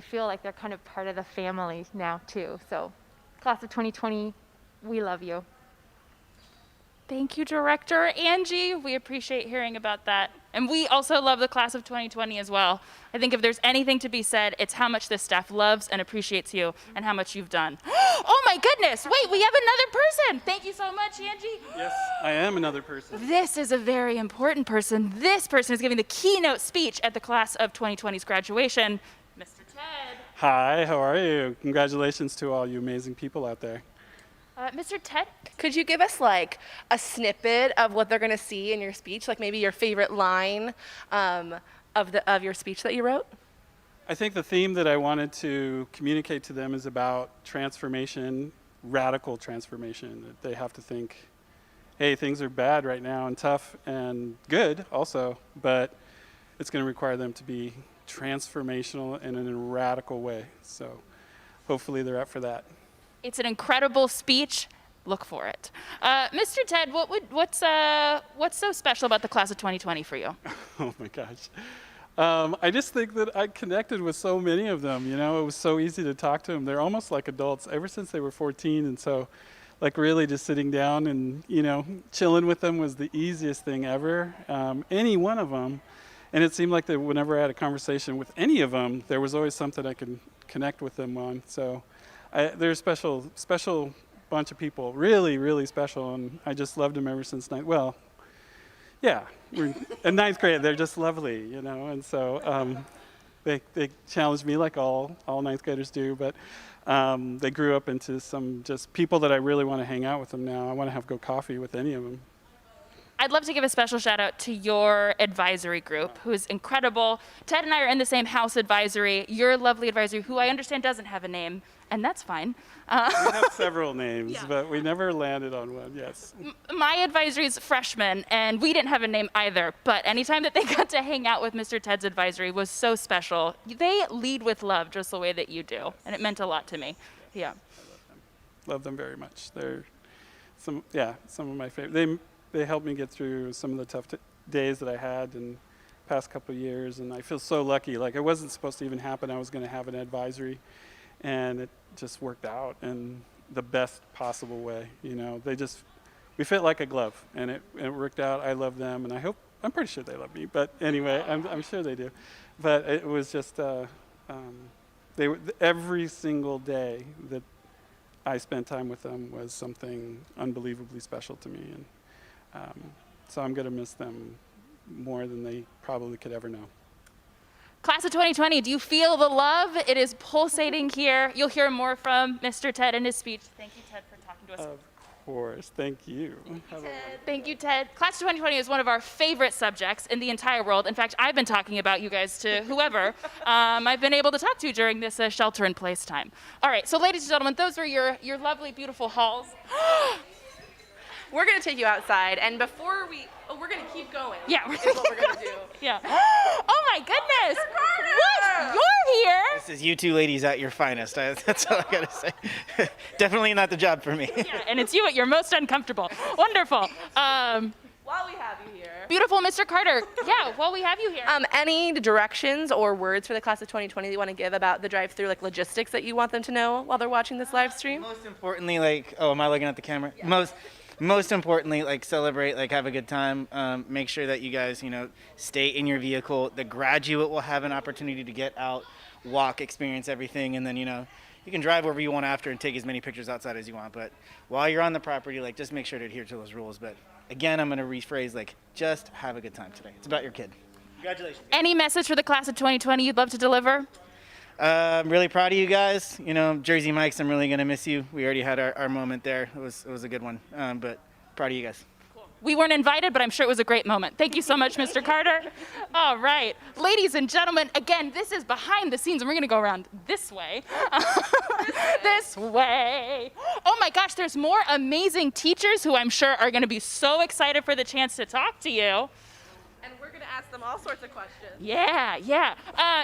feel like they're kind of part of the family now too. So class of 2020, we love you. Thank you, Director Angie. We appreciate hearing about that. And we also love the class of 2020 as well. I think if there's anything to be said, it's how much this staff loves and appreciates you and how much you've done. Oh my goodness, wait, we have another person. Thank you so much, Angie. Yes, I am another person. This is a very important person. This person is giving the keynote speech at the class of 2020's graduation, Mr. Ted. Hi, how are you? Congratulations to all you amazing people out there. Mr. Ted, Could you give us like a snippet of what they're going to see in your speech, like maybe your favorite line of your speech that you wrote? I think the theme that I wanted to communicate to them is about transformation, radical transformation, that they have to think, hey, things are bad right now and tough and good also, but it's going to require them to be transformational and in a radical way. So hopefully they're up for that. it's an incredible speech. Look for it. Mr. Ted, what's so special about the class of 2020 for you? Oh my gosh. I just think that I connected with so many of them, you know, it was so easy to talk to them. They're almost like adults ever since they were 14. And so like really just sitting down and, you know, chilling with them was the easiest thing ever. Any one of them. And it seemed like that whenever I had a conversation with any of them, there was always something I could connect with them on. So they're a special bunch of people, really, really special. And I just loved them ever since we're in ninth grade, they're just lovely, you know, and so they challenged me like all ninth graders do, but they grew up into some just people that I really want to hang out with them now. I want to go coffee with any of them. I'd love to give a special shout out to your advisory group, who is incredible. Ted and I are in the same house advisory. Your lovely advisory, who I understand doesn't have a name, and that's fine. We have several names, Yeah. but we never landed on one, yes. My advisory is freshmen, and we didn't have a name either, but anytime that they got to hang out with Mr. Ted's advisory was so special. They lead with love just the way that you do, and it meant a lot to me. Yeah. Love them very much. They're some of my favorite. They helped me get through some of the tough days that I had in the past couple of years, and I feel so lucky. Like it wasn't supposed to even happen. I was going to have an advisory, and it just worked out in the best possible way. You know, we fit like a glove, and it worked out. I love them, and I'm pretty sure they love me. But anyway, I'm sure they do. But it was just every single day that I spent time with them was something unbelievably special to me, and so I'm going to miss them more than they probably could ever know. Class of 2020, do you feel the love? It is pulsating here. You'll hear more from Mr. Ted in his speech. Thank you, Ted, for talking to us. Of course. Thank you. Thank you, Ted. Class of 2020 is one of our favorite subjects in the entire world. In fact, I've been talking about you guys to whoever I've been able to talk to during this shelter-in-place time. All right, so ladies and gentlemen, those were your lovely, beautiful halls. We're going to take you outside, and before we're going to keep going. Yeah, is what we're going to do. Yeah. Oh my goodness! What? You're here? This is you two ladies at your finest. That's all I gotta say. Definitely not the job for me. Yeah, and it's you at your most uncomfortable. Wonderful. While we have you here. Beautiful, Mr. Carter. Yeah, while we have you here. Any directions or words for the class of 2020 that you want to give about the drive-through, like logistics that you want them to know while they're watching this live stream? Most importantly, am I looking at the camera? Yeah. Most importantly, celebrate, have a good time. Make sure that you guys, stay in your vehicle. The graduate will have an opportunity to get out, walk, experience everything, and then, you can drive wherever you want after and take as many pictures outside as you want. But while you're on the property, just make sure to adhere to those rules. But again, I'm going to rephrase, just have a good time today. It's about your kid. Congratulations. Any message for the class of 2020 you'd love to deliver? I'm really proud of you guys. Jersey Mike's, I'm really going to miss you. We already had our moment there. It was a good one, but proud of you guys. We weren't invited, but I'm sure it was a great moment. Thank you so much, Mr. Carter. All right. Ladies and gentlemen, again, this is behind the scenes, and we're going to go around this way. This way. Oh my gosh, there's more amazing teachers who I'm sure are going to be so excited for the chance to talk to you. And we're going to ask them all sorts of questions. Yeah.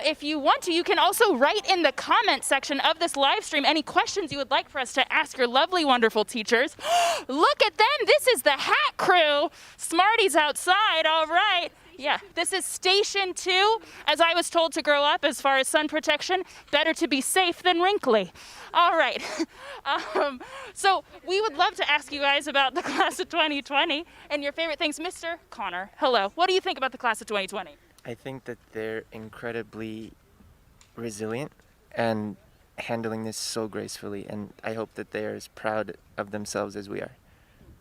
If you want to, you can also write in the comment section of this live stream any questions you would like for us to ask your lovely, wonderful teachers. Look at them. This is the hat crew. Smarties outside. All right. Yeah, this is station 2. As I was told to grow up, as far as sun protection, better to be safe than wrinkly. All right. So we would love to ask you guys about the class of 2020 and your favorite things. Mr. Connor, hello. What do you think about the class of 2020? I think that they're incredibly resilient and handling this so gracefully, and I hope that they are as proud of themselves as we are.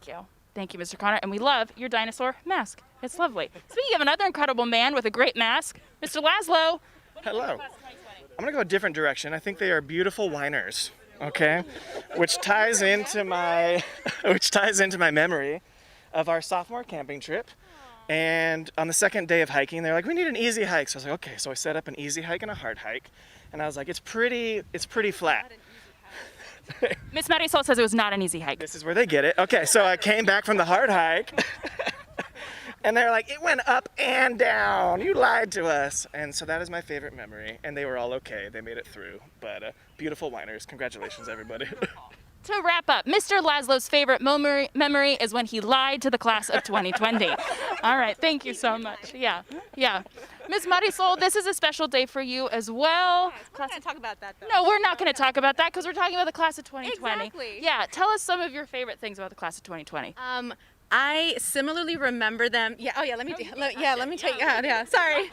Thank you. Thank you, Mr. Connor. And we love your dinosaur mask. It's lovely. Speaking of another incredible man with a great mask, Mr. Laszlo. Hello. I'm gonna go a different direction. I think they are beautiful whiners. Okay, which ties into my memory of our sophomore camping trip. And on the second day of hiking, they're like, "We need an easy hike." So I was like, "Okay." So I set up an easy hike and a hard hike, and I was like, "It's pretty flat." Miss Marisol says it was not an easy hike. This is where they get it. Okay, so I came back from the hard hike, and they're like, "It went up and down. You lied to us." And so that is my favorite memory. And they were all okay. They made it through. But beautiful whiners. Congratulations, everybody. To wrap up, Mr. Laszlo's favorite memory is when he lied to the class of 2020. All right, thank you so much. Yeah. Miss Marisol, this is a special day for you as well. We're not going to talk about that, though. No, we're not going to talk about that because we're talking about the class of 2020. Exactly. Yeah, tell us some of your favorite things about the class of 2020. I similarly remember them. Yeah. Oh, yeah. Let me tell you. Yeah. Sorry.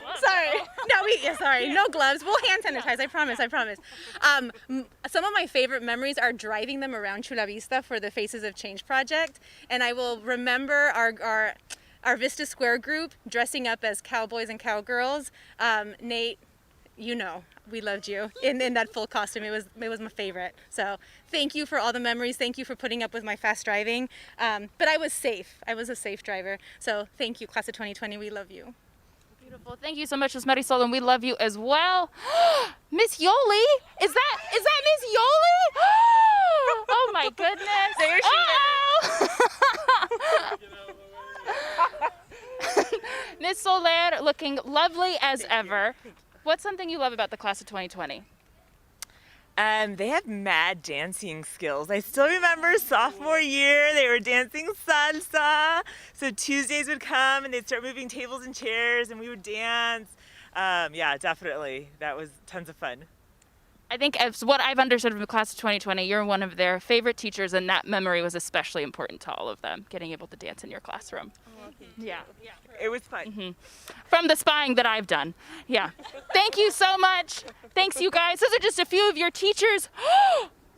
No, sorry. No gloves. We'll hand sanitize. I promise. Some of my favorite memories are driving them around Chula Vista for the Faces of Change project, and I will remember our Vista Square group dressing up as cowboys and cowgirls. Nate, you know, we loved you in that full costume. It was my favorite. So thank you for all the memories. Thank you for putting up with my fast driving. But I was safe. I was a safe driver. So thank you, class of 2020. We love you. Beautiful. Thank you so much, Miss Marisol, and we love you as well. Miss Yoli? Is that Miss Yoli? Oh my goodness. There she is. Miss Soler looking lovely as ever. What's something you love about the class of 2020? They have mad dancing skills. I still remember sophomore year, they were dancing salsa. So Tuesdays would come and they'd start moving tables and chairs and we would dance. Yeah, definitely. That was tons of fun. I think as what I've understood from the class of 2020, you're one of their favorite teachers, and that memory was especially important to all of them, getting able to dance in your classroom. Yeah. It was fun. From the spying that I've done. Yeah. Thank you so much. Thanks, you guys. Those are just a few of your teachers.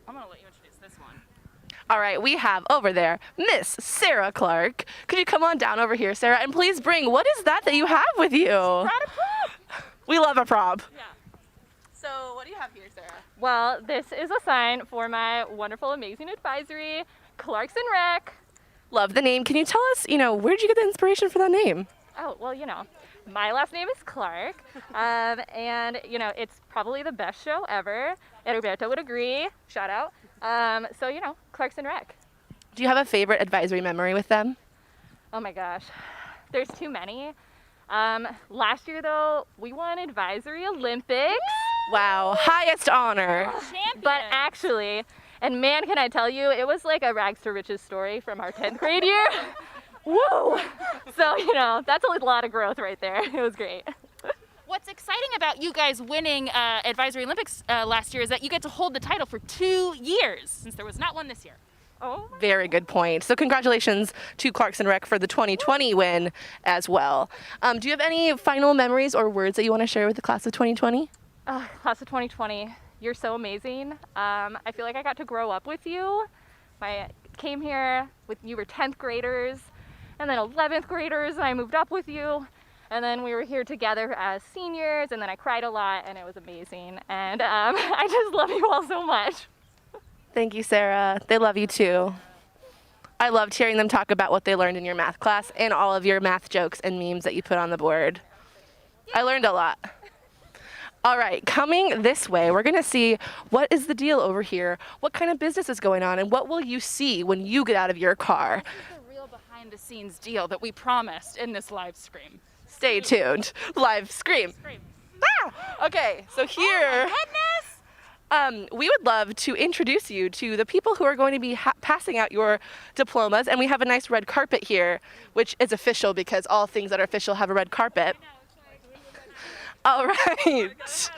I'm going to let you introduce this one. All right, we have over there Miss Sarah Clark. Could you come on down over here, Sarah, and please bring, what is that you have with you? Brought a prop. We love a prop. Yeah. So what do you have here, Sarah? Well, this is a sign for my wonderful, amazing advisory, Clarkson Rec. Love the name. Can you tell us, where did you get the inspiration for that name? Oh, well, my last name is Clark, and, it's probably the best show ever. And Roberto would agree. Shout out. So, Clarkson Rec. Do you have a favorite advisory memory with them? Oh my gosh, there's too many. Last year, though, we won Advisory Olympics. Wow, highest honor. But actually, and man, can I tell you, it was like a rags to riches story from our 10th grade year. Woo! So, that's a lot of growth right there. It was great. What's exciting about you guys winning Advisory Olympics last year is that you get to hold the title for 2 years, since there was not one this year. Oh. Very good point. So congratulations to Clarkson Rec for the 2020 win as well. Do you have any final memories or words that you want to share with the class of 2020? Class of 2020, you're so amazing. I feel like I got to grow up with you. I came here with, you were 10th graders, and then 11th graders, and I moved up with you. And then we were here together as seniors, and then I cried a lot, and it was amazing. And I just love you all so much. Thank you, Sarah. They love you too. I loved hearing them talk about what they learned in your math class and all of your math jokes and memes that you put on the board. I learned a lot. All right, coming this way, we're gonna see what is the deal over here, what kind of business is going on, and what will you see when you get out of your car. This is a real behind-the-scenes deal that we promised in this live stream. Stay tuned. Live scream. Ah! Okay, so here. Oh my goodness! We would love to introduce you to the people who are going to be passing out your diplomas, and we have a nice red carpet here, which is official because all things that are official have a red carpet. All right.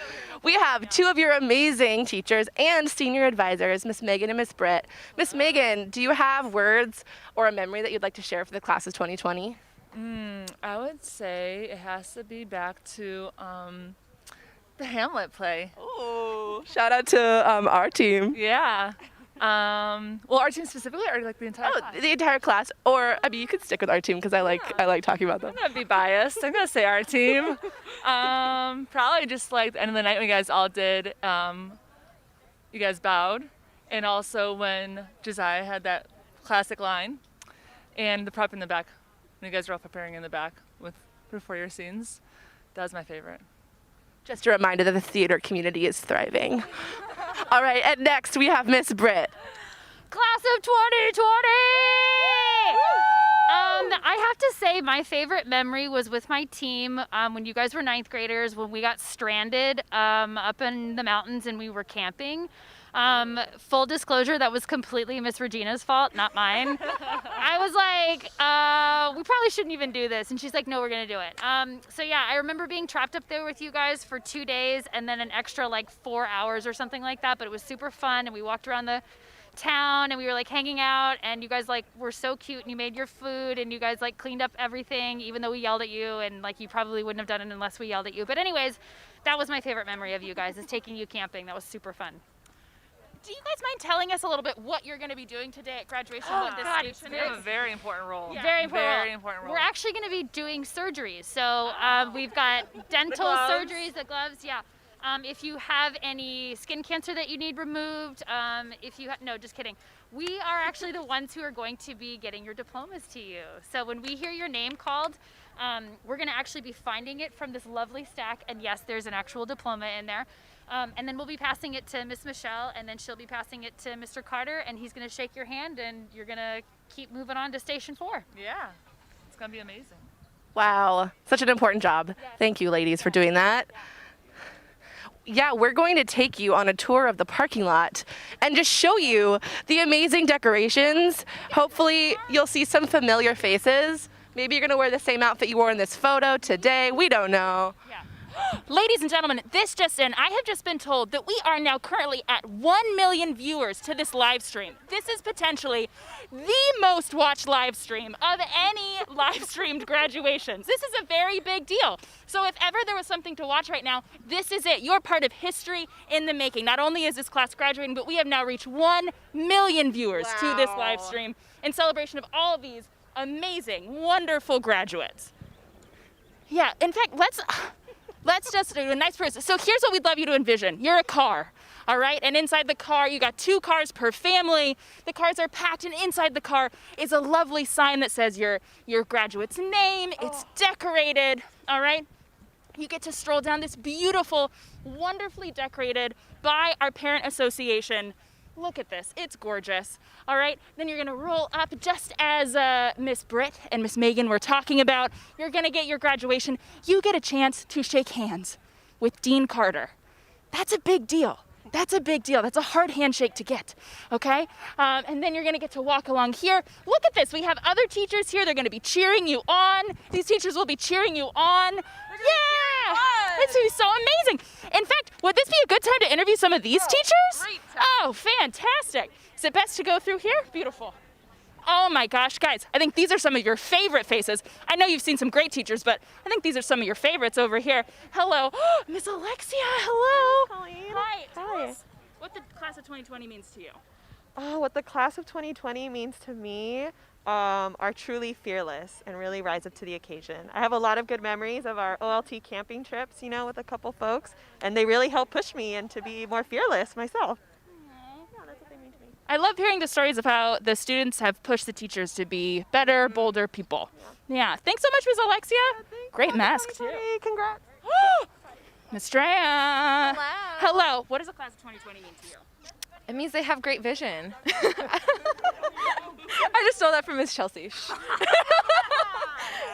We have two of your amazing teachers and senior advisors, Miss Megan and Miss Britt. Miss Megan, do you have words or a memory that you'd like to share for the class of 2020? I would say it has to be back to the Hamlet play. Oh, shout out to our team. Yeah. Well, our team specifically, or like the entire class? The entire class, or I mean, you could stick with our team because I like talking about them. I'm gonna be biased. I'm gonna say our team. Probably just like the end of the night when you guys all did. You guys bowed, and also when Josiah had that classic line, and the prep in the back. When you guys were all preparing in the back before your scenes. That was my favorite. Just a reminder that the theater community is thriving. All right, and next we have Miss Britt. Class of 2020! I have to say my favorite memory was with my team when you guys were 9th graders, when we got stranded up in the mountains and we were camping. Full disclosure, that was completely Miss Regina's fault, not mine. I was like, we probably shouldn't even do this. And she's like, no, we're going to do it. So yeah, I remember being trapped up there with you guys for 2 days and then an extra like 4 hours or something like that. But it was super fun. And we walked around the town and we were like hanging out, and you guys like were so cute, and you made your food, and you guys like cleaned up everything, even though we yelled at you, and like you probably wouldn't have done it unless we yelled at you. But anyways, that was my favorite memory of you guys, is taking you camping. That was super fun. Do you guys mind telling us a little bit what you're going to be doing today at graduation? What this station You have a very important role. Yeah. Very important role. We're actually going to be doing surgeries. So we've got dental surgeries, the gloves, yeah. If you have any skin cancer that you need removed, no, just kidding. We are actually the ones who are going to be getting your diplomas to you. So when we hear your name called, we're going to actually be finding it from this lovely stack. And yes, there's an actual diploma in there. And then we'll be passing it to Miss Michelle, and then she'll be passing it to Mr. Carter, and he's going to shake your hand, and you're going to keep moving on to Station 4. Yeah, it's going to be amazing. Wow, such an important job. Yes. Thank you, ladies, for doing that. Yeah, we're going to take you on a tour of the parking lot and just show you the amazing decorations. Hopefully, you'll see some familiar faces. Maybe you're going to wear the same outfit you wore in this photo today. We don't know. Yeah. Ladies and gentlemen, this just in, I have just been told that we are now currently at 1 million viewers to this live stream. This is potentially the most watched live stream of any live streamed graduations. This is a very big deal. So if ever there was something to watch right now, this is it. You're part of history in the making. Not only is this class graduating, but we have now reached 1 million viewers to this live stream in celebration of all of these amazing, wonderful graduates. Yeah, in fact, let's just do a nice person. So here's what we'd love you to envision. You're a car, all right? And inside the car, you got 2 cars per family. The cars are packed, and inside the car is a lovely sign that says your graduate's name. It's decorated, all right? You get to stroll down this beautiful, wonderfully decorated by our parent association. Look at this, it's gorgeous, all right? Then you're gonna roll up just as Miss Britt and Miss Megan were talking about. You're gonna get your graduation. You get a chance to shake hands with Dean Carter. That's a big deal. That's a big deal. That's a hard handshake to get, okay? And then you're gonna get to walk along here. Look at this, we have other teachers here. They're gonna be cheering you on. These teachers will be cheering you on. Yeah, it's gonna be so amazing. In fact, would this be a good time to interview some of these teachers? Great. Oh, fantastic. Is it best to go through here? Beautiful. Oh my gosh, guys, I think these are some of your favorite faces. I know you've seen some great teachers, but I think these are some of your favorites over here. Hello, Miss Alexia, hello. Colleen. Hi. Tell Hi. us what the class of 2020 means to you. Oh, what the class of 2020 means to me are truly fearless and really rise up to the occasion. I have a lot of good memories of our OLT camping trips, you know, with a couple folks, and they really helped push me and to be more fearless myself. Yeah, that's what they mean to me. I love hearing the stories of how the students have pushed the teachers to be better, bolder people. Yeah. Thanks so much, Ms. Alexia. Great mask, too. Congrats. Ms. Drea. Hello. What does the class of 2020 mean to you? It means they have great vision. I just stole that from Miss Chelsea.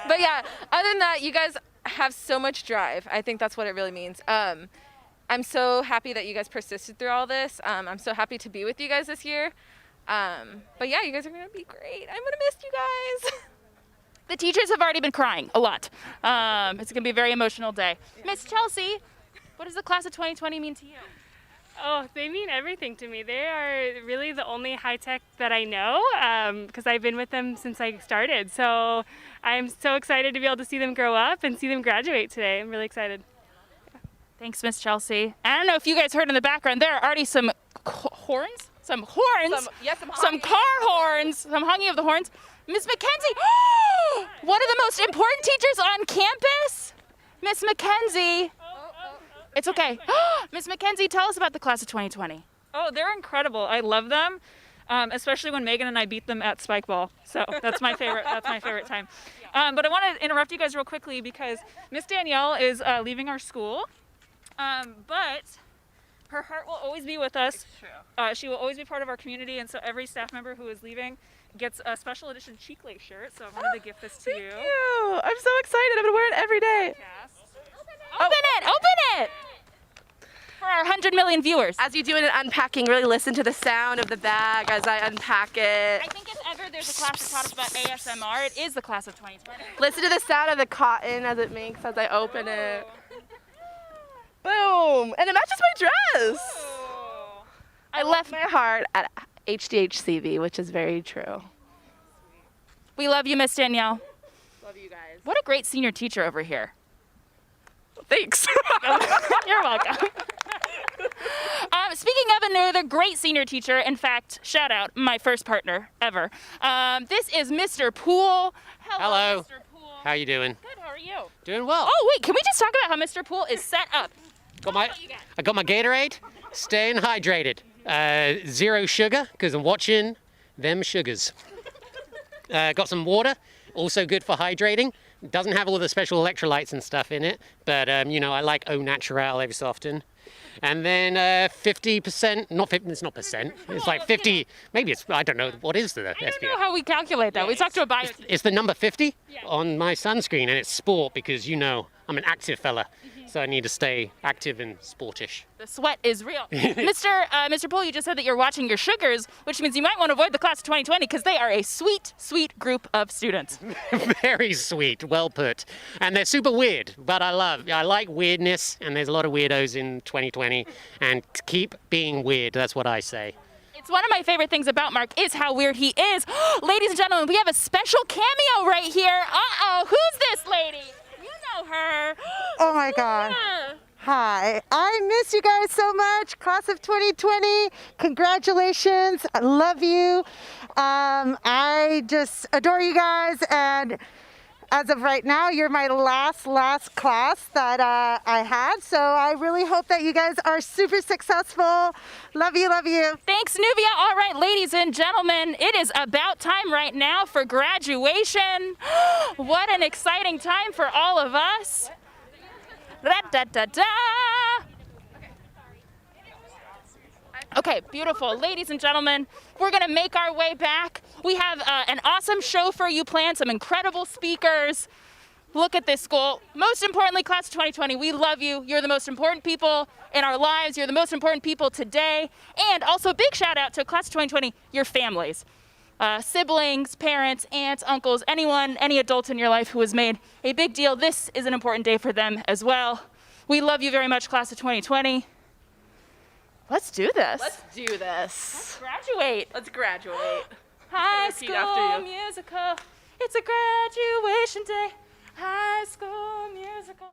But yeah, other than that, you guys have so much drive. I think that's what it really means. I'm so happy that you guys persisted through all this. I'm so happy to be with you guys this year. But yeah, you guys are going to be great. I'm going to miss you guys. The teachers have already been crying a lot. It's going to be a very emotional day. Miss Chelsea, what does the class of 2020 mean to you? Oh, they mean everything to me. They are really the only high tech that I know because I've been with them since I started. So I'm so excited to be able to see them grow up and see them graduate today. I'm really excited. Thanks, Miss Chelsea. I don't know if you guys heard in the background, there are already some horns? Some horns? Some car horns. Some honking of the horns. Miss Mackenzie, one of the most important teachers on campus? Miss Mackenzie. It's okay. Miss Mackenzie, tell us about the class of 2020. Oh, they're incredible. I love them, especially when Megan and I beat them at Spikeball. So that's my favorite. That's my favorite time. But I want to interrupt you guys real quickly because Miss Danielle is leaving our school, but her heart will always be with us. It's true. She will always be part of our community, and so every staff member who is leaving gets a special edition cheek lace shirt. So I wanted to gift this to you. Thank you. I'm so excited. I'm gonna wear it every day. Open it! For our 100 million viewers. As you do it in unpacking, really listen to the sound of the bag as I unpack it. I think if ever there's a class that taught us about ASMR, it is the class of 2020. Listen to the sound of the cotton as it makes as I open it. Boom! And it matches my dress. I left my heart at HTHCV, which is very true. We love you, Miss Danielle. Love you guys. What a great senior teacher over here. Thanks. You're welcome. Speaking of another great senior teacher, in fact, shout out, my first partner ever. This is Mr. Poole. Hello. Mr. Poole. How you doing? Good, how are you? Doing well. Oh, wait, can we just talk about how Mr. Poole is set up? I got my Gatorade, staying hydrated. 0 sugar, because I'm watching them sugars. Got some water, also good for hydrating. Doesn't have all the special electrolytes and stuff in it, but you know, I like au naturel every so often. And then 50%, not 50, it's not percent, it's like 50, maybe it's, I don't know, what is the SPF? I don't know how we calculate that. We talked to a bio. It's the number 50 on my sunscreen, and it's sport because, you know, I'm an active fella, so I need to stay active and sportish. The sweat is real. Mr. Poole, you just said that you're watching your sugars, which means you might want to avoid the class of 2020 because they are a sweet, sweet group of students. Very sweet, well put. And they're super weird, but I like weirdness, and there's a lot of weirdos in 2020, and keep being weird, that's what I say. It's one of my favorite things about Mark is how weird he is. Ladies and gentlemen, we have a special cameo right here. Uh-oh, who's this lady? You know her. Oh my God. Hi, I miss you guys so much. Class of 2020, congratulations. I love you. I just adore you guys, and as of right now, you're my last class that I had, so I really hope that you guys are super successful. Love you, love you. Thanks, Nubia. All right, ladies and gentlemen, it is about time right now for graduation. What an exciting time for all of us. Da-da-da-da. Okay, beautiful. Ladies and gentlemen, we're going to make our way back. We have an awesome show for you planned, some incredible speakers. Look at this school. Most importantly, class of 2020, we love you. You're the most important people in our lives. You're the most important people today. And also, big shout out to class of 2020, your families. Siblings, parents, aunts, uncles, anyone, any adult in your life who has made a big deal. This is an important day for them as well. We love you very much, class of 2020. Let's do this. Let's do this. Let's graduate. Let's graduate. High Repeat after School Musical. It's a graduation day. High School Musical.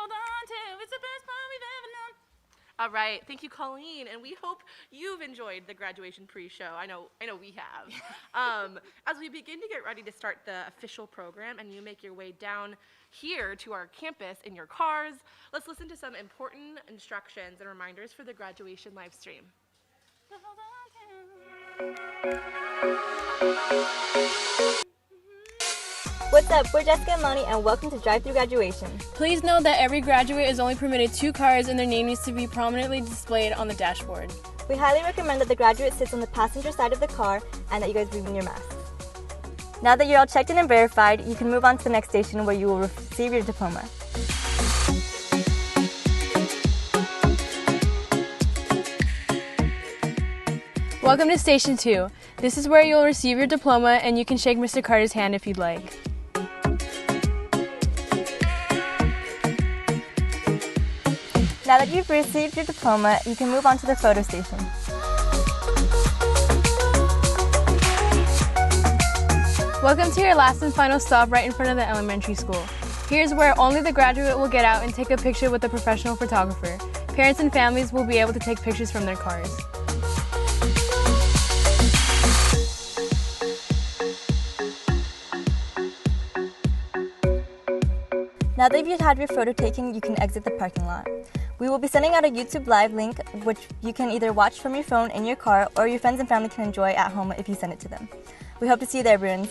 hold on to. It's the best part we've ever known. All right, thank you, Colleen, and we hope you've enjoyed the graduation pre-show. I know we have. As we begin to get ready to start the official program and you make your way down here to our campus in your cars, let's listen to some important instructions and reminders for the graduation live stream. What's up? We're Jessica and Lonnie, and welcome to Drive Through Graduation. Please note that every graduate is only permitted 2 cars and their name needs to be prominently displayed on the dashboard. We highly recommend that the graduate sits on the passenger side of the car and that you guys bring your masks. Now that you're all checked in and verified, you can move on to the next station where you will receive your diploma. Welcome to Station 2. This is where you'll receive your diploma and you can shake Mr. Carter's hand if you'd like. Now that you've received your diploma, you can move on to the photo station. Welcome to your last and final stop right in front of the elementary school. Here's where only the graduate will get out and take a picture with a professional photographer. Parents and families will be able to take pictures from their cars. Now that you've had your photo taken, you can exit the parking lot. We will be sending out a YouTube Live link, which you can either watch from your phone in your car or your friends and family can enjoy at home if you send it to them. We hope to see you there, Bruins.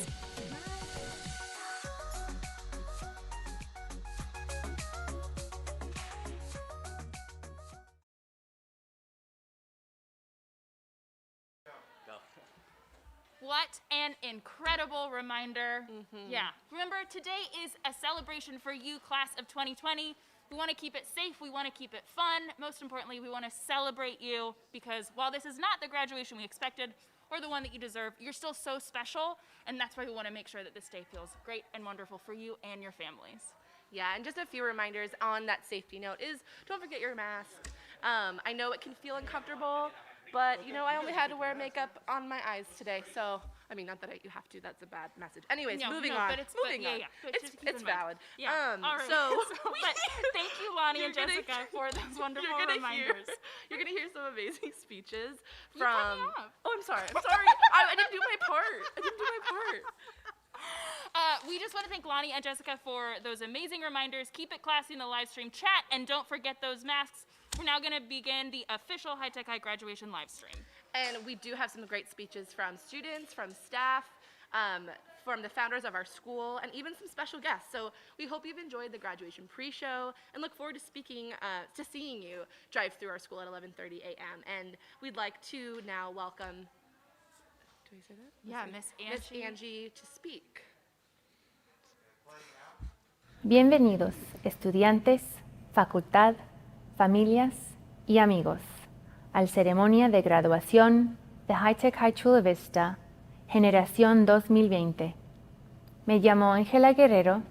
What an incredible reminder. Yeah, remember today is a celebration for you, class of 2020. We want to keep it safe, we want to keep it fun. Most importantly, we want to celebrate you because while this is not the graduation we expected or the one that you deserve, you're still so special, and that's why we want to make sure that this day feels great and wonderful for you and your families. Yeah, and just a few reminders on that safety note is don't forget your mask. I know it can feel uncomfortable, but you know, I only had to wear makeup on my eyes today, so I mean, not that you have to. That's a bad message. Anyways, moving on. But it's valid. Yeah. All right. But thank you, Lonnie and Jessica, for those wonderful reminders. You're gonna hear some amazing speeches from. Oh, I'm sorry. I didn't do my part. We just want to thank Lonnie and Jessica for those amazing reminders. Keep it classy in the live stream chat, and don't forget those masks. We're now going to begin the official High Tech High graduation live stream. And we do have some great speeches from students, from staff, from the founders of our school, and even some special guests. So we hope you've enjoyed the graduation pre-show and look forward to seeing you drive through our school at 11:30 a.m. And we'd like to now welcome, do we say that? Yeah, Miss Angie to speak. Bienvenidos, estudiantes, facultad, familias y amigos, al ceremonia de graduación de High Tech High Chula Vista, generación 2020. Me llamo Ángela Guerrero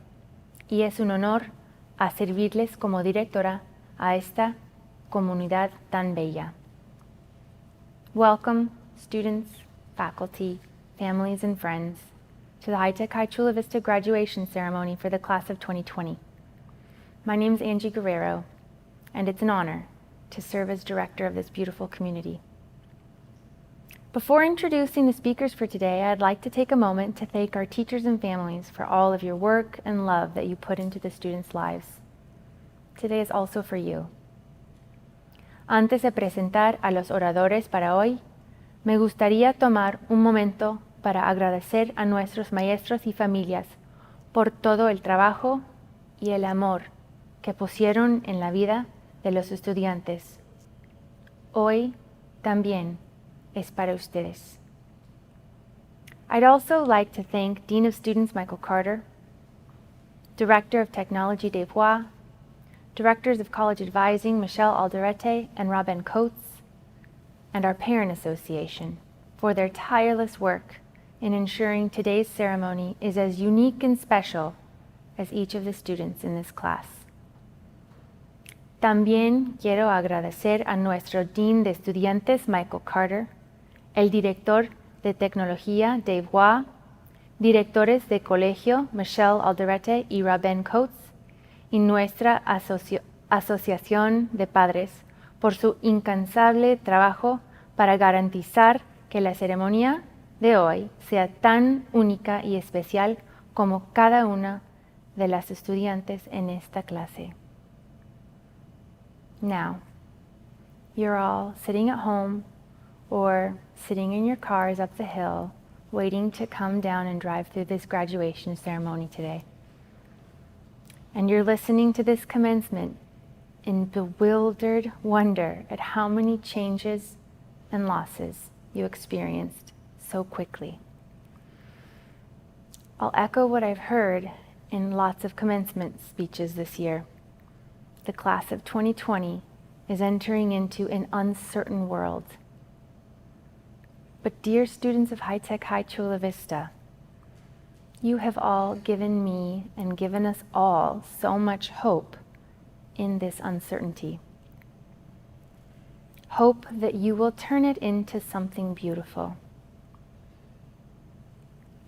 y es un honor a servirles como directora a esta comunidad tan bella. Welcome, students, faculty, families, and friends, to the High Tech High Chula Vista graduation ceremony for the class of 2020. My name is Angie Guerrero, and it's an honor to serve as director of this beautiful community. Before introducing the speakers for today, I'd like to take a moment to thank our teachers and families for all of your work and love that you put into the students' lives. Today is also for you. Antes de presentar a los oradores para hoy, me gustaría tomar un momento para agradecer a nuestros maestros y familias por todo el trabajo y el amor que pusieron en la vida de los estudiantes. Hoy también es para ustedes. I'd also like to thank Dean of Students Michael Carter, Director of Technology Dave Hua, Directors of College Advising Michelle Alderete and Robin Coates, and our Parent Association for their tireless work in ensuring today's ceremony is as unique and special as each of the students in this class. También quiero agradecer a nuestro Dean de Estudiantes, Michael Carter, el Director de Tecnología, Dave Hua, Directores de Colegio, Michelle Alderete y Robin Coates, y nuestra Asociación de Padres por su incansable trabajo para garantizar que la ceremonia de hoy sea tan única y especial como cada una de las estudiantes en esta clase. Now, you're all sitting at home or sitting in your cars up the hill, waiting to come down and drive through this graduation ceremony today. And you're listening to this commencement in bewildered wonder at how many changes and losses you experienced so quickly. I'll echo what I've heard in lots of commencement speeches this year. The class of 2020 is entering into an uncertain world. But dear students of High Tech High Chula Vista, you have all given me and given us all so much hope in this uncertainty. Hope that you will turn it into something beautiful.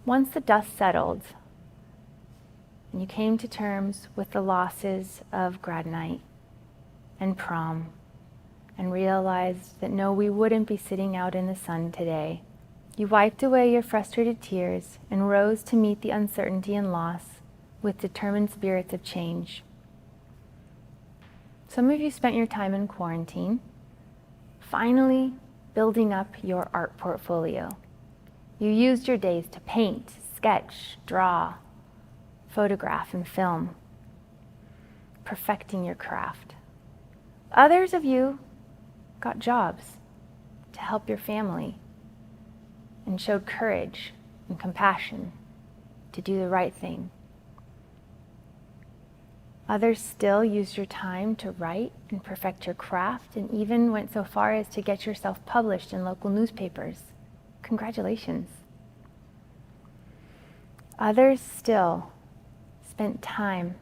Once the dust settled and you came to terms with the losses of grad night and prom and realized that no, we wouldn't be sitting out in the sun today, you wiped away your frustrated tears and rose to meet the uncertainty and loss with determined spirits of change. Some of you spent your time in quarantine, finally building up your art portfolio. You used your days to paint, sketch, draw, photograph, and film, perfecting your craft. Others of you got jobs to help your family and showed courage and compassion to do the right thing. Others still used your time to write and perfect your craft and even went so far as to get yourself published in local newspapers. Congratulations. Others still spent time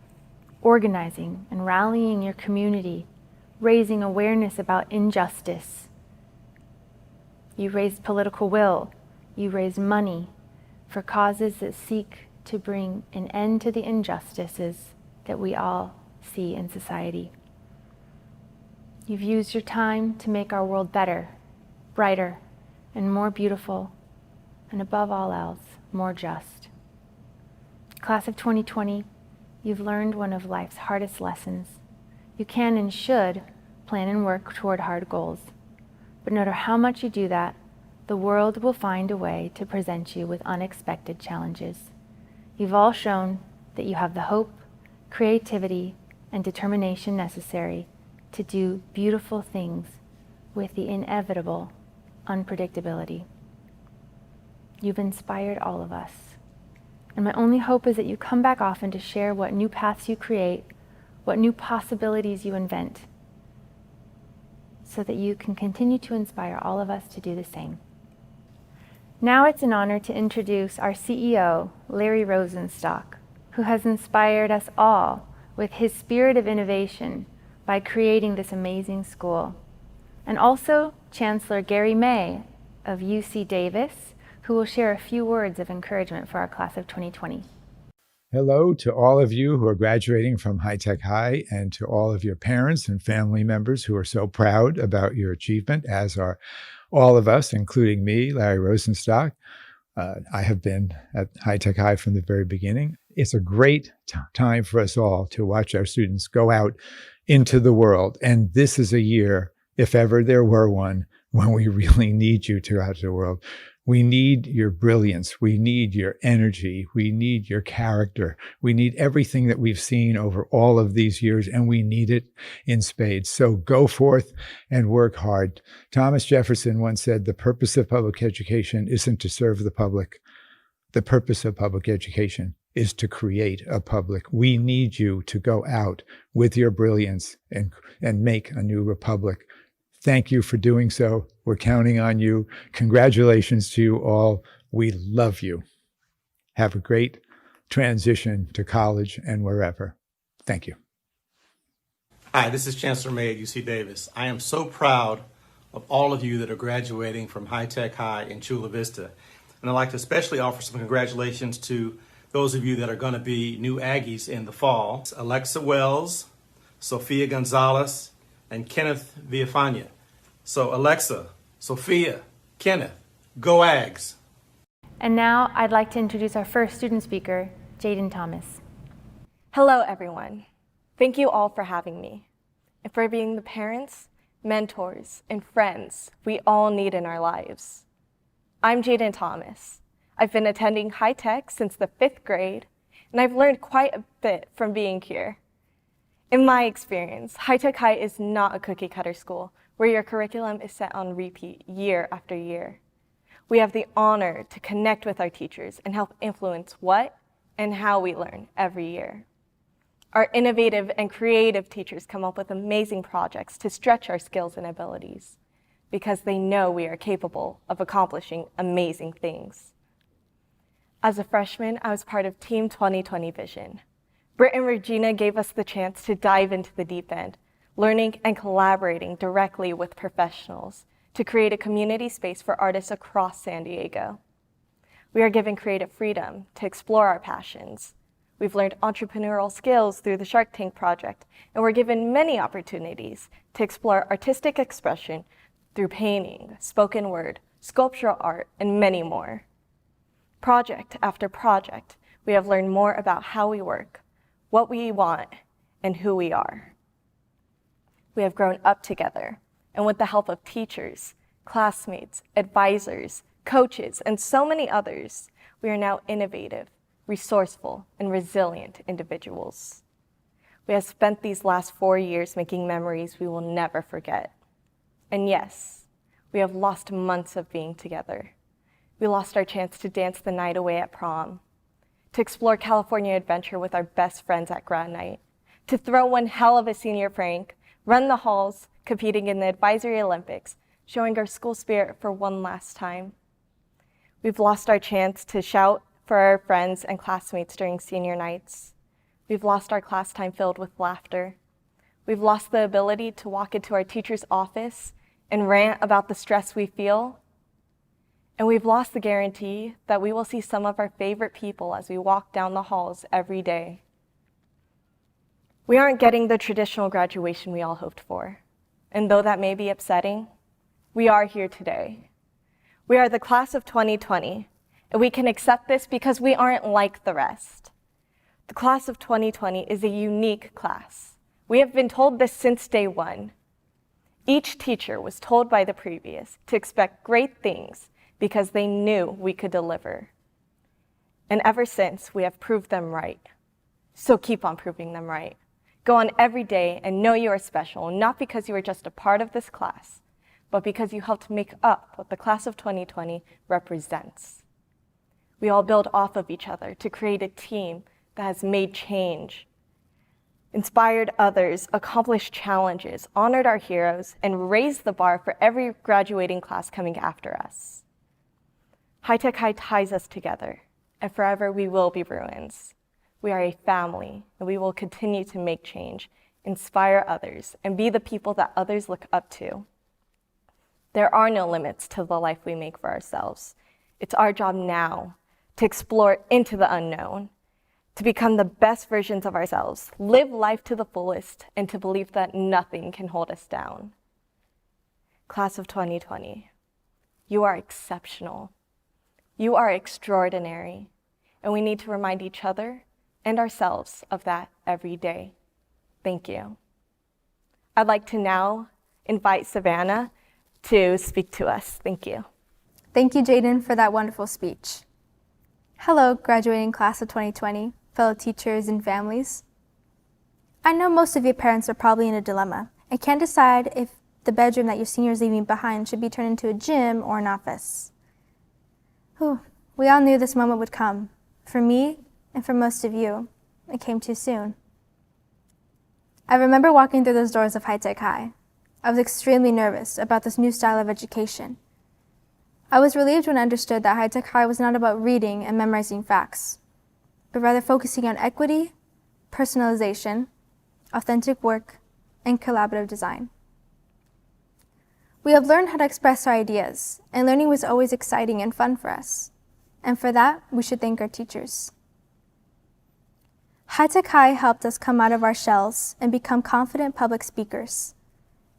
organizing and rallying your community, raising awareness about injustice. You raised political will. You raised money for causes that seek to bring an end to the injustices that we all see in society. You've used your time to make our world better, brighter, and more beautiful, and above all else, more just. Class of 2020, you've learned one of life's hardest lessons. You can and should plan and work toward hard goals. But no matter how much you do that, the world will find a way to present you with unexpected challenges. You've all shown that you have the hope, creativity, and determination necessary to do beautiful things with the inevitable unpredictability. You've inspired all of us. And my only hope is that you come back often to share what new paths you create, what new possibilities you invent, so that you can continue to inspire all of us to do the same. Now it's an honor to introduce our CEO, Larry Rosenstock, who has inspired us all with his spirit of innovation by creating this amazing school. And also Chancellor Gary May of UC Davis, who will share a few words of encouragement for our class of 2020. Hello to all of you who are graduating from High Tech High and to all of your parents and family members who are so proud about your achievement, as are all of us, including me, Larry Rosenstock. I have been at High Tech High from the very beginning. It's a great time for us all to watch our students go out into the world. And this is a year, if ever there were one, when we really need you to go out to the world. We need your brilliance. We need your energy. We need your character. We need everything that we've seen over all of these years, and we need it in spades. So go forth and work hard. Thomas Jefferson once said, the purpose of public education isn't to serve the public. The purpose of public education is to create a public. We need you to go out with your brilliance and make a new republic. Thank you for doing so. We're counting on you. Congratulations to you all. We love you. Have a great transition to college and wherever. Thank you. Hi, this is Chancellor May at UC Davis. I am so proud of all of you that are graduating from High Tech High in Chula Vista. And I'd like to especially offer some congratulations to those of you that are going to be new Aggies in the fall. Alexa Wells, Sophia Gonzalez, and Kenneth Villafana. So Alexa, Sophia, Kenneth, go Ags. And now I'd like to introduce our first student speaker, Jaden Thomas. Hello, everyone. Thank you all for having me and for being the parents, mentors, and friends we all need in our lives. I'm Jaden Thomas. I've been attending High Tech since the 5th grade, and I've learned quite a bit from being here. In my experience, High Tech High is not a cookie cutter school where your curriculum is set on repeat year after year. We have the honor to connect with our teachers and help influence what and how we learn every year. Our innovative and creative teachers come up with amazing projects to stretch our skills and abilities because they know we are capable of accomplishing amazing things. As a freshman, I was part of Team 2020 Vision. Britt and Regina gave us the chance to dive into the deep end, learning and collaborating directly with professionals to create a community space for artists across San Diego. We are given creative freedom to explore our passions. We've learned entrepreneurial skills through the Shark Tank project, and we're given many opportunities to explore artistic expression through painting, spoken word, sculptural art, and many more. Project after project, we have learned more about how we work, what we want, and who we are. We have grown up together, and with the help of teachers, classmates, advisors, coaches, and so many others, we are now innovative, resourceful, and resilient individuals. We have spent these last 4 years making memories we will never forget. And yes, we have lost months of being together. We lost our chance to dance the night away at prom, to explore California adventure with our best friends at grad night, to throw one hell of a senior prank, run the halls, competing in the advisory Olympics, showing our school spirit for one last time. We've lost our chance to shout for our friends and classmates during senior nights. We've lost our class time filled with laughter. We've lost the ability to walk into our teacher's office and rant about the stress we feel. And we've lost the guarantee that we will see some of our favorite people as we walk down the halls every day. We aren't getting the traditional graduation we all hoped for. And though that may be upsetting, we are here today. We are the class of 2020, and we can accept this because we aren't like the rest. The class of 2020 is a unique class. We have been told this since day one. Each teacher was told by the previous to expect great things because they knew we could deliver. And ever since, we have proved them right. So keep on proving them right. Go on every day and know you are special, not because you are just a part of this class, but because you helped make up what the class of 2020 represents. We all build off of each other to create a team that has made change, inspired others, accomplished challenges, honored our heroes, and raised the bar for every graduating class coming after us. High Tech High ties us together, and forever we will be Bruins. We are a family, and we will continue to make change, inspire others, and be the people that others look up to. There are no limits to the life we make for ourselves. It's our job now to explore into the unknown, to become the best versions of ourselves, live life to the fullest, and to believe that nothing can hold us down. Class of 2020, you are exceptional. You are extraordinary, and we need to remind each other and ourselves of that every day. Thank you. I'd like to now invite Savannah to speak to us. Thank you. Thank you, Jaden, for that wonderful speech. Hello, graduating class of 2020, fellow teachers and families. I know most of your parents are probably in a dilemma and can't decide if the bedroom that your seniors leaving behind should be turned into a gym or an office. Whew, we all knew this moment would come. For me, and for most of you, it came too soon. I remember walking through those doors of High Tech High. I was extremely nervous about this new style of education. I was relieved when I understood that High Tech High was not about reading and memorizing facts, but rather focusing on equity, personalization, authentic work, and collaborative design. We have learned how to express our ideas, and learning was always exciting and fun for us. And for that, we should thank our teachers. High-Tech High helped us come out of our shells and become confident public speakers.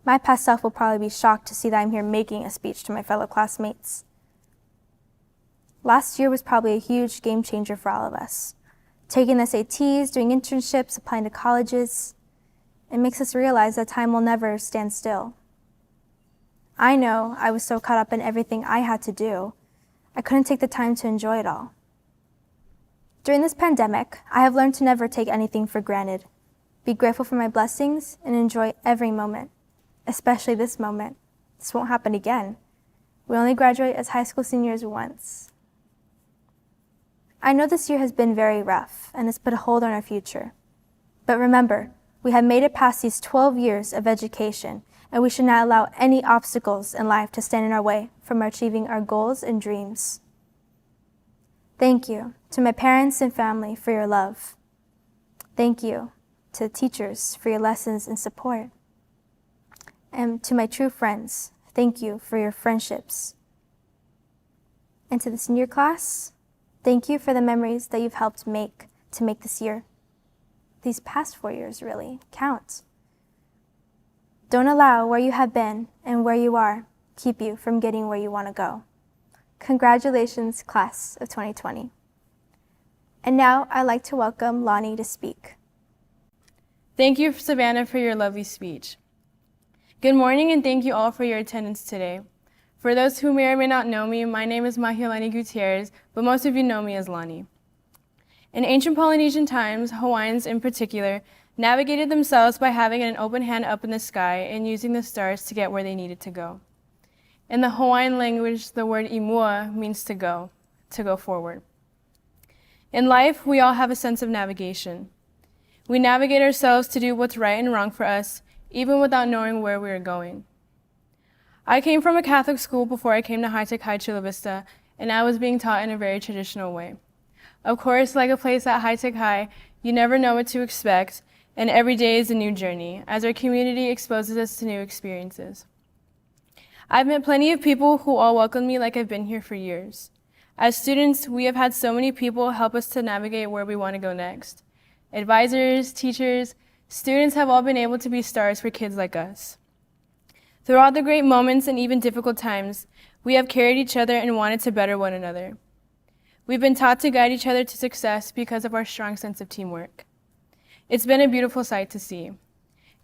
My past self will probably be shocked to see that I'm here making a speech to my fellow classmates. Last year was probably a huge game changer for all of us. Taking the SATs, doing internships, applying to colleges, it makes us realize that time will never stand still. I know I was so caught up in everything I had to do, I couldn't take the time to enjoy it all. During this pandemic, I have learned to never take anything for granted, be grateful for my blessings, and enjoy every moment, especially this moment. This won't happen again. We only graduate as high school seniors once. I know this year has been very rough and has put a hold on our future. But remember, we have made it past these 12 years of education, and we should not allow any obstacles in life to stand in our way from achieving our goals and dreams. Thank you to my parents and family for your love. Thank you to the teachers for your lessons and support. And to my true friends, thank you for your friendships. And to the senior class, thank you for the memories that you've helped make to make this year, these past 4 years really, count. Don't allow where you have been and where you are keep you from getting where you want to go. Congratulations, class of 2020. And now I'd like to welcome Lonnie to speak. Thank you, Savannah, for your lovely speech. Good morning, and thank you all for your attendance today. For those who may or may not know me, my name is Mahialani Gutierrez, but most of you know me as Lonnie. In ancient Polynesian times, Hawaiians in particular navigated themselves by having an open hand up in the sky and using the stars to get where they needed to go. In the Hawaiian language, the word imua means to go forward. In life, we all have a sense of navigation. We navigate ourselves to do what's right and wrong for us, even without knowing where we are going. I came from a Catholic school before I came to High-Tech High Chula Vista, and I was being taught in a very traditional way. Of course, like a place at High-Tech High, you never know what to expect, and every day is a new journey, as our community exposes us to new experiences. I've met plenty of people who all welcome me like I've been here for years. As students, we have had so many people help us to navigate where we want to go next. Advisors, teachers, students have all been able to be stars for kids like us. Throughout the great moments and even difficult times, we have carried each other and wanted to better one another. We've been taught to guide each other to success because of our strong sense of teamwork. It's been a beautiful sight to see.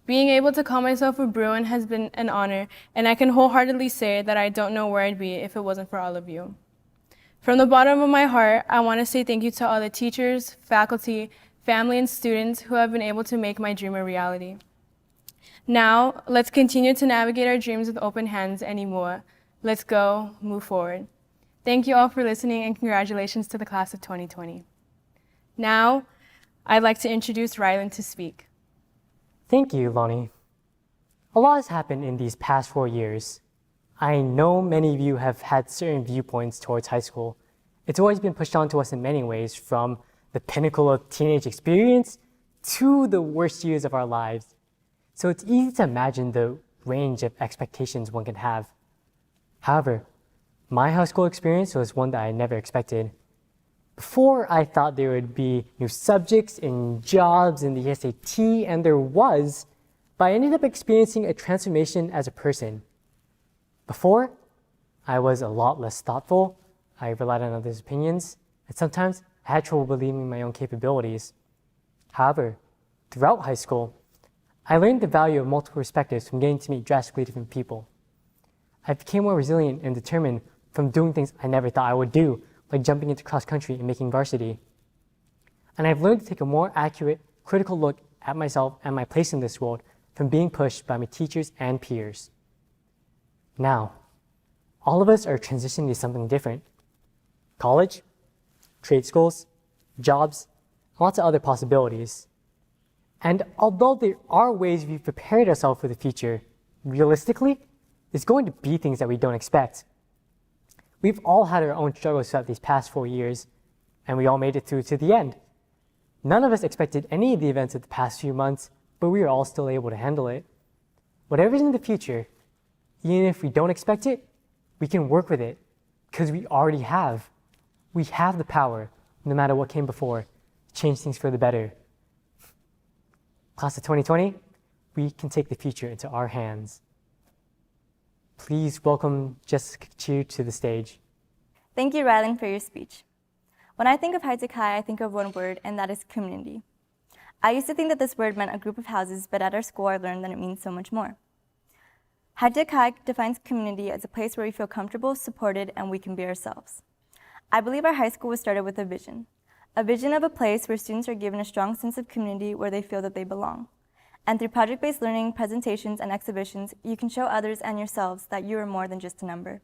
Being able to call myself a Bruin has been an honor, and I can wholeheartedly say that I don't know where I'd be if it wasn't for all of you. From the bottom of my heart, I want to say thank you to all the teachers, faculty, family, and students who have been able to make my dream a reality. Now, let's continue to navigate our dreams with open hands and imua. Let's go, move forward. Thank you all for listening, and congratulations to the class of 2020. Now, I'd like to introduce Rylan to speak. Thank you, Lonnie. A lot has happened in these past 4 years. I know many of you have had certain viewpoints towards high school. It's always been pushed onto us in many ways, from the pinnacle of teenage experience to the worst years of our lives. So it's easy to imagine the range of expectations one can have. However, my high school experience was one that I never expected. Before, I thought there would be new subjects and jobs in the SAT, and there was, but I ended up experiencing a transformation as a person. Before, I was a lot less thoughtful, I relied on others' opinions, and sometimes I had trouble believing in my own capabilities. However, throughout high school, I learned the value of multiple perspectives from getting to meet drastically different people. I became more resilient and determined from doing things I never thought I would do, like jumping into cross country and making varsity. And I've learned to take a more accurate, critical look at myself and my place in this world from being pushed by my teachers and peers. Now, all of us are transitioning to something different. College, trade schools, jobs, lots of other possibilities. And although there are ways we've prepared ourselves for the future, realistically, there's going to be things that we don't expect. We've all had our own struggles throughout these past 4 years, and we all made it through to the end. None of us expected any of the events of the past few months, but we are all still able to handle it. Whatever's in the future, even if we don't expect it, we can work with it, because we already have. We have the power, no matter what came before, to change things for the better. Class of 2020, we can take the future into our hands. Please welcome Jessica Chu to the stage. Thank you, Rylan, for your speech. When I think of High Tech High, I think of one word, and that is community. I used to think that this word meant a group of houses, but at our school I learned that it means so much more. High Tech High defines community as a place where we feel comfortable, supported, and we can be ourselves. I believe our high school was started with a vision of a place where students are given a strong sense of community where they feel that they belong. And through project-based learning, presentations, and exhibitions, you can show others and yourselves that you are more than just a number.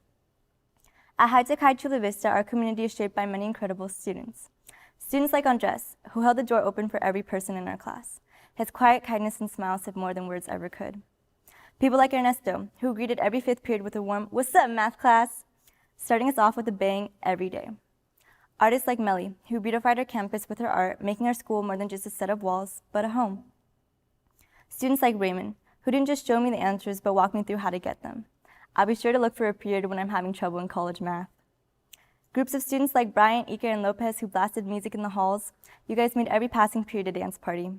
At High Tech High Chula Vista, our community is shaped by many incredible students. Students like Andres, who held the door open for every person in our class. His quiet kindness and smile said more than words ever could. People like Ernesto, who greeted every fifth period with a warm, "What's up, math class?" starting us off with a bang every day. Artists like Melly, who beautified our campus with her art, making our school more than just a set of walls, but a home. Students like Raymond, who didn't just show me the answers, but walk me through how to get them. I'll be sure to look for a period when I'm having trouble in college math. Groups of students like Brian, Ike, and Lopez, who blasted music in the halls. You guys made every passing period a dance party.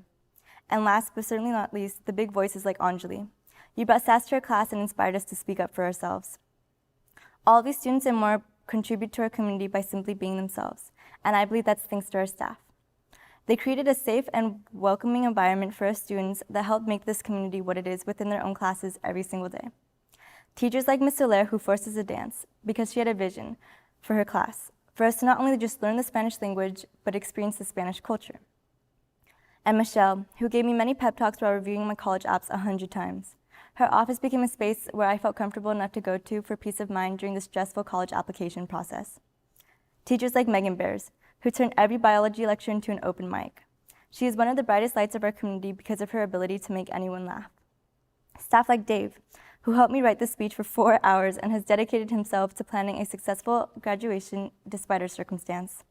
And last, but certainly not least, the big voices like Anjali. You brought sass to our class and inspired us to speak up for ourselves. All of these students and more contribute to our community by simply being themselves, and I believe that's thanks to our staff. They created a safe and welcoming environment for us students that helped make this community what it is within their own classes every single day. Teachers like Ms. Soler, who forced us to dance because she had a vision for her class, for us to not only just learn the Spanish language, but experience the Spanish culture. And Michelle, who gave me many pep talks while reviewing my college apps 100 times. Her office became a space where I felt comfortable enough to go to for peace of mind during the stressful college application process. Teachers like Megan Bears, who turned every biology lecture into an open mic. She is one of the brightest lights of our community because of her ability to make anyone laugh. Staff like Dave, who helped me write this speech for 4 hours and has dedicated himself to planning a successful graduation despite our circumstance.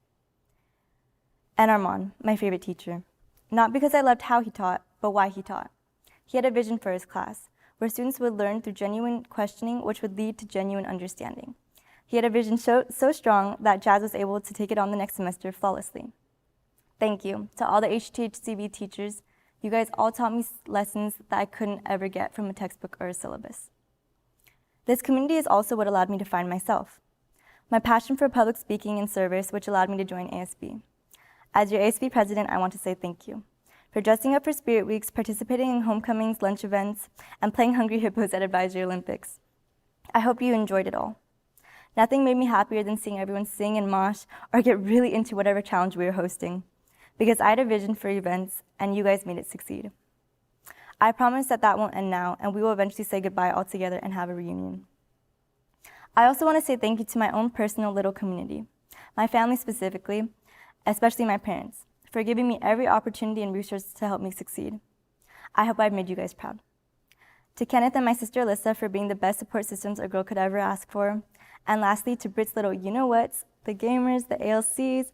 And Armand, my favorite teacher. Not because I loved how he taught, but why he taught. He had a vision for his class, where students would learn through genuine questioning, which would lead to genuine understanding. He had a vision so strong that Jazz was able to take it on the next semester flawlessly. Thank you to all the HTHCV teachers. You guys all taught me lessons that I couldn't ever get from a textbook or a syllabus. This community is also what allowed me to find myself. My passion for public speaking and service, which allowed me to join ASB. As your ASB president, I want to say thank you for dressing up for Spirit Weeks, participating in homecomings, lunch events, and playing Hungry Hippos at Advisory Olympics. I hope you enjoyed it all. Nothing made me happier than seeing everyone sing and mosh or get really into whatever challenge we were hosting, because I had a vision for events and you guys made it succeed. I promise that that won't end now, and we will eventually say goodbye all together and have a reunion. I also want to say thank you to my own personal little community, my family specifically, especially my parents, for giving me every opportunity and resource to help me succeed. I hope I've made you guys proud. To Kenneth and my sister Alyssa for being the best support systems a girl could ever ask for. And lastly, to Brit's little you-know-whats, the gamers, the ALCs,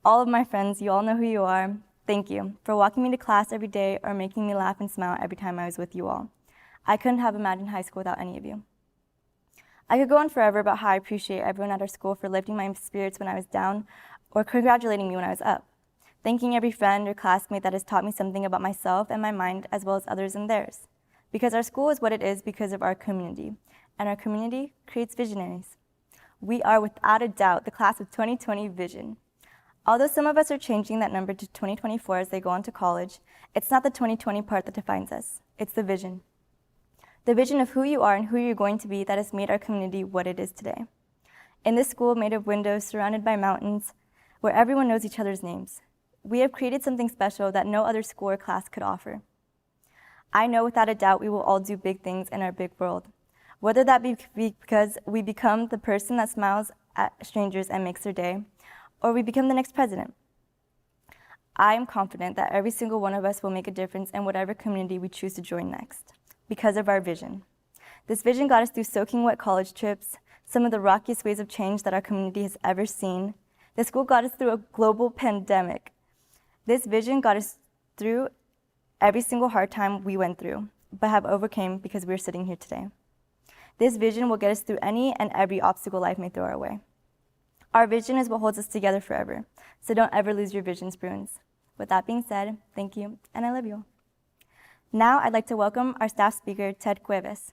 all of my friends, you all know who you are. Thank you for walking me to class every day or making me laugh and smile every time I was with you all. I couldn't have imagined high school without any of you. I could go on forever about how I appreciate everyone at our school for lifting my spirits when I was down or congratulating me when I was up. Thanking every friend or classmate that has taught me something about myself and my mind as well as others and theirs. Because our school is what it is because of our community, and our community creates visionaries. We are without a doubt the class of 2020 vision. Although some of us are changing that number to 2024 as they go on to college, it's not the 2020 part that defines us, it's the vision. The vision of who you are and who you're going to be that has made our community what it is today. In this school made of windows surrounded by mountains, where everyone knows each other's names, we have created something special that no other school or class could offer. I know without a doubt we will all do big things in our big world, whether that be because we become the person that smiles at strangers and makes their day, or we become the next president. I am confident that every single one of us will make a difference in whatever community we choose to join next, because of our vision. This vision got us through soaking wet college trips, some of the rockiest waves of change that our community has ever seen. This school got us through a global pandemic. This vision got us through every single hard time we went through, but have overcame because we're sitting here today. This vision will get us through any and every obstacle life may throw our way. Our vision is what holds us together forever, so don't ever lose your visions, Bruins. With that being said, thank you, and I love you all. Now I'd like to welcome our staff speaker, Ted Cuevas.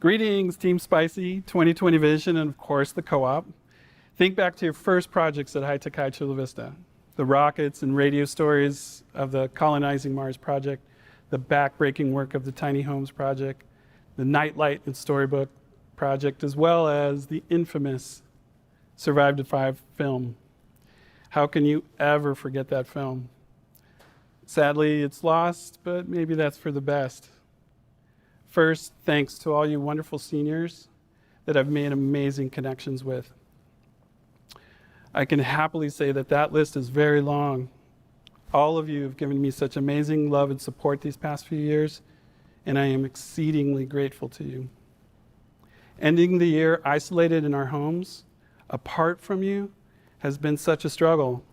Greetings, Team Spicy, 2020 Vision, and of course the co-op. Think back to your first projects at High Tech High Chula Vista. The rockets and radio stories of the Colonizing Mars project, the back-breaking work of the Tiny Homes project, the Nightlight and Storybook project, as well as the infamous Survive to 5 film. How can you ever forget that film? Sadly, it's lost, but maybe that's for the best. First, thanks to all you wonderful seniors that I've made amazing connections with. I can happily say that that list is very long. All of you have given me such amazing love and support these past few years, and I am exceedingly grateful to you. Ending the year isolated in our homes, apart from you, has been such a struggle.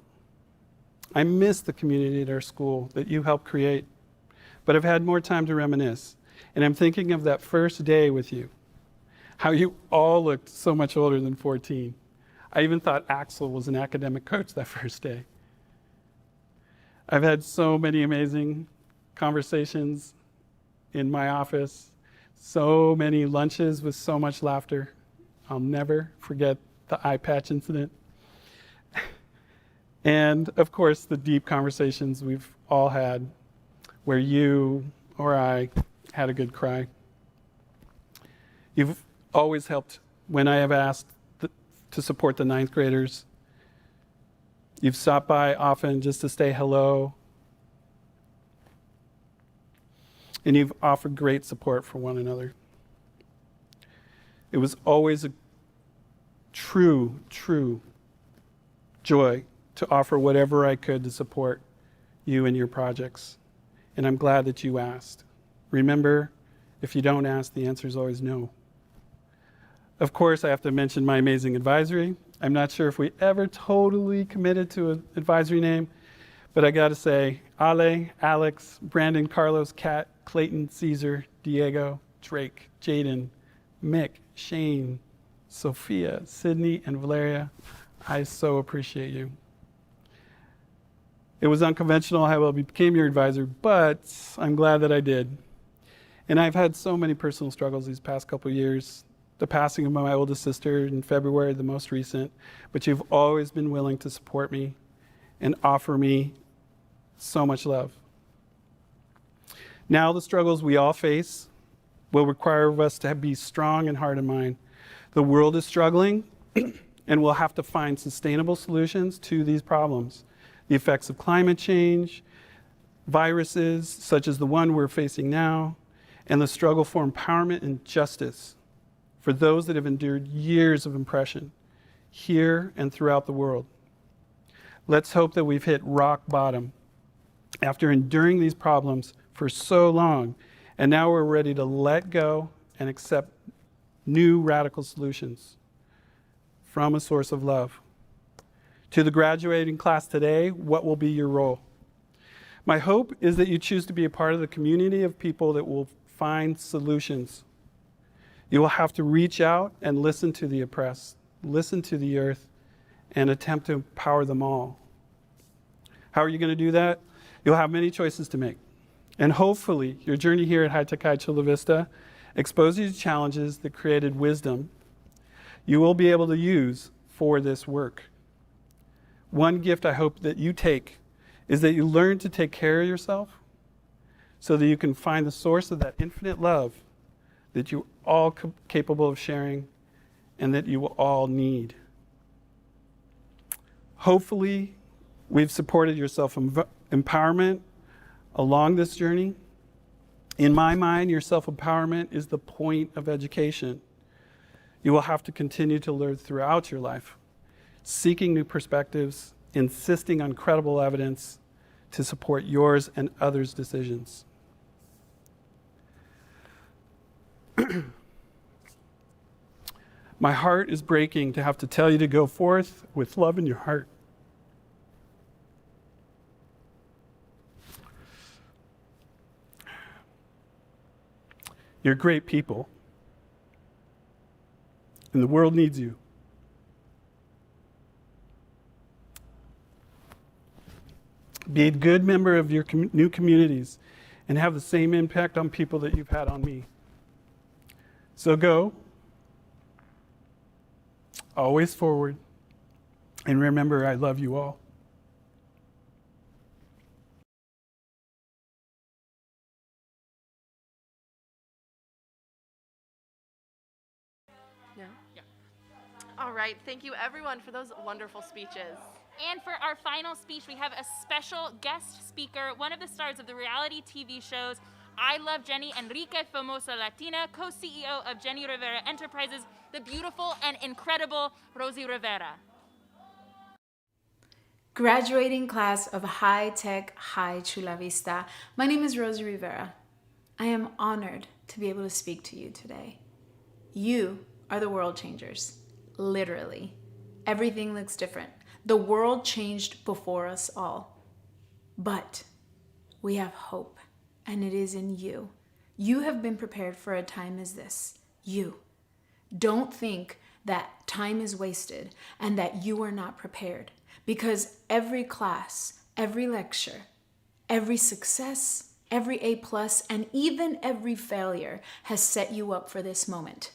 I miss the community at our school that you helped create, but I've had more time to reminisce. And I'm thinking of that first day with you, how you all looked so much older than 14. I even thought Axel was an academic coach that first day. I've had so many amazing conversations in my office, so many lunches with so much laughter. I'll never forget the eye patch incident. And of course, the deep conversations we've all had where you or I had a good cry. You've always helped when I have asked to support the 9th graders. You've stopped by often just to say hello. And you've offered great support for one another. It was always a true joy to offer whatever I could to support you and your projects. And I'm glad that you asked. Remember, if you don't ask, the answer is always no. Of course, I have to mention my amazing advisory. I'm not sure if we ever totally committed to an advisory name, but I gotta say, Ale, Alex, Brandon, Carlos, Kat, Clayton, Caesar, Diego, Drake, Jaden, Mick, Shane, Sophia, Sydney, and Valeria, I so appreciate you. It was unconventional how I became your advisor, but I'm glad that I did. And I've had so many personal struggles these past couple of years. The passing of my oldest sister in February, the most recent, but you've always been willing to support me and offer me so much love. Now the struggles we all face will require of us to be strong in heart and mind. The world is struggling and we'll have to find sustainable solutions to these problems. The effects of climate change, viruses such as the one we're facing now, and the struggle for empowerment and justice for those that have endured years of oppression here and throughout the world. Let's hope that we've hit rock bottom after enduring these problems for so long, and now we're ready to let go and accept new radical solutions from a source of love. To the graduating class today, what will be your role? My hope is that you choose to be a part of the community of people that will find solutions. You will have to reach out and listen to the oppressed, listen to the earth, and attempt to empower them all. How are you going to do that? You'll have many choices to make. And hopefully, your journey here at High Tech High Chula Vista exposes you to challenges that created wisdom you will be able to use for this work. One gift I hope that you take is that you learn to take care of yourself so that you can find the source of that infinite love that you're all capable of sharing and that you will all need. Hopefully, we've supported your self-empowerment along this journey. In my mind, your self-empowerment is the point of education. You will have to continue to learn throughout your life, seeking new perspectives, insisting on credible evidence to support yours and others' decisions. My heart is breaking to have to tell you to go forth with love in your heart. You're great people, and the world needs you. Be a good member of your new communities and have the same impact on people that you've had on me. So go, always forward, and remember, I love you all. No? Yeah. All right. Thank you, everyone, for those wonderful speeches. And for our final speech, we have a special guest speaker, one of the stars of the reality TV shows I Love Jenny, Enrique Famosa Latina, co-CEO of Jenny Rivera Enterprises, the beautiful and incredible Rosie Rivera. Graduating class of High Tech High Chula Vista, my name is Rosie Rivera. I am honored to be able to speak to you today. You are the world changers, literally. Everything looks different. The world changed before us all. But we have hope, and it is in you. You have been prepared for a time as this. You. Don't think that time is wasted and that you are not prepared, because every class, every lecture, every success, every A+, and even every failure has set you up for this moment.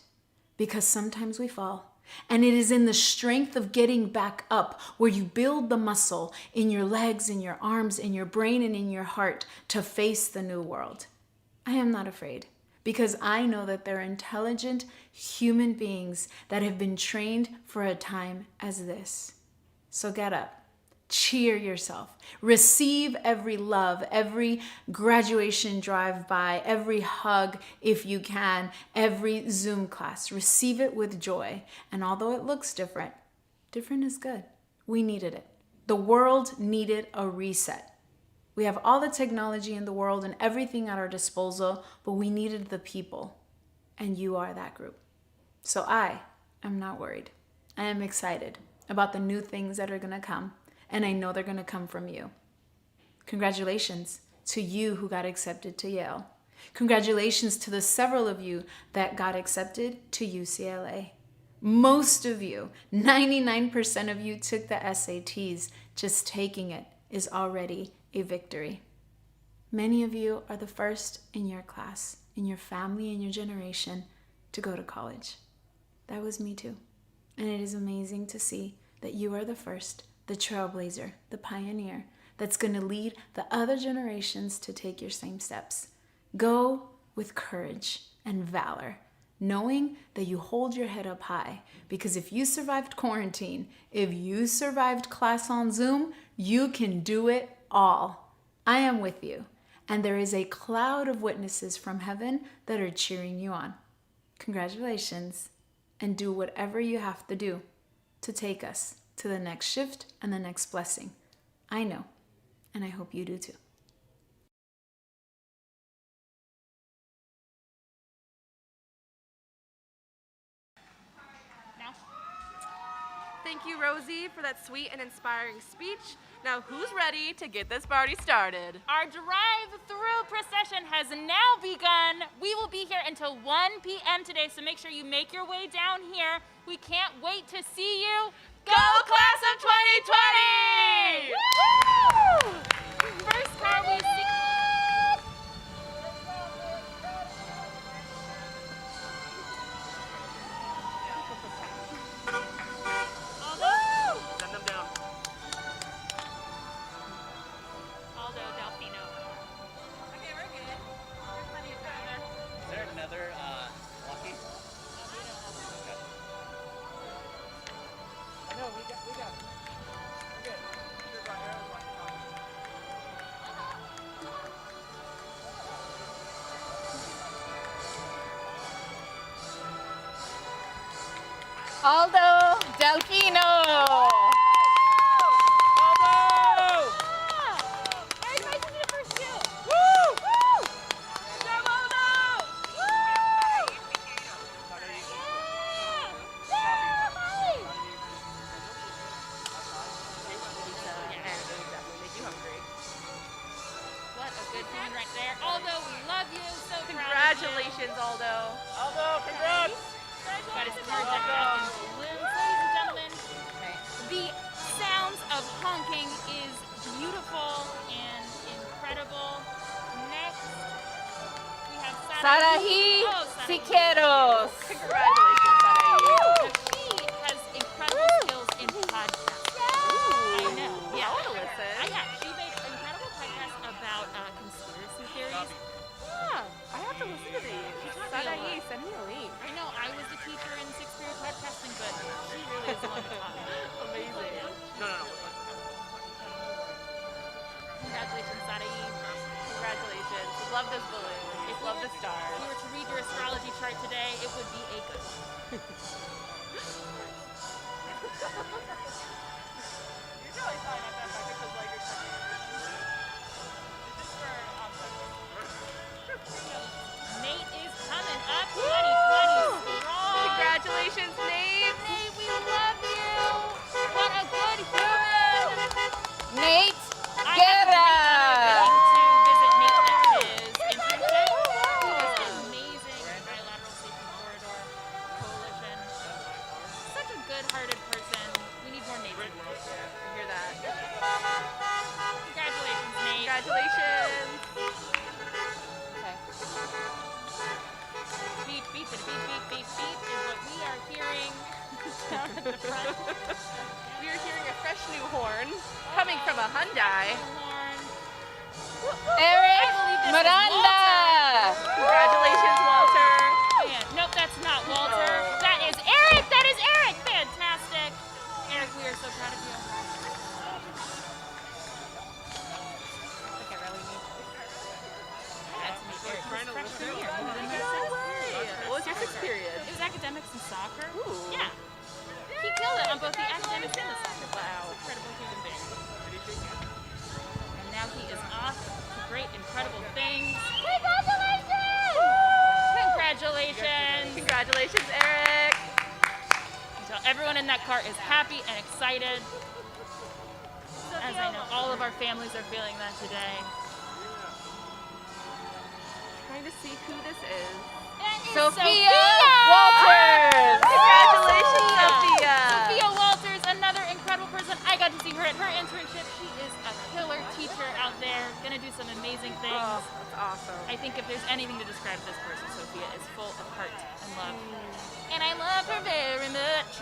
Because sometimes we fall, and it is in the strength of getting back up where you build the muscle in your legs, in your arms, in your brain, and in your heart to face the new world. I am not afraid, because I know that there are intelligent human beings that have been trained for a time as this. So get up. Cheer yourself. Receive every love, every graduation drive-by, every hug if you can, every Zoom class. Receive it with joy. And although it looks different, different is good. We needed it. The world needed a reset. We have all the technology in the world and everything at our disposal, but we needed the people. And you are that group. So I am not worried. I am excited about the new things that are going to come. And I know they're going to come from you. Congratulations to you who got accepted to Yale. Congratulations to the several of you that got accepted to UCLA. Most of you, 99% of you took the SATs. Just taking it is already a victory. Many of you are the first in your class, in your family, in your generation to go to college. That was me too. And it is amazing to see that you are the first, the trailblazer, the pioneer, that's going to lead the other generations to take your same steps. Go with courage and valor, knowing that you hold your head up high, because if you survived quarantine, if you survived class on Zoom, you can do it all. I am with you, and there is a cloud of witnesses from heaven that are cheering you on. Congratulations, and do whatever you have to do to take us to the next shift and the next blessing. I know, and I hope you do too. Thank you, Rosie, for that sweet and inspiring speech. Now, who's ready to get this party started? Our drive-through procession has now begun. We will be here until 1 p.m. today, so make sure you make your way down here. We can't wait to see you. Go Class of 2020! Woo! First car we see. Send them down. Aldo, Delfino. Okay, we're good. There's plenty of time there. Is there another Lucky? No, we got. We're good. Aldo, Delfino. What a good one right there. Aldo, we love you. So Congratulations, Aldo. Aldo, congrats! Got his car decked out in balloons. Ladies and gentlemen, the sounds of honking is beautiful and incredible. Next Sarahi Siqueiros. Congratulations, Sarahi. She has incredible skills in podcasting. I know. Yeah. I want to listen. She makes incredible podcasts about conspiracy theories. Yeah, I have to listen to these. Sarahi, send me a link. I know. I was the teacher in sixth period podcasting, but she really is the one to talk about. Amazing. No. Congratulations, Sarahi. Congratulations. Love those balloons. Love the stars. If you were to read your astrology chart today, it would be a good one. Nate is coming up 2020 strong. Congratulations, Nate. Nate, we love you. What a good human. Nate, get up. To visit Nate at his internship. He is amazing. Bilateral Safety Corridor Coalition. Such a good-hearted person. We need more Nate. I hear that. Congratulations, Nate. Congratulations. Okay. Beep, beep, beep, beep, beep, beep is what we are hearing down at the front. We are hearing a fresh new horn coming from a Hyundai. Eric Miranda. Congratulations, Walter. Man, nope, that's not Walter. That is Eric. That is Eric. Fantastic. Eric, we are so proud of you. Okay, really neat. I had to meet Eric freshman year. What was your sixth period? It was academics and soccer. Ooh. Yeah. He killed it on both the academics and the soccer. Wow. Incredible human being. And now he is off to great, incredible things. Congratulations! Congratulations! Congratulations, Eric. So everyone in that car is happy and excited. As I know all of our families are feeling that today. Trying to see who this is. Sophia Walters! Congratulations, Sophia! Sophia Walters, another incredible person. I got to see her at her internship. She is a killer teacher out there, gonna do some amazing things. Oh, that's awesome. I think if there's anything to describe this person, Sophia is full of heart and love. And I love her very much.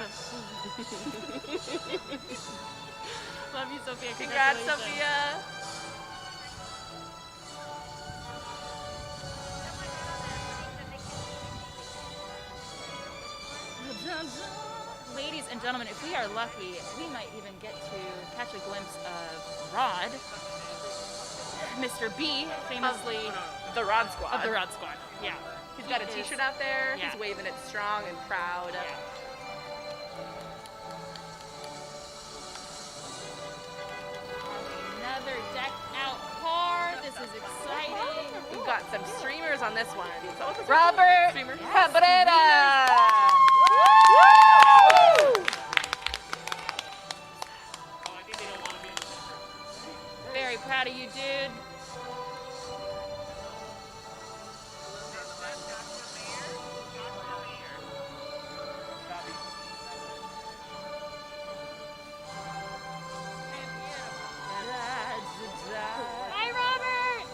Love you, Sophia. Congrats, Congratulations. Sophia. Ladies and gentlemen, if we are lucky, we might even get to catch a glimpse of Rod, Mr. B, famously The Rod Squad. of the Rod Squad. Yeah. He's got a t-shirt out there. Yeah. He's waving it strong and proud. Yeah. Another decked out car. This is exciting. We've got some streamers on this one. Robert Cabrera. Very proud of you, dude. Hi, Robert.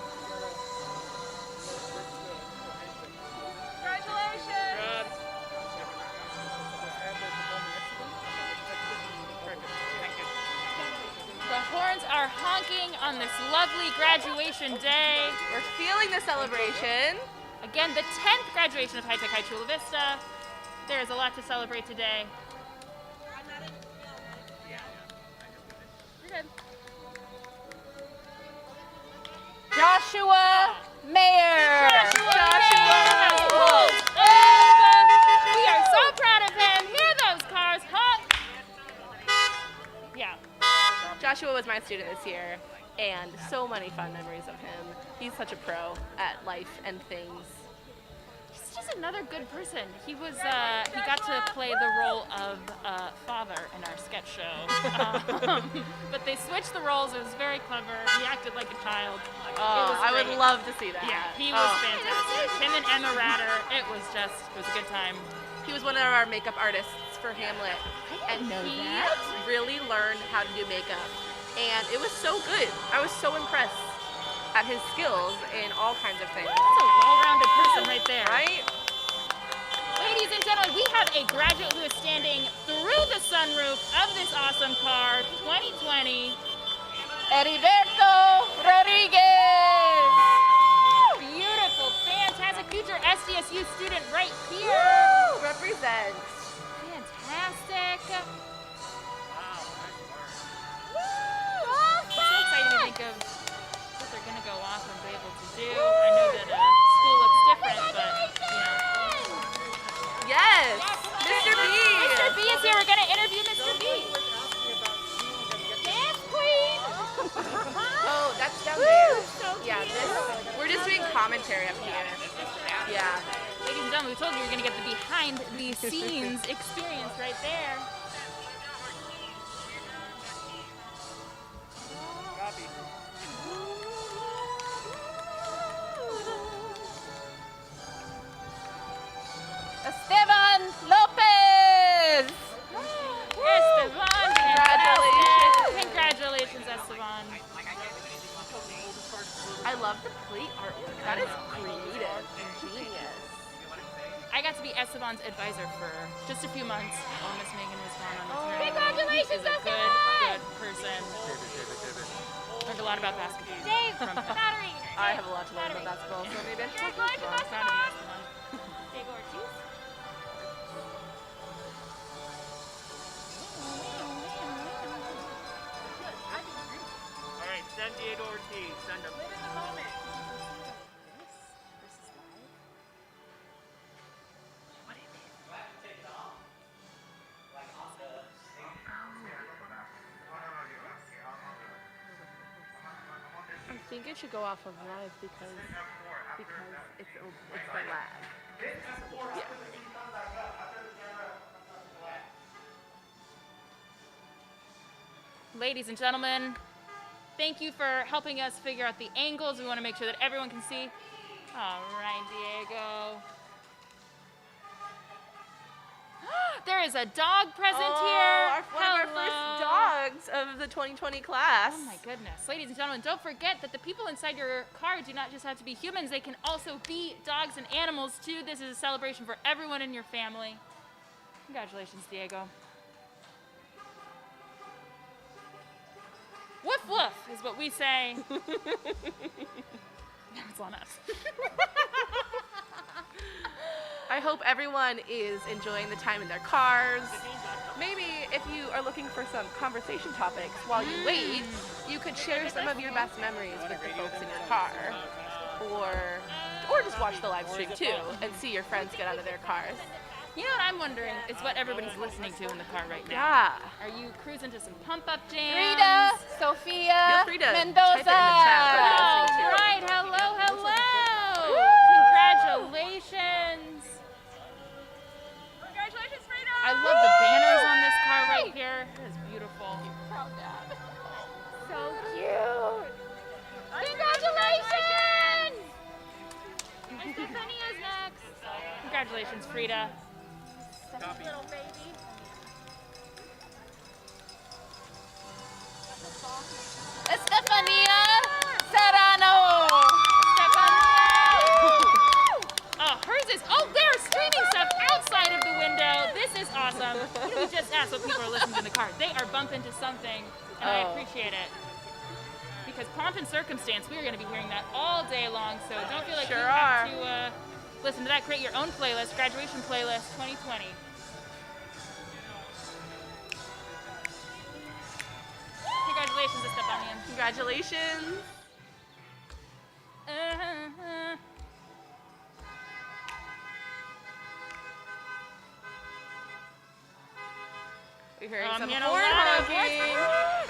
Congratulations. The horns are honking on this lovely graduation day. We're feeling the celebration. Again, the 10th graduation of High Tech High Chula Vista. There is a lot to celebrate today. You're good. Joshua Mayer. We are so proud of him. Hear those cars honk. Yeah. Joshua was my student this year, and so many fun memories of him. He's such a pro at life and things. He's just another good person. He was he got to play the role of father in our sketch show, but they switched the roles. It was very clever. He acted like a child. I would love to see that. Yeah, he was fantastic. Him and Emma Ratter. It was a good time. He was one of our makeup artists for Hamlet, and he really learned how to do makeup, and it was so good. I was so impressed. at his skills in all kinds of things. That's a well-rounded person right there. Right? Ladies and gentlemen, we have a graduate who is standing through the sunroof of this awesome car, 2020, Heriberto Rodriguez. Beautiful, fantastic future SDSU student right here. Woo! Represent. Fantastic. I'm so excited to think of what they're going to go off and be able to do. I know that school looks different, but, you know. Yes! Mr. B! Mr. B is here. We're going to interview Mr. B. Dance queen! Oh, that's down there. Yeah, we're just doing commentary up here. Yeah. Ladies and gentlemen, we told you we were going to get the behind the scenes experience right there. Esteban Lopez! Esteban, congratulations! Congratulations, Esteban. I love the plate artwork. That is creative and genius. I got to be Esteban's advisor for just a few months while Miss Megan was gone on maternity. Congratulations, He's a Esteban! good person. Learned a lot about basketball. Dave, from him. battery. I have a lot to learn about basketball, so maybe I should talk Congratulations, about Proud of you, Esteban. Dave Ortiz. All right, send Diego Ortiz. Send him. I think it should go off of live because it's the lag. Yeah. Ladies and gentlemen, thank you for helping us figure out the angles. We want to make sure that everyone can see. All right, Diego. There is a dog present here. One of our first dogs of the 2020 class. Oh my goodness. Ladies and gentlemen, don't forget that the people inside your car do not just have to be humans. They can also be dogs and animals too. This is a celebration for everyone in your family. Congratulations, Diego. Woof woof is what we say. Now it's on us. I hope everyone is enjoying the time in their cars. Maybe if you are looking for some conversation topics while you wait, you could share some of your best memories with the folks in your car. Or just watch the live stream too and see your friends get out of their cars. You know what I'm wondering is what everybody's listening to in the car right now. Yeah. Are you cruising to some pump-up jams? Rita, Sophia, Feel free to Mendoza. type it in the chat. All right, hello, hello. Congratulations. Congratulations, Rita. I love the banners on this car right here. It is beautiful. Proud dad. So cute. Congratulations. And Stephania's next. Congratulations, Frida. Little baby. Estefania Serrano. Oh, hers is, they're streaming stuff outside of the window. This is awesome. You know, we just asked what people are listening to in the car. They are bumping to something, and I appreciate it. Because pomp and circumstance, we are going to be hearing that all day long, so don't feel like you have to listen to that. Create your own playlist, graduation playlist 2020. Congratulations, Estefania. Congratulations. We're hearing some horn honking.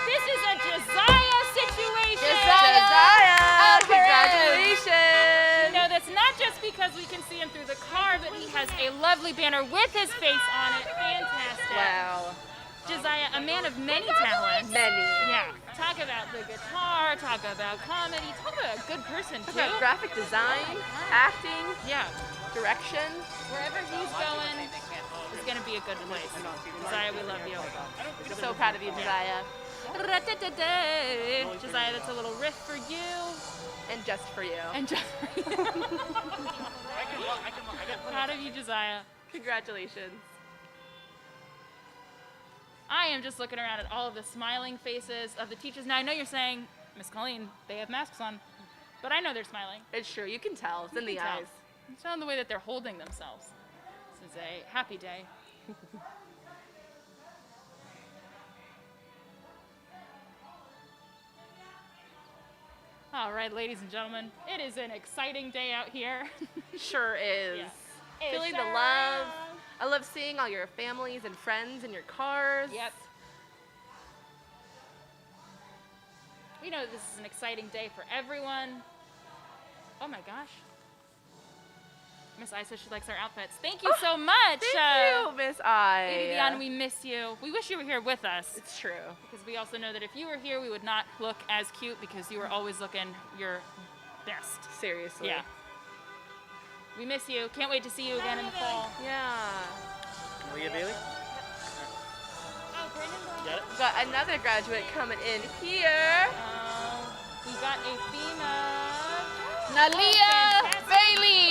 This is a Josiah situation. Josiah, congratulations. No, that's not just because we can see him through the car, but he has a lovely banner with his face on it. Fantastic. Wow. Josiah, a man of many talents. Many. Yeah. Talk about the guitar, talk about comedy, talk about a good person, too. Talk about graphic design, acting, direction. Wherever he's going is going to be a good place. Josiah, we love you. So proud of you, Josiah. Josiah, that's a little riff for you. And just for you. And just for you. Proud of you, Josiah. Congratulations. I am just looking around at all of the smiling faces of the teachers. Now, I know you're saying, Miss Colleen, they have masks on, but I know they're smiling. It's true. You can tell. It's in the eyes. It's on the way that they're holding themselves. This is a happy day. All right, ladies and gentlemen, it is an exciting day out here. Sure is. Yeah. Feeling the love. I love seeing all your families and friends in your cars. Yep. We know this is an exciting day for everyone. Oh my gosh. Miss I says she likes our outfits. Thank you so much. Thank you, Miss I. Lady Dion, we miss you. We wish you were here with us. It's true. Because we also know that if you were here, we would not look as cute because you were always looking your best. Seriously. Yeah. We miss you. Can't wait to see you again in the fall. Yeah. Leah Bailey? Got it? We've got another graduate coming in here. We got a female. Nalia Bailey.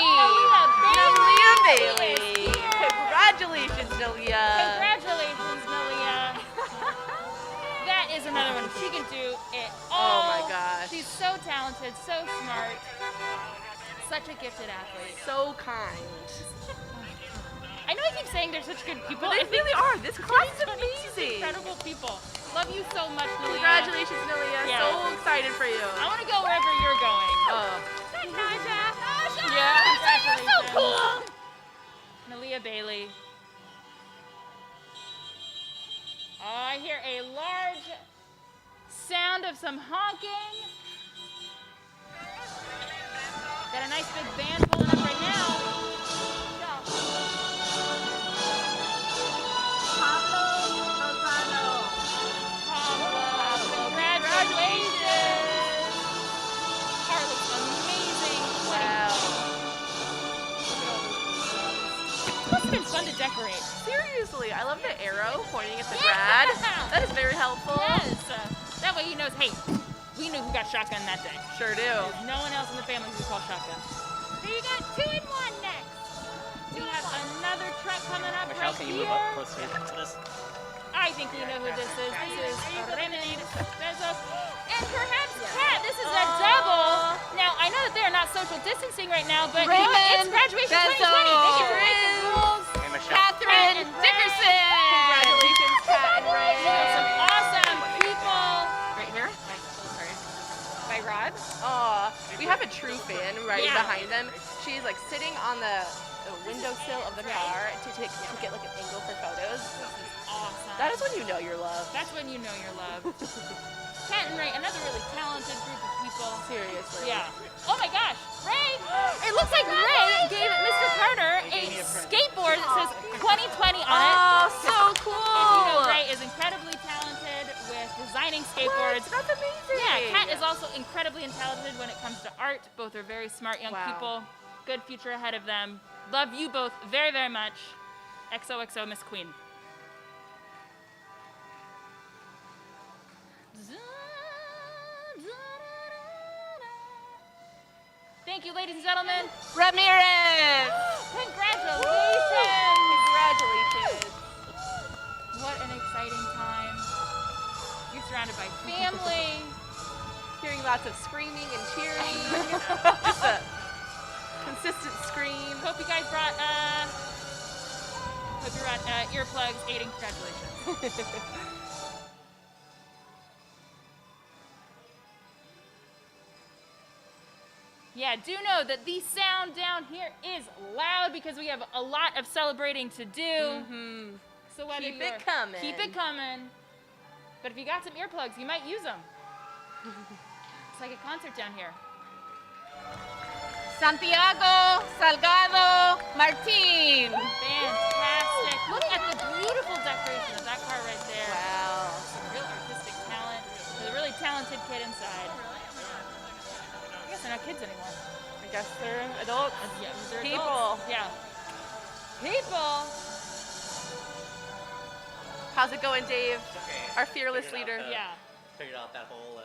Nalia Bailey. Congratulations, Nalia. Congratulations, Nalia. That is another one. She can do it all. Oh my gosh. She's so talented, so smart. Such a gifted athlete. So kind. I know I keep saying they're such good people. But they really are. This class is amazing. Incredible people. Love you so much, Nalia. Congratulations, Nalia. Yeah. So excited for you. I want to go wherever you're going. Oh. Yeah. Congratulations. You're so cool. Nalia Bailey. I hear a large sound of some honking. Got a nice big band pulling up right now. Fun to decorate. Seriously, I love the arrow pointing at the grad. That is very helpful. Yes. That way he knows, hey, we knew who got shotgun that day. Sure do. There's no one else in the family who called shotgun. So you got 2 in 1 next. We have another truck coming up Michelle, right can you here. move up closer to this? I think we know who this is. This is Remedy Bezos. And perhaps Kat, this is a double. Now, I know that they're not social distancing right now, but you know what? It's graduation 2020. They get to break the rules. Hey, Michelle. Catherine Dickerson. Congratulations, Kat and Ray. Some awesome people. Right here? Sorry. By Rod? Aw, we have a true fan right behind them. She's like sitting on the windowsill of the car to get like an angle for photos. Awesome. That is when you know you're loved. That's when you know you're loved. Kat and Ray, another really talented group of people. Seriously. Yeah. Oh my gosh, Ray! It looks like Ray gave Mr. Carter a skateboard that says 2020 on it. Oh, so cool! If you know, Ray is incredibly talented with designing skateboards. What? That's amazing. Yeah, Kat is also incredibly talented when it comes to art. Both are very smart young people. Good future ahead of them. Love you both very, very much. XOXO, Miss Queen. Thank you, ladies and gentlemen. Ramirez! Congratulations! Congratulations. What an exciting time. You're surrounded by family. Hearing lots of screaming and cheering. Just a consistent scream. Hope you guys brought earplugs aiding congratulations. Yeah, do know that the sound down here is loud because we have a lot of celebrating to do. Mm-hmm. So whether Keep it coming. Keep it coming. But if you got some earplugs, you might use them. It's like a concert down here. Santiago Salgado Martin. Fantastic. Look at the beautiful decoration of that car right there. Wow. Some real artistic talent. There's a really talented kid inside. I guess they're not kids anymore. I guess they're adults. Yeah, they're People. adults. Yeah. People. How's it going, Dave? Our fearless leader. Yeah. Figured out that whole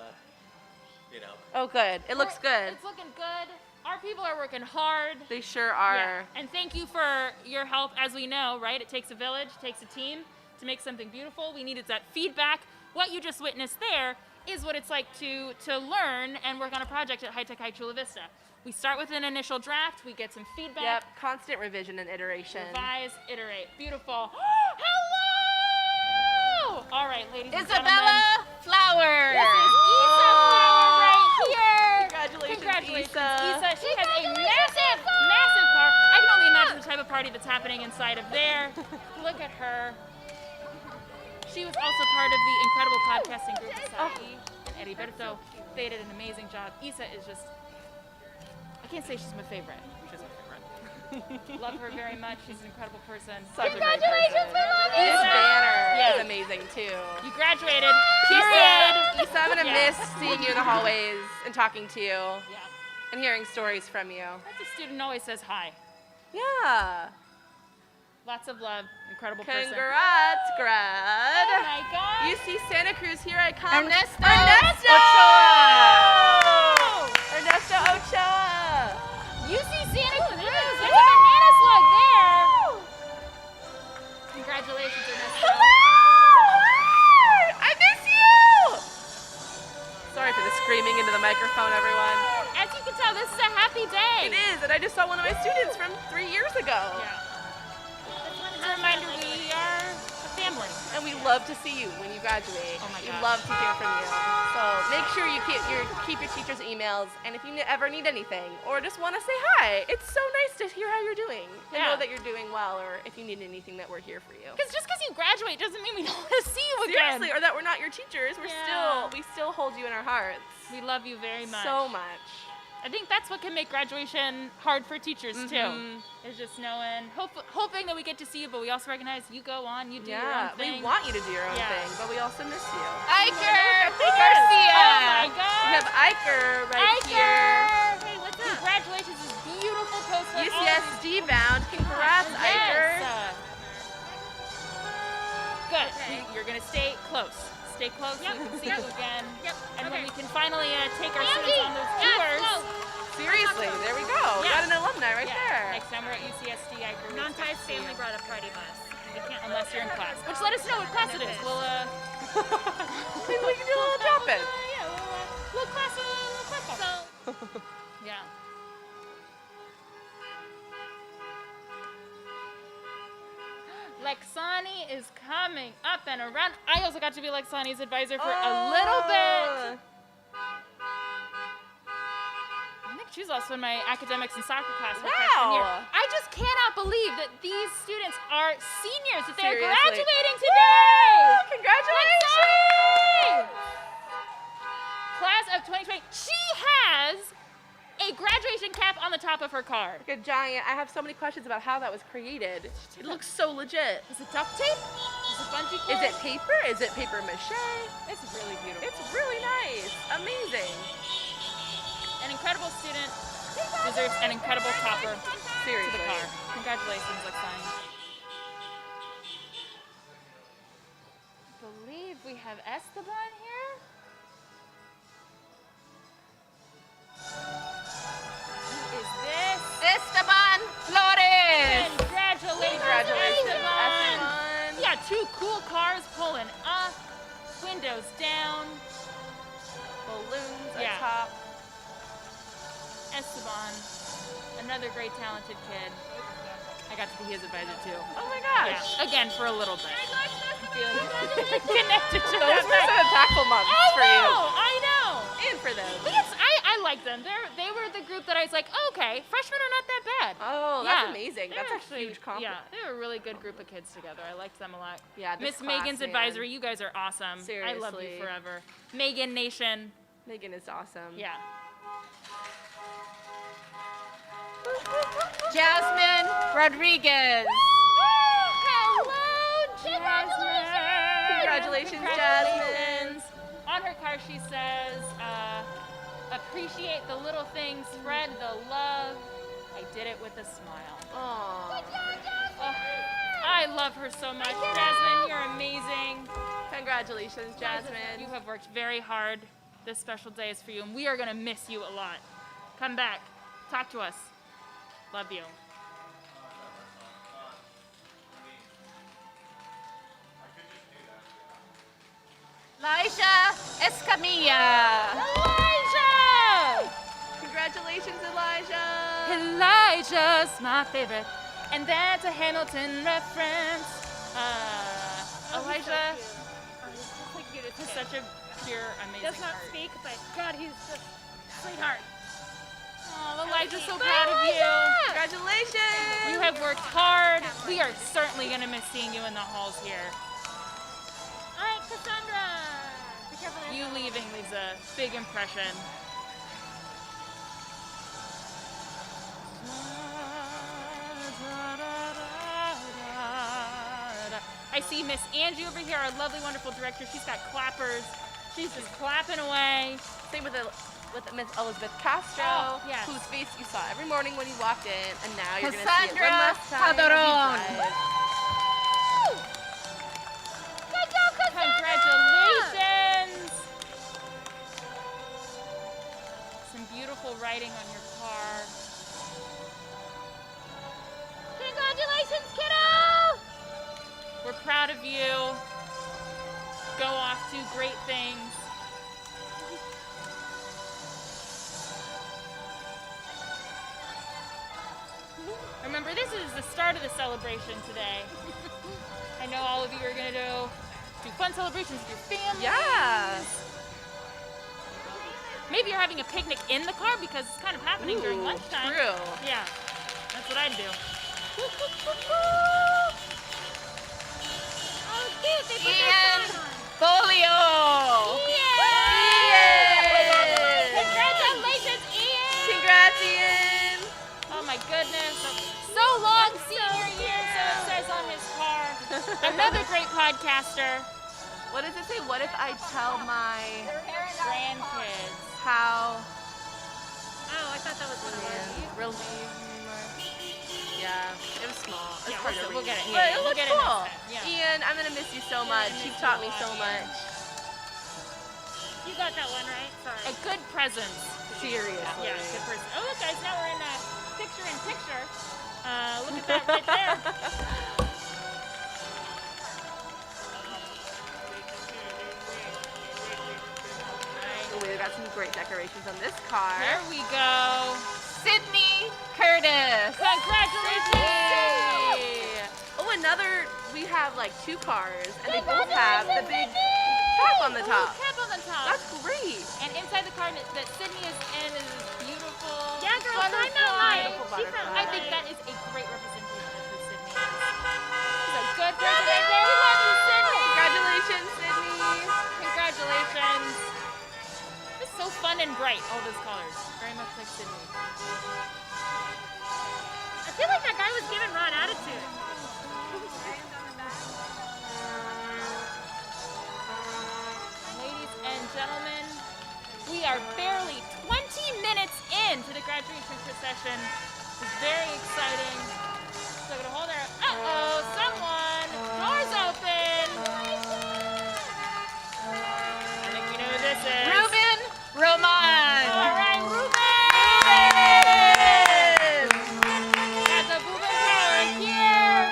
you know. Oh, good. It looks good. It's looking good. Our people are working hard. They sure are. Yeah. And thank you for your help. As we know, right? It takes a village, it takes a team to make something beautiful. We needed that feedback. What you just witnessed there is what it's like to learn and work on a project at High Tech High Chula Vista. We start with an initial draft, we get some feedback. Yep, constant revision and iteration. Revise, iterate. Beautiful. Hello! All right, ladies and gentlemen. Isabella Flower. This is Issa Flower right here. Congratulations, Issa. She has a massive, massive car. I can only imagine the type of party that's happening inside of there. Look at her. She was also part of the incredible podcasting group with Sa'i and Eddie Berto. They did an amazing job. Issa is just, I can't say she's my favorite. She's my favorite. Love her very much. She's an incredible person. Such Congratulations, we love you! This banner is amazing too. You graduated. Period. Issa, I'm gonna miss seeing you in the hallways and talking to you. And hearing stories from you. That's a student always says hi. Yeah. Lots of love. Incredible person. Congrats, grad. Oh my God. UC Santa Cruz, here I come. Ernesto Ochoa. Ernesto Ochoa. UC Santa Cruz. That's a banana slug there. Congratulations, Ernesto. I miss you. Sorry for the screaming into the microphone, everyone. As you can tell, this is a happy day. It is, and I just saw one of my students from 3 years ago. Yeah. It's a reminder we are a family. And we love to see you when you graduate. Oh my We gosh. love to hear from you. So make sure you keep your teachers' emails, and if you ever need anything or just want to say hi, it's so nice to hear how you're doing and know that you're doing well, or if you need anything that we're here for you. Because just because you graduate doesn't mean we don't want to see you again. Seriously, or that we're not your teachers. We still hold you in our hearts. We love you very much. So much. I think that's what can make graduation hard for teachers too. Is just knowing, hoping that we get to see you, but we also recognize you go on, you do your own thing. We want you to do your own thing, but we also miss you. Iker Garcia. Oh my God. We have Iker right here. Hey, what's up? Congratulations, this beautiful poster. UCSD bound. Congrats, Iker. Good. You're gonna stay close. Stay close so we can see you again. And when we can finally take our students on those tours. Seriously, there we go. Got an alumni right there. Next time we're at UCSD, I agree. Nanti's family brought a party bus. We can't unless you're in class. Which let us know what class it is. We'll maybe we can do a little drop-in. Little class. Yeah. Lexani is coming up and around. I also got to be Lexani's advisor for a little bit. I think she's also in my academics and soccer class for freshman year. I just cannot believe that these students are seniors, that they're graduating today. Congratulations! Class of 2020. She has a graduation cap on the top of her car. Like a giant. I have so many questions about how that was created. It looks so legit. Is it duct tape? Is it bungee cord? Is it paper? Is it paper mache? It's really beautiful. It's really nice. Amazing. An incredible student deserves an incredible topper to the car. Congratulations, Lexani. I believe we have Esteban here. Who is this? Esteban Flores. Congratulations, Esteban. You got 2 cool cars pulling up, windows down, balloons atop. Esteban, another great talented kid. I got to be his advisor too. Oh my gosh. Yeah. Again, for a little bit. Feeling connected to Those were some impactful months for you. I know. And for them. But yes, I like them. They were the group that I was like, oh, okay, freshmen are not that bad. Oh, that's amazing. That's They're a huge compliment. Yeah, they were a really good group of kids together. I liked them a lot. Yeah, Miss Megan's advisory, you guys are awesome. Seriously. I love you forever. Megan Nation. Megan is awesome. Yeah. Jasmine Rodriguez. Hello, Jasmine. Congratulations, Jasmine. On her car, she says, appreciate the little things, spread the love. I did it with a smile. Aww. I love her so much. Jasmine, you're amazing. Congratulations, Jasmine. You have worked very hard this special day is for you, and we are going to miss you a lot. Come back. Talk to us. Love you. Elijah Escamilla. Elijah! Congratulations, Elijah. Elijah's my favorite. And that's a Hamilton reference. Elijah is such a pure, amazing Does not heart. speak, but God, he's just sweetheart. Oh, Elijah's so proud of you. Congratulations. You have worked hard. We are certainly going to miss seeing you in the halls here. All right, Cassandra. Be careful there. You leaving leaves a big impression. I see Miss Angie over here, our lovely, wonderful director. She's got clappers. She's just clapping away. Same with Miss Elizabeth Castro, yes. whose face you saw every morning when you walked in, and now you're going to see it Cassandra one last time. Calderon. as you drive. Good job, congratulations! Some beautiful writing on your car. Congratulations, kiddo! We're proud of you. Go off, do great things. Remember, this is the start of the celebration today. I know all of you are going to do fun celebrations with your families. Yeah. Maybe you're having a picnic in the car because it's kind of happening during lunchtime. True. Yeah, that's what I'd do. Oh, cute. They put Ian their phone on. Folio. Ian! Congratulations, Ian! Congrats, Ian! Oh my goodness. So long senior year, so it says on his car. Another great podcaster. What does it say? What if I tell my grandkids how? Oh, I thought that was what it was. Relieve me. Yeah, it was small. It's Yeah, hard to we'll read. get it. But Yeah, it we'll looks get it cool. next time. Yeah. Ian, I'm gonna miss you so much. You've taught me so much. You got that one right? Sorry. A good presence. Seriously. Yeah, good person. Oh, look, guys, now we're in a picture-in-picture. Look at that right there. Oh, we got some great decorations on this car. There we go. Sydney Curtis. Congratulations, Yay. Oh, another. We have like two cars, and they both have the big cap on the top. Cap on the top. That's great. And inside the car that Sydney is in is beautiful. Yeah, girl, find that line. Beautiful She found I that think line. that is a great representation of who Sydney is. She's a good person right there. We love you, Sydney. Congratulations, Sydney. Congratulations. It's so fun and bright, all those colors. Very much like Sydney. I feel like that guy was giving Ron attitude. Ladies and gentlemen, we are barely 20 minutes into the graduation procession. It's very exciting. So I'm gonna hold our, someone, doors open. I think you know who this is. Ruben Roman. All right, Ruben. That's a Ruben power here.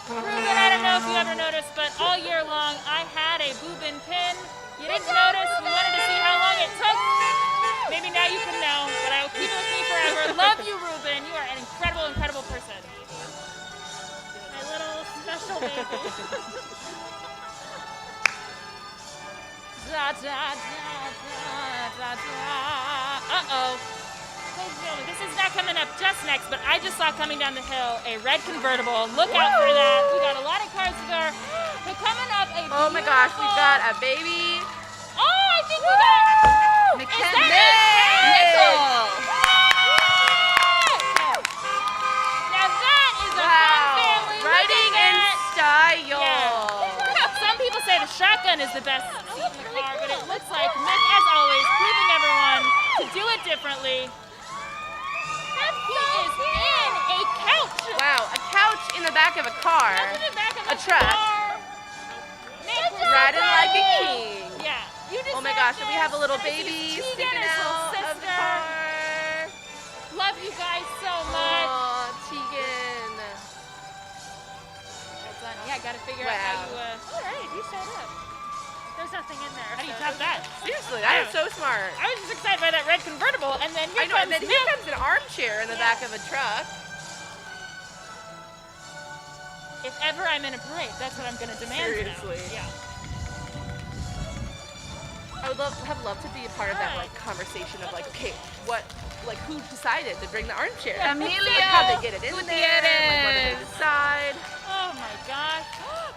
Ruben, I don't know if you ever noticed, but all year long I had a Boobin pin. You didn't notice. We wanted to see how long it took. Maybe now you can know, but I will keep it with me forever. Love you, Ruben. You are an incredible, incredible person. My little special baby. Da, da, da, da, da, da. Uh-oh. Ladies and gentlemen, this is not coming up just next, but I just saw coming down the hill a red convertible. Look out for that. We got a lot of cars there. But coming up a Oh my gosh, we've got a baby. Oh, I think we got... Nickel. Now that is a fun family. Riding in style. Yeah. Some people say the shotgun is the best seat in the car, but it looks like Mick, as always, proving everyone to do it differently. He is in a couch. Wow, a couch in the back of a car. Couch in the back of A truck. car. Nick, we're so Riding proud like of a you. king. Yeah. You Oh my gosh, and we have a little baby sticking out of the car. Love you guys so much. Oh, Tegan. Well done. Yeah, gotta figure out how you. All right, you showed up. There's nothing in there. How do you top that? Seriously, that is so smart. I was just excited by that red convertible, and then here I know, and comes then here comes an armchair in the back of a truck. If ever I'm in a parade, that's what I'm gonna demand. Seriously. Now. Yeah. I would have loved to be a part of that like conversation of like, okay, who decided to bring the armchair? Emilio Like, how'd they get it in there? Like, what did they decide? Oh my gosh!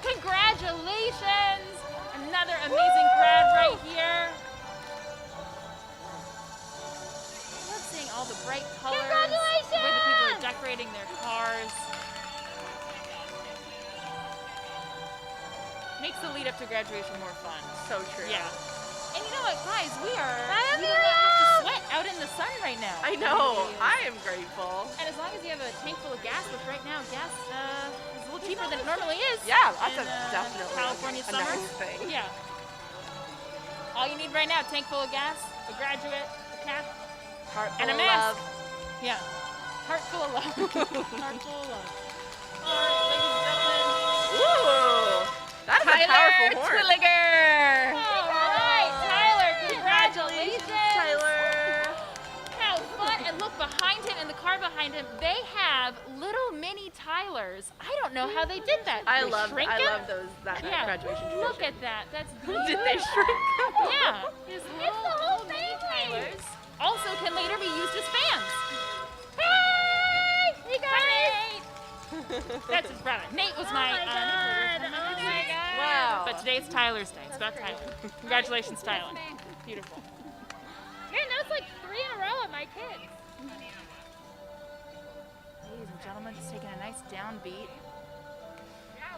Congratulations! Another amazing grad right here. I love seeing all the bright colors. Congratulations! The way the people are decorating their cars. Makes the lead up to graduation more fun. So true. Yeah. And you know what, guys? We don't have to sweat out in the sun right now. I know. I am grateful. And as long as you have a tank full of gas, which right now gas is a little cheaper than it normally is. Yeah, that's in, definitely California a summer. nice thing. Yeah. All you need right now, tank full of gas, a graduate, a cap, and a mask. Yeah. Heart full of love. Heart full of love. All right, ladies and gentlemen. Ooh, that's a powerful horn. Twilliger. All right, Tyler, congratulations. Tyler. How fun. And look behind him, in the car behind him, they have little mini Tylers. I don't know how they did that. I They love shrink them? that Yeah. graduation tradition. Look at that. That's beautiful. Did they shrink them? Yeah. His little mini Tylers also can later be used as fans. Hey! Hey guys! That's his brother. Nate was my Wow. But today's Tyler's day. It's about Tyler. Congratulations, Tyler. Beautiful. Man, that's like 3 in a row of my kids. Ladies and gentlemen, just taking a nice downbeat.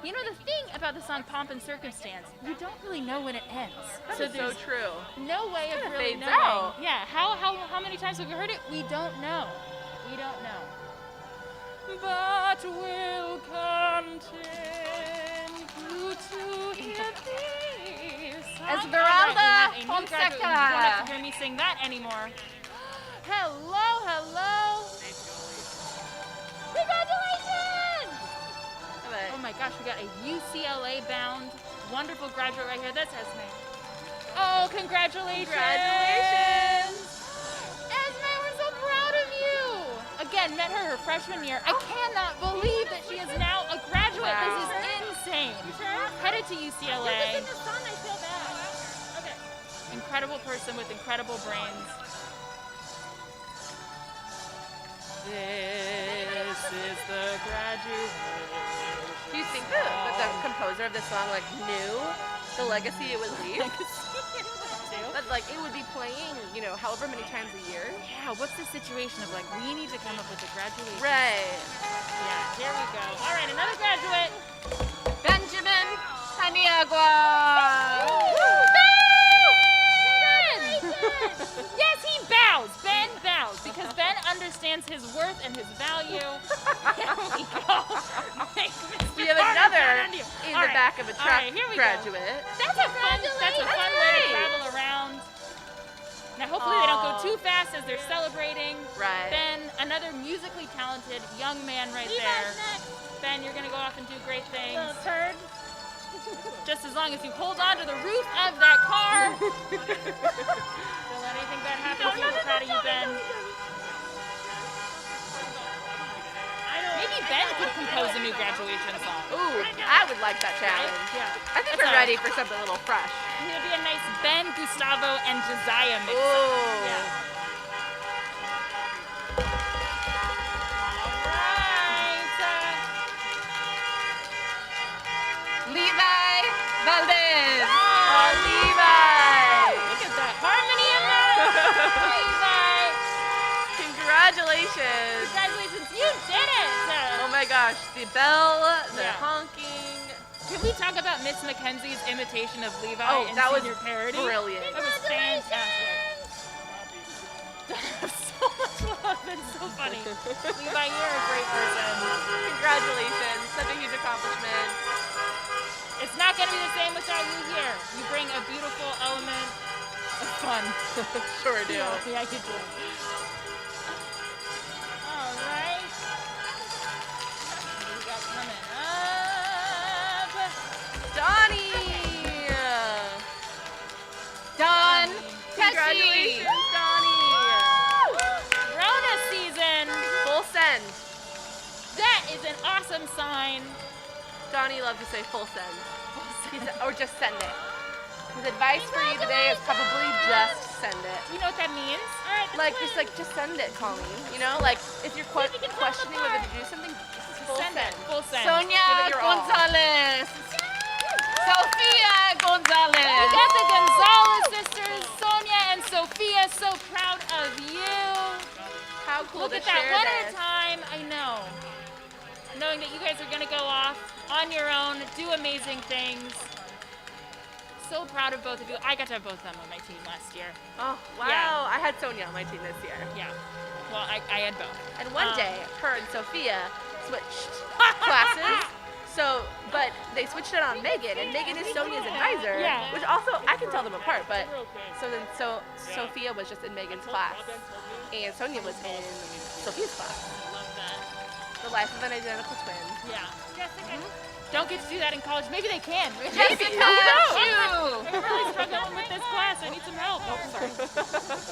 You know, the thing about the song Pomp and Circumstance, you don't really know when it ends. That is so true. No way of Kinda really fades knowing. out. Yeah, how many times have we heard it? We don't know. We don't know. But we'll continue to hear thee. Esmeralda You won't have to hear me sing that anymore. Hello, hello. Congratulations! Oh my gosh, we got a UCLA bound wonderful graduate right here. That's Esme. Oh, congratulations! Congratulations! Esme, we're so proud of you! Again, met her freshman year. I cannot believe that she is now a graduate. Wow. This is insane. You sure? Headed to UCLA. In the sun, I feel bad. Okay. Incredible person with incredible brains. This is the graduation. Do you think that the composer of this song like knew the legacy it would leave? That like it would be playing, you know, however many times a year? Yeah, what's the situation of like, we need to come up with a graduation? Right. Yeah, here we go. All right, another graduate. Benjamin Paniagua. Yes, he bows. Ben bows because Ben understands his worth and his value. There we go. We have another in the back of a truck here we graduate. Go. That's a fun way to travel around. Now, hopefully they don't go too fast as they're celebrating. Right. Ben, another musically talented young man right there. Ben, you're gonna go off and do great things. Little turd. Just as long as you hold on to the roof of that car. Don't let anything bad happen to you. We're proud of you, Ben. Maybe Ben could compose a new graduation song. Ooh, I would like that challenge. Yeah. I think we're ready for something a little fresh. It would be a nice Ben, Gustavo, and Josiah mix. Ooh. Yeah. Levi Valdez. Oh, Levi. Look at that harmony in there. Levi. Congratulations. Congratulations, you did it. Oh my gosh, the bell, the honking. Can we talk about Miss Mackenzie's imitation of Levi in that was senior parody? brilliant. That was fantastic. So much love and so funny. Levi, you're a great person. Congratulations, such a huge accomplishment. It's not going to be the same without you here. You bring a beautiful element Fun. Sure do. Yeah, I could do it. All right. What do we got coming up? Donnie! Don Congratulations, Donnie! Rona season. Full send. That is an awesome sign. Donnie loves to say full send. Or just send it. His advice for you today is probably just send it. Do you know what that means? All right, Just send it, Colleen. You know, like if you're questioning whether to do something, just full send. Full send. Sonia Give it your all. Gonzalez. Sophia Gonzalez. We got the Gonzalez sisters, Sonia and Sophia. So proud of you. How cool Look to at that. share One this. at a time. I know. Knowing that you guys are going to go off on your own, do amazing things. So proud of both of you. I got to have both of them on my team last year. Oh, wow. Yeah. I had Sonia on my team this year. Yeah. Well, I had both. And one day, her and Sophia switched classes. But they switched it on Megan, and Megan is Sonia's advisor, Yeah. which also, I can tell them apart, but so Sophia was just in Megan's class, and Sonia was in Sophia's class. Love that. The life of an identical twin. Yeah. Jessica. Don't get to do that in college. Maybe they can. Jessica, I'm really struggling with this class. I need some help. Oh, sorry.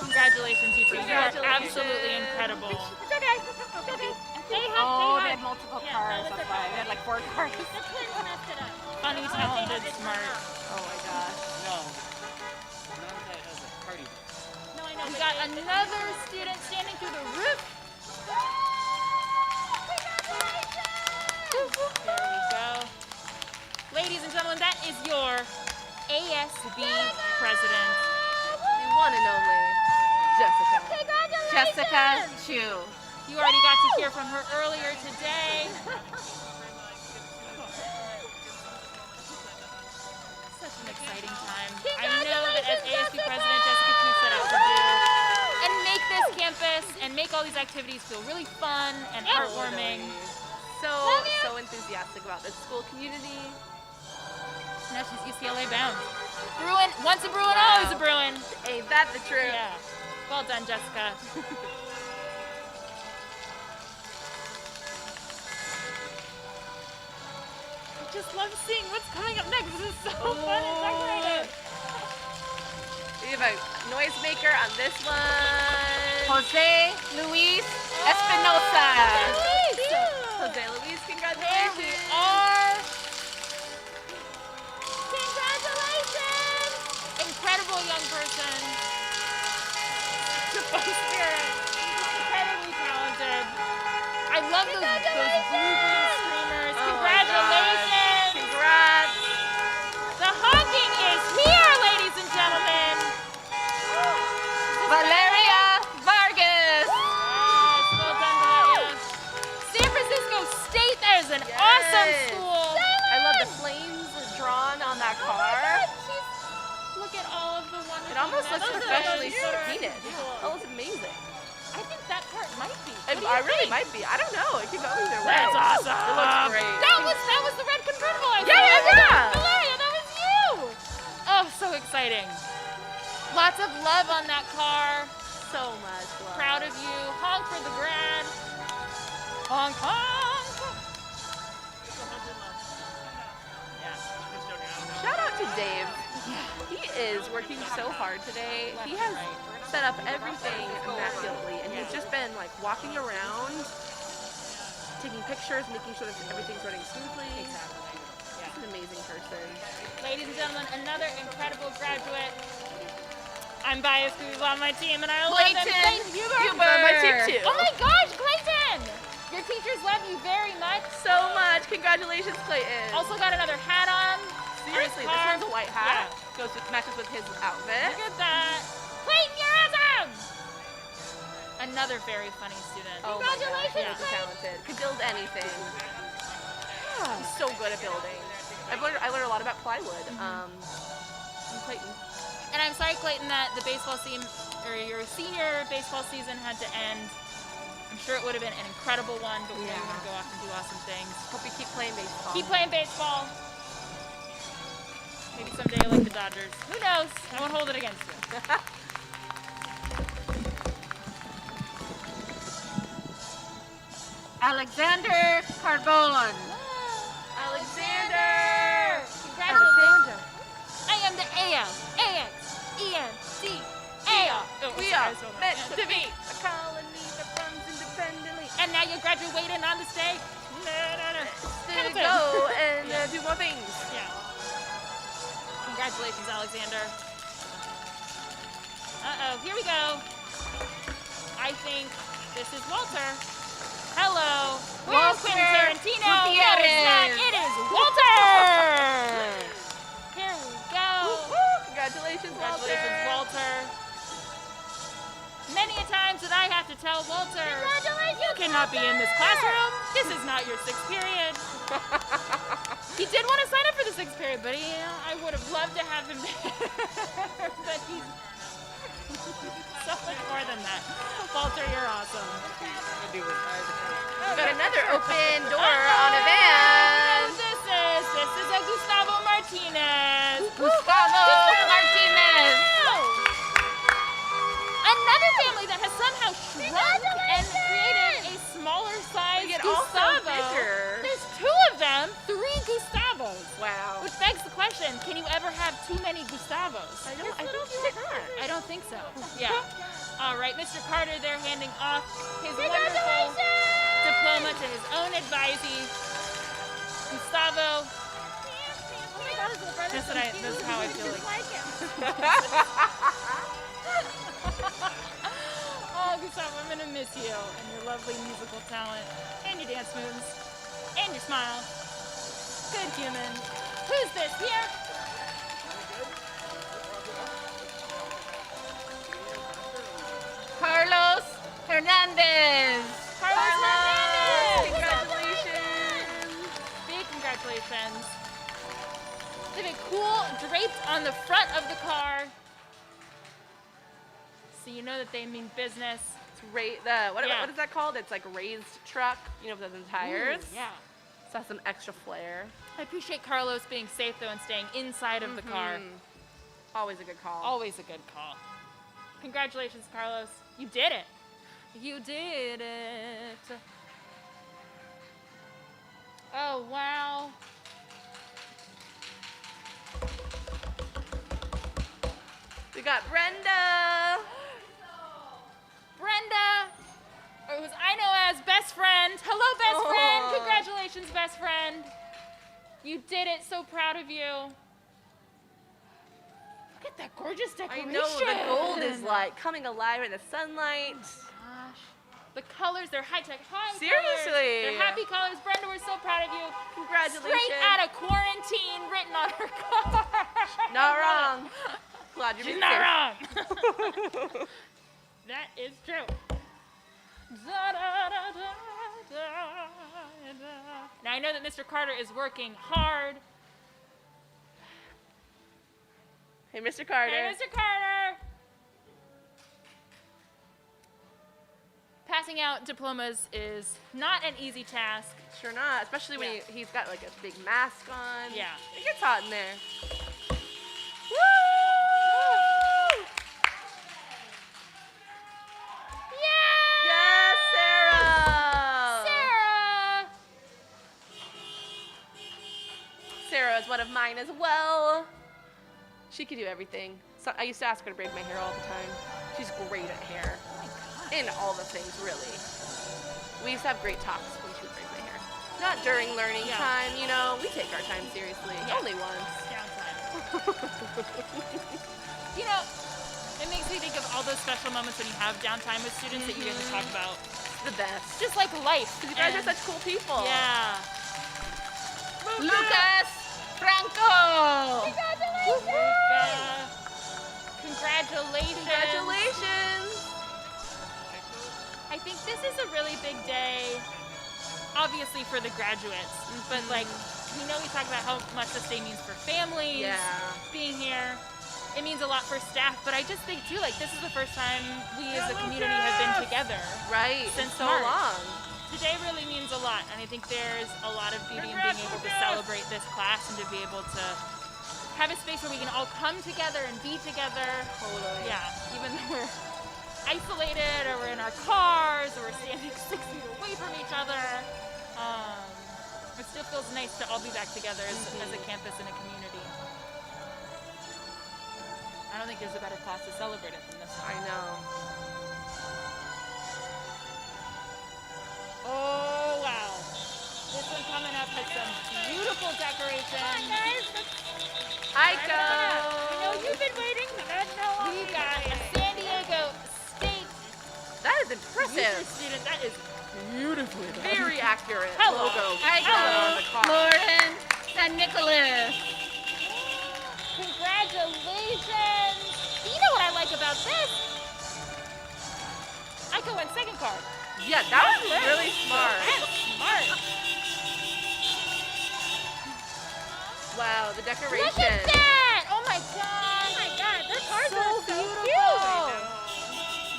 Congratulations, you two. You are absolutely incredible. It's okay. It's okay. They had multiple cars. That's why they had like 4 cars. The twins messed it up. Funny, talented, smart. Oh my gosh. No. None of that has a party. No, I know. We got another student standing through the roof. There we go. Ladies and gentlemen, that is your ASB president. The one and only Jessica. Jessica Chu. You already got to hear from her earlier today. Such an exciting time. I know that as ASB president, Jessica Chu set out to do and make this campus and make all these activities feel really fun and heartwarming. So enthusiastic about this school community. Now she's UCLA bound. Bruin, once a Bruin, Wow. always a Bruin. Ain't that the truth? Yeah. Well done, Jessica. I just love seeing what's coming up next. This is so fun and decorated. We have a noisemaker on this one. Jose Luis Espinosa. Jose Luis, There congratulations. we are. Congratulations. Incredible young person. Fun spirit. Incredibly talented. I love those blue-green streamers. Oh my Congratulations. Congrats. The honking is here, ladies and gentlemen. Valeria Vargas. Yes, well done, Valeria. San Francisco State, that is an awesome school. I love the flames drawn on that car. Look at all of the wonderful It almost looks messages. professionally Those are painted. cool. That looks amazing. I think that part might be. I really might be. I don't know. It could go either way. That's awesome. It looks great. That was the red convertible. I Yeah, thought. yeah. Valeria, that was you. Oh, so exciting. Lots of love on that car. So much love. Proud of you. Honk for the grad. Honk, honk. Shout out to Dave. He is working so hard today. He has set up everything immaculately, and he's just been like walking around, taking pictures, making sure that everything's running smoothly. He's an amazing person. Ladies and gentlemen, another incredible graduate. I'm biased because he's on my team, and I love him. Clayton Huber. Huber. On my team too. Oh my gosh, Clayton! Your teachers love you very much. So much. Congratulations, Clayton. Also got another hat on. Seriously, this one's a white hat. Matches with his outfit. Look at that. Clayton, you're awesome! Another very funny student. Oh my gosh, he's so talented. Could build anything. He's so good at building. I learned a lot about plywood. From Clayton. And I'm sorry, Clayton, that the baseball team, or your senior baseball season had to end. I'm sure it would have been an incredible one, but we know you're going to go off and do awesome things. Hope you keep playing baseball. Keep playing baseball. Maybe someday you'll like the Dodgers. Who knows? I won't hold it against you. Alexander Carbone. Alexander! Congratulations. I am the A-L-A-X-E-N-D-A-L. We are meant to be a colony that runs independently. And now you're graduating on the stage. To go and do more things. Yeah. Congratulations, Alexander. Uh-oh, here we go. I think this is Walter. Hello. Where's Walter Quentin Tarantino? No, it's Gutierrez. not. It is Walter. Here we go. Congratulations, Congratulations, Walter. Many a times that I have to tell Walter, you cannot be in this classroom. This is not your 6th period. He did want to sign up for the 6th period, but I would have loved to have him there. But he's so much more than that. Walter, you're awesome. We've got another open door on a van. This is a Gustavo Martinez. Gustavo Martinez. Another family that has somehow shrunk and created a smaller size They get also Gustavo. bigger. There's 2 of them, 3 Gustavos. Wow. Which begs the question, can you ever have too many Gustavos? I think you can. I don't think so. Yeah. All right, Mr. Carter, they're handing off his wonderful diploma to his own advisee, Gustavo. This is how I feel like. Oh, Gustavo, I'm gonna miss you and your lovely musical talent and your dance moves and your smile. Good human. Who's this here? Carlos Hernandez. Carlos Hernandez! Congratulations. Big congratulations. They have a cool draped on the front of the car. So you know that they mean business. It's what is that called? It's like raised truck, with the tires. Ooh, yeah. So that's some extra flair. I appreciate Carlos being safe though and staying inside of the car. Always a good call. Always a good call. Congratulations, Carlos. You did it. You did it. Oh, wow. We got Brenda. Brenda, or who I know as best friend. Hello, best friend. Congratulations, best friend. You did it. So proud of you. Look at that gorgeous decoration. I know, the gold is like coming alive in the sunlight. Gosh. The colors, they're high-tech, high Seriously. colors. They're happy colors. Brenda, we're so proud of you. Congratulations. Straight out of quarantine written on her car. Not wrong. Glad you're She's being not safe. wrong. That is true. Now I know that Mr. Carter is working hard. Hey, Mr. Carter. Hey, Mr. Carter. Passing out diplomas is not an easy task. Sure not, especially when he's got like a big mask on. Yeah. It gets hot in there. Woo! Yes, Sarah! Sarah is one of mine as well. She could do everything. So I used to ask her to braid my hair all the time. She's great at hair. And all the things, really. We used to have great talks when she would braid my hair. Not during learning time, we take our time seriously. Only once. It makes me think of all those special moments when you have downtime with students that you get to talk about. The best. Just like life. Because you guys are such cool people. Yeah. Lucas Franco! Congratulations. Congratulations. I think this is a really big day, obviously for the graduates, but we talk about how much this day means for families, being here. It means a lot for staff, but I just think too, this is the first time we as a community have been together. Right, Since so March. long. Today really means a lot, and I think there's a lot of beauty in being able to celebrate this class and to be able to have a space where we can all come together and be together. Totally. Yeah, even though we're isolated or we're in our cars or we're standing 6 feet away from each other. It still feels nice to all be back together as a campus and a community. I don't think there's a better class to celebrate it than this one. I know. Oh, wow. This one coming up has some beautiful decorations. Aiko! I know you've been waiting. We got a San Diego State. That is impressive. Student. That is beautifully done. Very accurate Hello. logo. Aiko, on the car. Lauren, San Nicolas. Congratulations. You know what I like about this? Aiko went second card. Yeah, that was really smart. That's smart. Wow, the decoration. Look at that! Oh my god! Oh my god, their cards So are so beautiful.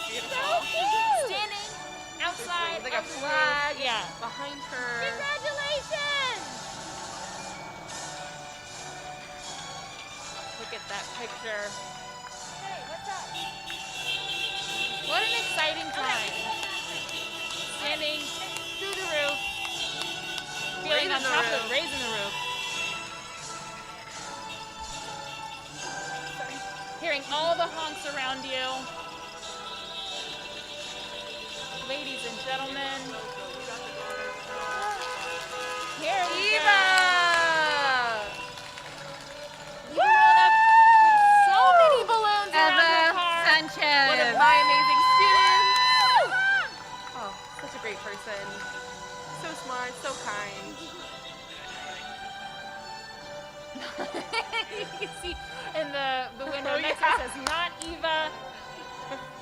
cute. So cute. Standing outside Like a of the flag roof. Yeah. behind her. Congratulations! Look at that picture. Hey, what's up? What an exciting time. Standing through the roof, feeling on top of raising the roof. Hearing all the honks around you. Ladies and gentlemen. Here we go. You rolled up with so many balloons around her car. Sanchez. One of my amazing students. Oh, such a great person. So smart, so kind. You can see in the window next to us says not Eva.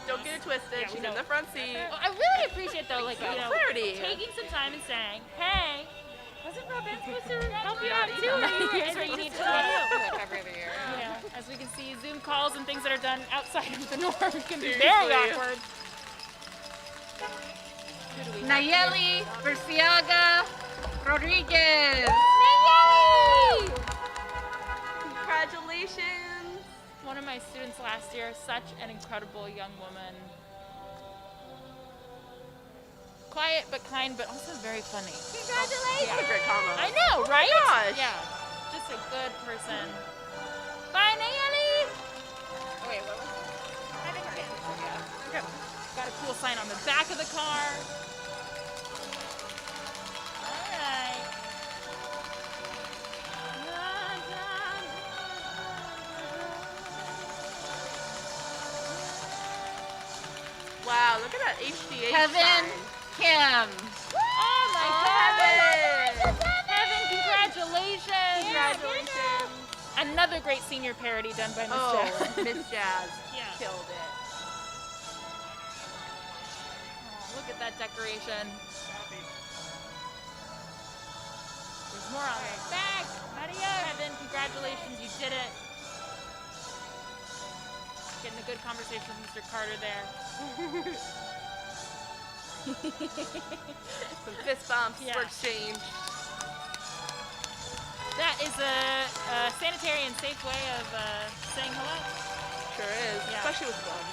Don't get it twisted. She's in the front seat. Well, I really appreciate though, like clarity. taking some time and saying, hey, Wasn't Robin supposed to help you Not out either. too? here's what you need to do. Every other year. You know, as we can see, Zoom calls and things that are done outside of the norm can be Seriously. very awkward. Who do we have here? Nayeli Berciaga Rodriguez. Nayeli! Congratulations. One of my students last year, such an incredible young woman. Quiet but kind, but also very funny. Congratulations. What a great combo. I know, right? gosh. Yeah, just a good person. Bye, Nayeli! Oh, wait, what was it? I think we're getting this, yeah. Okay. Got a cool sign on the back of the car. All right. Wow, look at that HTH Kevin sign. Kim. Oh my God! Heaven. Heaven, congratulations! Congratulations. Another great senior parody done by Miss Oh, Jazz. Miss Jazz. Yeah. Killed it. Oh, look at that decoration. There's more on the back. Maria, Heaven, congratulations, you did it. Getting a good conversation with Mr. Carter there. Some fist bumps Yeah. were exchanged. That is a sanitary and safe way of saying hello. Sure is, Yeah. especially with gloves.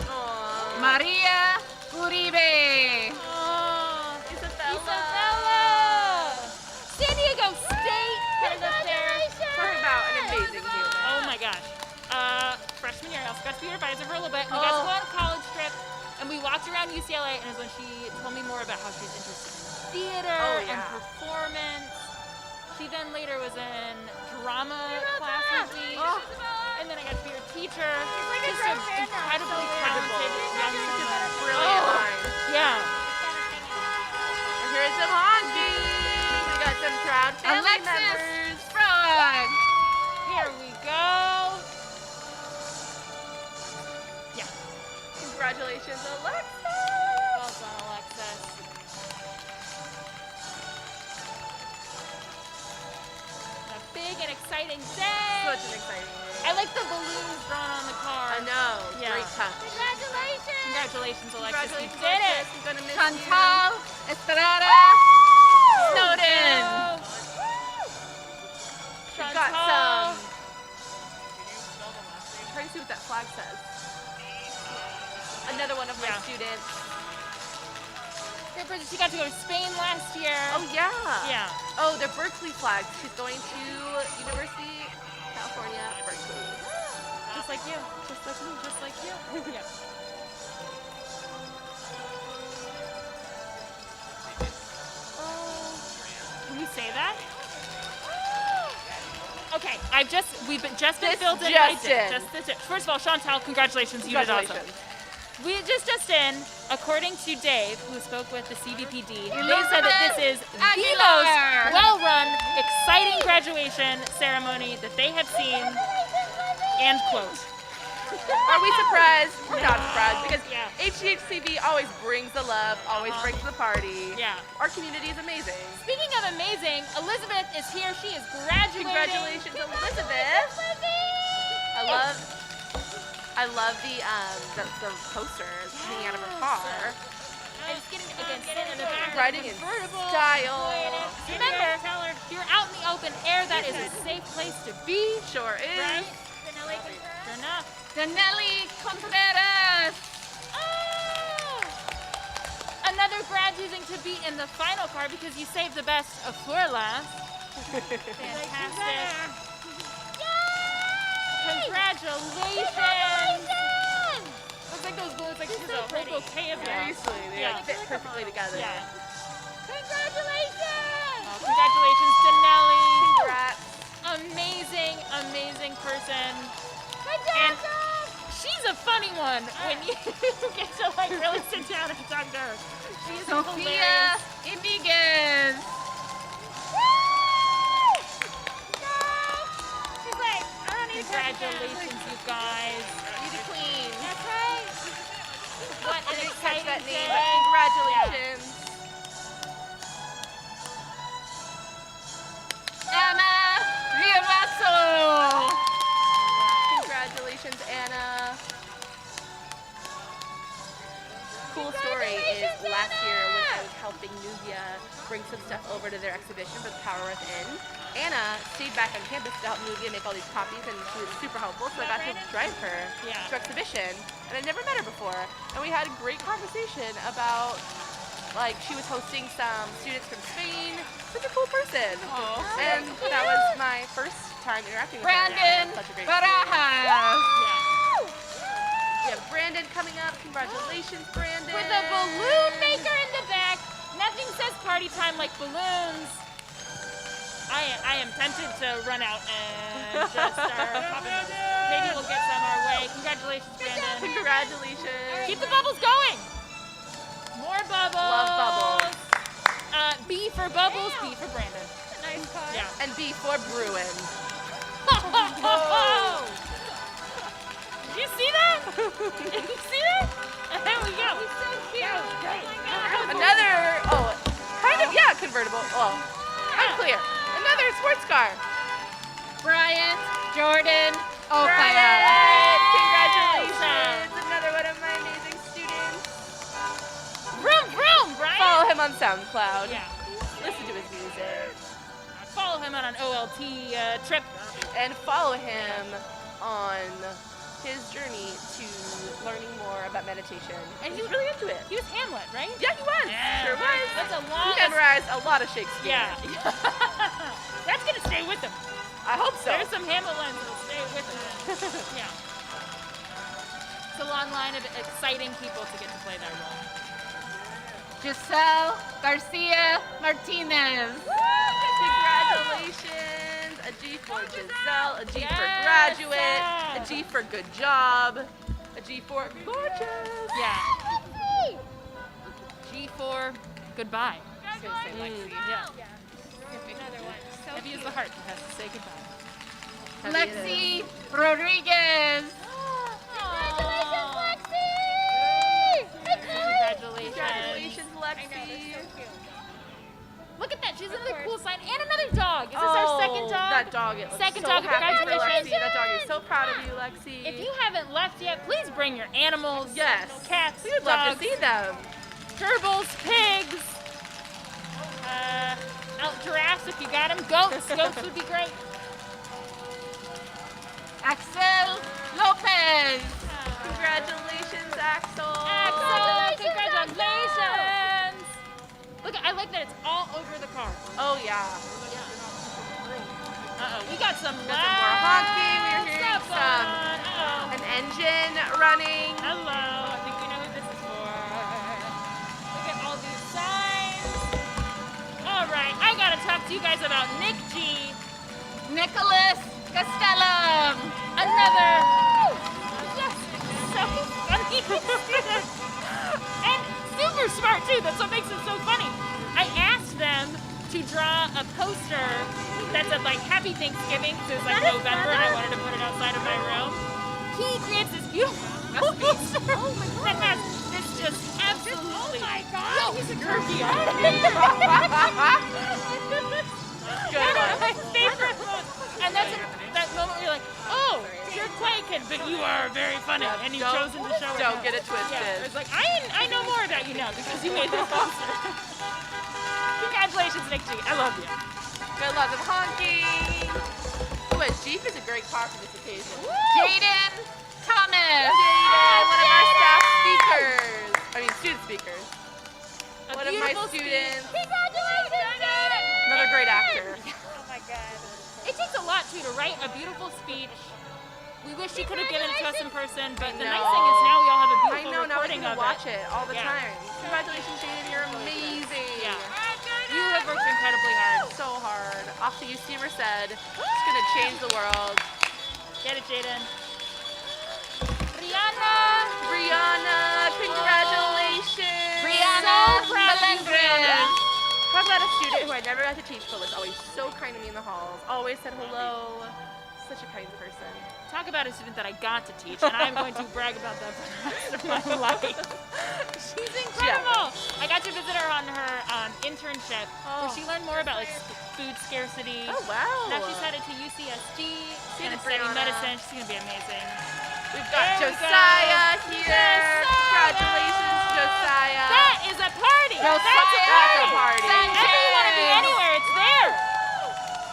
Aww. Maria Uribe. Oh, Isabella. San Diego State headed up there. Talk about an amazing human. Oh my gosh. Freshman year, I also got to be her advisor for a little bit. We got to go on a college trip, and we walked around UCLA, and it was when she told me more about how she's interested in theater and performance. She then later was in drama class with me, and then I got to be her teacher. Just an incredibly talented young woman. Brilliant line. Yeah. And here's some honkies. We got some proud family Alexis members. Frog. Here we go. Yeah. Congratulations, Alexa. Well done, Alexis. A big and exciting day. Such an exciting day. I like the balloons drawn on the car. I know. Yeah. Great touch. Congratulations. Congratulations, Alexis. Congratulations, You did it. Alexis. I'm gonna miss Chantal Estrada Snowden. We've got some. I'm trying to see what that flag says. Another one of my students. Here, Bridget, she got to go to Spain last year. Oh, yeah. Yeah. Oh, they're Berkeley flags. She's going to University, California, Berkeley. Just like you. Just like me. Just like you. Yeah. Can you say that? Okay, we've just been filled in. First of all, Chantal, congratulations. You did awesome. We just in, according to Dave, who spoke with the CVPD, they said that this is the most well-run, exciting graduation ceremony that they have seen, and quote. Are we surprised? We're not surprised because HTHCV always brings the love, always brings the party. Yeah. Our community is amazing. Speaking of amazing, Elizabeth is here. She is graduating. Congratulations, Elizabeth. I love the posters hanging out of her car. And it's getting in the back. Riding in style. Remember, you're out in the open air. That is a safe place to be. Sure is. Right? Sure enough. Danelli Contreras. Oh! Another grad choosing to be in the final car because you saved the best for last. Fantastic. Congratulations! Looks like those balloons, like this is a whole bouquet of them. Seriously, they fit perfectly together. Yeah. Congratulations! Oh, congratulations, Danelli. Congrats. Amazing person. And she's a funny one when you get to like really sit down and talk to her. She's Sofia hilarious. Iniguez. She's like, I don't need congratulations, you guys. You the queen. That's right. What an exciting that name, day. but congratulations. Anna Riamasso. Congratulations, Anna. Cool story is last year when I was helping Nubia bring some stuff over to their exhibition for the Power Within, Anna stayed back on campus to help Nubia make all these copies, and she was super helpful, so I got to drive her to exhibition. And I'd never met her before. And we had a great conversation about, like, she was hosting some students from Spain. Such a cool person. And that was my first time interacting with Brandon her. Such a great Barajas. We have Brandon coming up. Congratulations, Brandon. With a balloon maker in the back. Nothing says party time like balloons. I am tempted to run out and just start popping those. Maybe we'll get some our way. Congratulations, Brandon. Congratulations. Keep the bubbles going. More bubbles. Love bubbles. B for bubbles, B for Brandon. Nice car. Yeah. And B for Bruin. Did you see that? Did you see that? There we go. He's so cute. Great. Oh my God. Another, kind of, convertible. Well, unclear. Another sports car. Bryant Jordan Okaya. Bryant, congratulations. Another one of my amazing students. Vroom, vroom, Brian. Follow him on SoundCloud. Yeah. Listen to his music. Follow him on an OLT trip. And follow him on his journey to learning more about meditation. And he was really into it. He was Hamlet, right? Yeah, he was. Yeah. Sure was. That's a long. He memorized a lot of Shakespeare. Yeah. That's gonna stay with him. I hope so. There's some Hamlet lines that'll stay with him. Yeah. It's a long line of exciting people to get to play that role. Giselle Garcia Martinez. Congratulations. A G for Giselle, a G for graduate, a G for good job, a G for gorgeous. Yeah. G for goodbye. I was gonna say Lexi. Yeah. Another one. Heavy is the heart that has to say goodbye. Lexi Rodriguez. Congratulations, Lexi! Congratulations. Congratulations, Lexi. Look at that. She's another cool sign. And another dog. Is this our second dog? That dog is Second so dog. happy for Congratulations. Lexi. That dog is so proud of you, Lexi. If you haven't left yet, please bring your animals. Yes. Cats, We would dogs, love to see them. gerbils, pigs, out giraffes if you got them. Goats. Goats would be great. Axel Lopez. Congratulations, Axel. Congratulations! Look, I like that it's all over the car. Oh yeah. Uh-oh, we got some more honking. We're hearing an engine running. Hello, I think we know who this is for. Look at all these signs. All right, I gotta talk to you guys about Nick G. Nicholas Castellum. Another just so funny student. And super smart too, that's what makes it so funny. I asked them to draw a poster that said like Happy Thanksgiving, so it's like November and I wanted to put it outside of my room. He creates this beautiful poster that has this just absolutely he's a turkey on it. Good one. My favorite one. And that's that moment where you're like, oh, you're Quaken, but you are very funny, and you've chosen to show it. Don't get it twisted. Yeah, it's like, I know more about you now because you made this poster. Congratulations, Nick G. I love you. Good luck with honking. Ooh, a Jeep is a great car for this occasion. Jaden Thomas. Jaden, one of our staff speakers. I mean, student speakers. One of my students. Congratulations, Jaden. Another great actor. Oh my God. It takes a lot too to write a beautiful speech. We wish she could have given it to us in person, but the nice thing is now we all have a beautiful now we recording can of watch it all the Yeah. time. Congratulations, Jaden. You're amazing. Yeah. You have worked incredibly hard. So hard. Off to UC Merced. It's gonna change the world. Get it, Jaden. Brianna, congratulations. Brianna So proud of you, Melendres. Brianna. Talk about a student who I never got to teach, but was always so kind to me in the halls. Always said hello. Such a kind person. Talk about a student that I got to teach, and I'm going to brag about that for the rest of my life. She's incredible. I got to visit her on her internship, where she learned more about like food scarcity. Oh wow. Now she's headed to UCSD. She's going to study Brianna. medicine. She's going to be amazing. We've got There we Josiah go. here. Congratulations, Josiah. That is a party. Josiah. That's a party. If you want to be anywhere, it's there.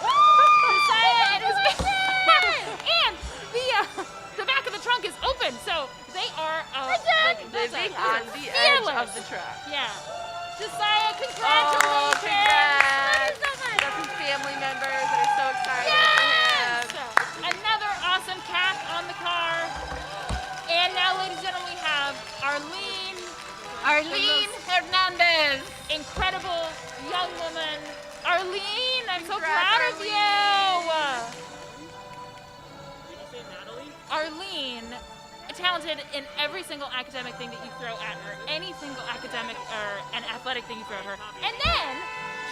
Josiah and his and the back of the trunk is open, so they are Living on the edge of the truck. Yeah. Josiah, Oh, congratulations. congrats. We got some family members that are so excited for him. Another awesome cap on the car. And now, ladies and gentlemen, we have Arlene Hernandez. Incredible young woman. Arlene, I'm so proud of you. Did you say Natalie? Arlene, talented in every single academic thing that you throw at her, any single academic or an athletic thing you throw at her. And then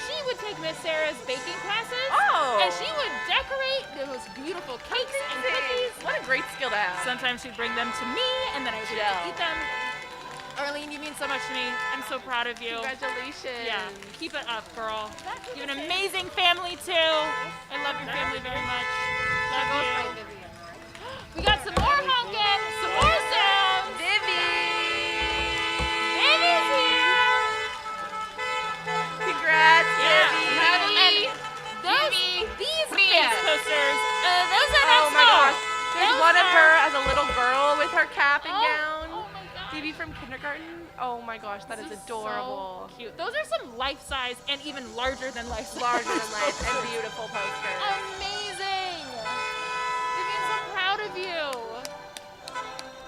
she would take Miss Sarah's baking classes. Oh. And she would decorate the most beautiful cakes and cookies. What a great skill to have. Sometimes she'd bring them to me, and then I would get to eat them. Arlene, you mean so much to me. I'm so proud of you. Congratulations. Yeah, keep it up, girl. You have an amazing family, too. I love your family very much. Love you. We got some more honking, some more sounds. Vivi's here. Congrats, Vivi. These face posters, those are not Oh my small. gosh. There's Those one of are- her as a little girl with her cap and gown. Oh my God. Phoebe from kindergarten. Oh my gosh, that is This adorable. So cute. Those are some life-size and even larger than life. Larger than life and beautiful posters. Amazing. Vivian, so proud of you.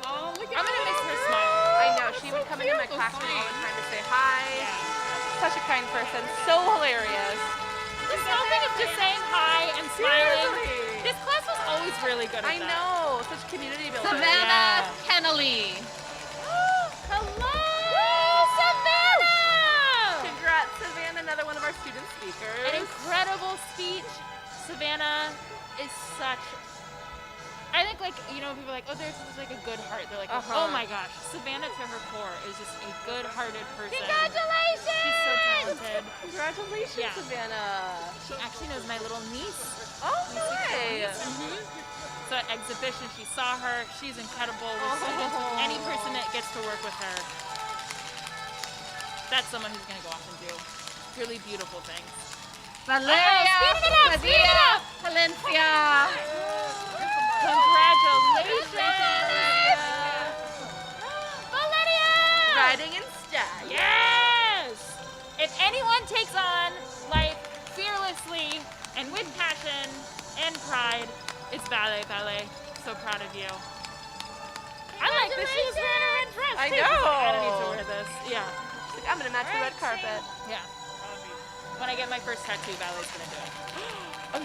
Oh, look at I'm gonna miss her smile. I know, she would come into my classroom all the time to say hi. Such a kind person, so hilarious. This whole thing of just saying hi and smiling. Seriously. This class was always really good at I that. know, such community building. Savannah Kennelly. Hello, Savannah! Congrats, Savannah, another one of our student speakers. An incredible speech. Savannah is such. I think, like, you know, people are like, oh, there's just like a good heart. They're like, oh my gosh, Savannah to her core is just a good-hearted person. Congratulations! She's so talented. Congratulations, Yeah. Savannah. She actually knows my little niece. Oh, nice. So at exhibition, she saw her. She's incredible with students. Any person that gets to work with her, that's someone who's going to go off and do really beautiful things. Valeria Speed it up! Valencia. Congratulations! and pride. It's ballet. So proud of you. I like this. She was wearing a red dress. I too. know. She's like, I don't need to wear this. Yeah. She's like, I'm gonna match the red carpet. Yeah. When I get my first tattoo, ballet's gonna do it.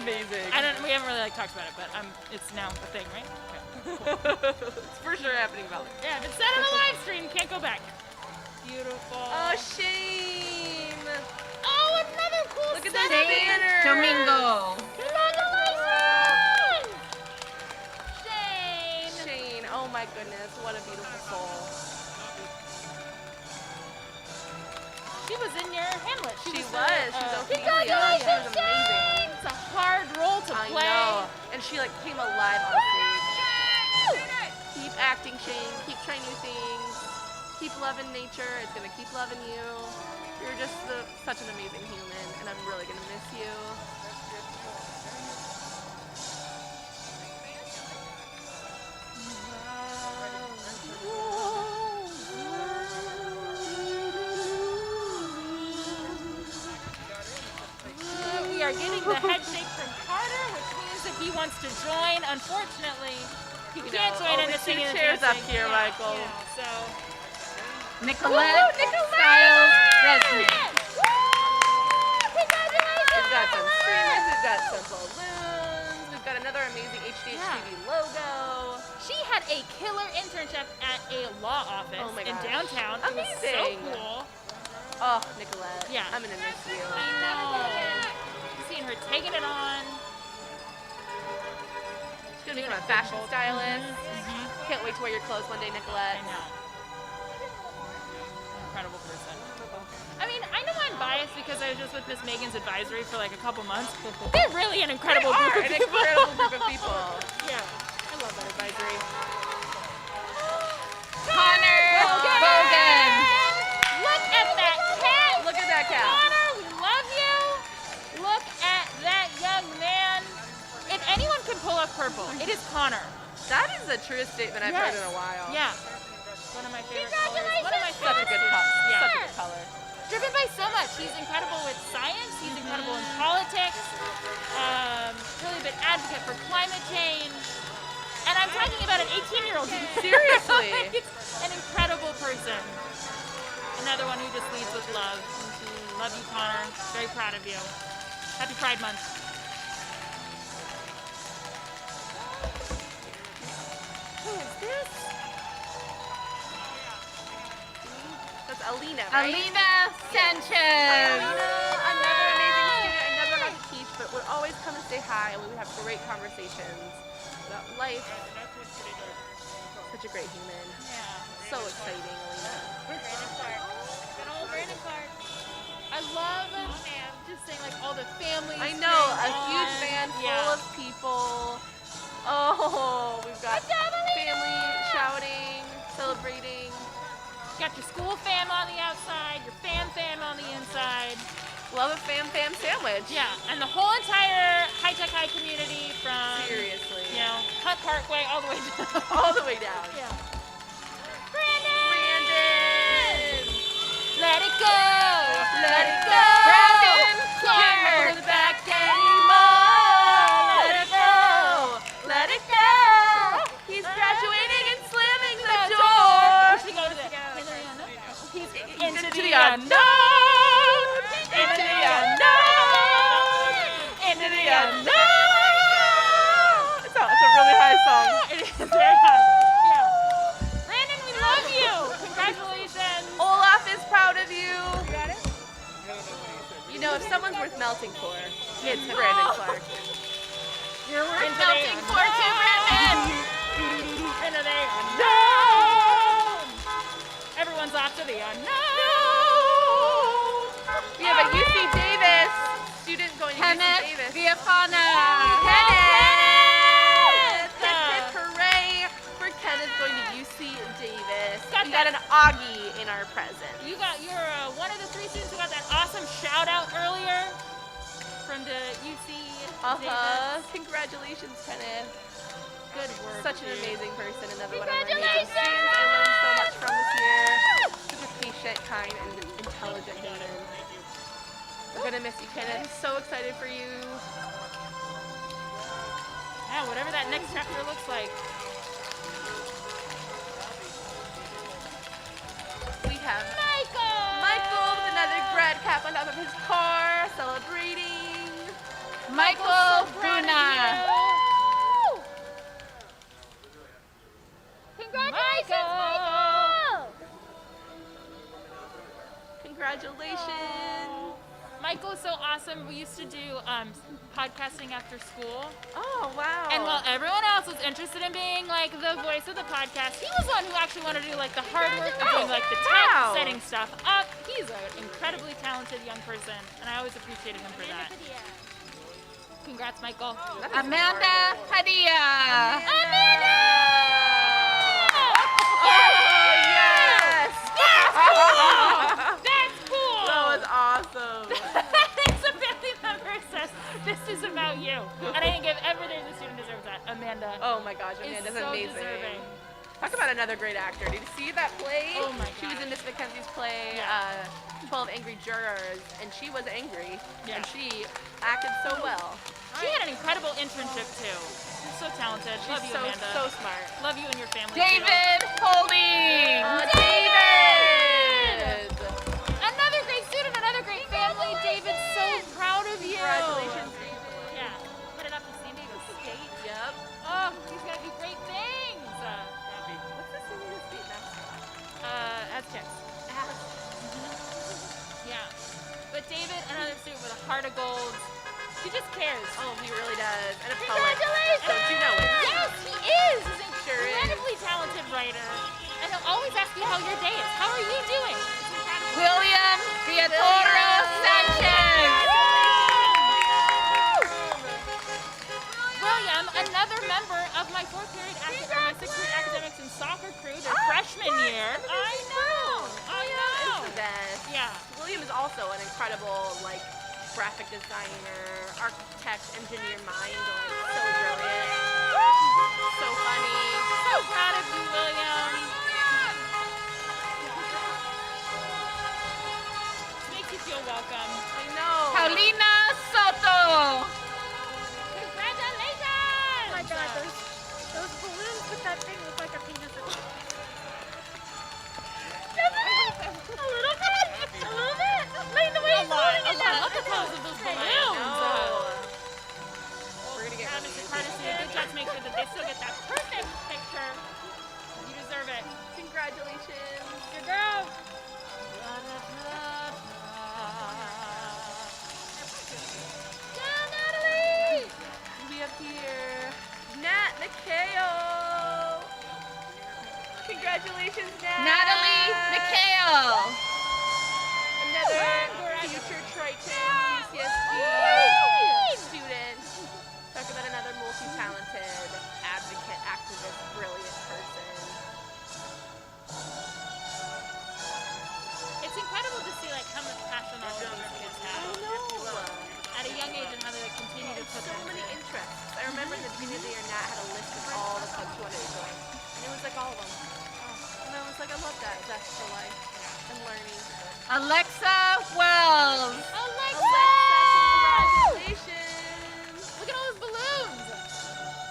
Amazing. We haven't really talked about it, but it's now a thing, right? Okay. It's for sure happening, ballet. Yeah, if it's set on a live stream, can't go back. Beautiful. Oh, Shane. Oh, another cool Look at set those of banners. Domingo. Congratulations! Shane. Shane. Oh my goodness, what a beautiful soul. She was in your Hamlet. She was Ophelia. Congratulations, She was amazing. It's a hard role to I play. know. And she like came alive on stage. Keep acting, Shane. Keep trying new things. Keep loving nature. It's gonna keep loving you. You're just such an amazing human, and I'm really gonna miss you. We are getting the head shake from Carter, which means that he wants to join. Unfortunately, he can't join in only the singing two and chairs up dancing. here, Yeah, Michael. you know, so. Nicolette Styles Resnick. We've got some streamers, we've got some balloons, we've got another amazing HTHCV logo. She had a killer internship at a law office Oh my in gosh. downtown. It was Amazing. so cool. Oh, Nicolette. Yeah. I'm gonna miss you. I know. Seeing her taking it on. She's gonna become a fashion stylist. Can't wait to wear your clothes one day, Nicolette. I know. Incredible person. I mean, I know I'm biased because I was just with Miss Megan's advisory for like a couple months. They're really an incredible They group are of an people. incredible group of people. Yeah, I love that advisory. Connor Bogan. Look at that cat. Look at that cat. Connor, we love you. Look at that young man. If anyone can pull off purple, it is Connor. That is the truest statement I've heard in a while. Yeah. One of my favorite colors. One of my Such a favorite good color. Yeah. Such a good color. Driven by so much. He's incredible with science. He's incredible in politics. Really big advocate for climate change. And I'm talking about an 18-year-old. Seriously. An incredible person. Another one who just leads with love. Love you, Connor. Very proud of you. Happy Pride Month. Who is this? That's Alina, right? Alina Sanchez. Alina, another amazing student. I never got to teach, but would always come and say hi, and we would have great conversations about life. Such a great human. Yeah. So exciting, Alina. Brandon Clark. I love just saying like all the families. I know, a huge on. van full Yeah. of people. Oh, we've got family shouting, celebrating. You got your school fam on the outside, your fam on the inside. Love a fam sandwich. Yeah, and the whole entire high-tech high community from, Seriously. you know, Hutt Parkway all the way down. All the way down. Yeah. Brandon! Let it go! Let it go! Brandon Can't Clark! hold it back anymore! Let it go! Let it go! He's graduating and slamming the door! She goes He's into the the unknown! unknown! Into the unknown! Into the unknown! It's a really high song. It is very high. Yeah. Brandon, we love you! Congratulations! Olaf is proud of you. You know, if someone's worth melting for, it's Brandon Clark. You're worth melting for too, Brandon! Into the unknown! Everyone's off to the unknown! We have a UC Davis student going to Kenneth UC Davis. Viafana. Kenneth! Hip hip hooray for Kenneth going to UC Davis. We got an Augie in our present. You're one of the 3 students who got that awesome shout out earlier from the UC Davis. Congratulations, Kenneth. Good work. Such an dude. amazing person, another one of our amazing students. I learned so much from this year. Such a patient, kind, and intelligent human. We're gonna miss you, Kenneth. So excited for you. Yeah, whatever that next chapter looks like. We have Michael with another grad cap on top of his car, celebrating. Michael Bruna. Congratulations, Michael! Congratulations. Michael is so awesome. We used to do podcasting after school. Oh, wow. And while everyone else was interested in being like the voice of the podcast, he was the one who actually wanted to do like the hard work of doing like the tech, setting stuff up. He's an incredibly talented young person, and I always appreciated him for that. Congrats, Michael. Amanda Padilla. Amanda! Oh, yes! That's cool! That was awesome. Thanks, a family member says, this is about you. And I think if ever there's a student deserves that, Amanda. Oh my gosh, Amanda's is so amazing. deserving. Talk about another great actor. Did you see that play? Oh my She was in Miss Mackenzie's play, Yeah. 12 Angry Jurors, and she was angry, Yeah. and she acted so well. She had an incredible internship too. She's so talented. Love you, so, Amanda. so smart. Love you and your family. David Holding. David! Another great student, another great family. David's so proud of you. Congratulations, David. Yeah. Put it up to San Diego State. Yep. Oh, he's gonna do great things. What's the San Diego State mascot? Aztecs. Yeah. But David, another student with a heart of gold. He just cares. Oh, he really does. And a poet. Congratulations! Don't you know it? Yes, he is. He's an Sure is. incredibly talented writer. And he'll always ask you how your day is. How are you doing? It's incredible. William Viatoro Sanchez. William, another member of my sixth period academics and soccer crew, their freshman year. I know. It's the best. Yeah. William is also an incredible, like, graphic designer, architect, engineer mind. Like, so brilliant. So funny. So proud of you, William. Makes you feel welcome. I know. Paulina Soto. Congratulations! Oh my god, those balloons with that thing look like a penis. A little bit. Like the way he's holding it now. Look at those of those balloons. We're gonna get Mr. Carter did a good job to make sure that they still get that perfect picture. You deserve it. Congratulations. Good girl. Natalie! We have here Nat Nikeo. Congratulations, Nat. Natalie Mikhail. Another future Triton UCSD student. Talk about another multi-talented advocate, activist, brilliant person. It's incredible to see like how much passion all of these kids have. At a young age and how they like, continue to put So them many into it. interests. I remember in the beginning of the year, Nat had a list of all the clubs she wanted to join. And it was like all of them. And I was like, I love that zest for life and learning. Alexa Wells. Alexa! Congratulations! Look at all those balloons!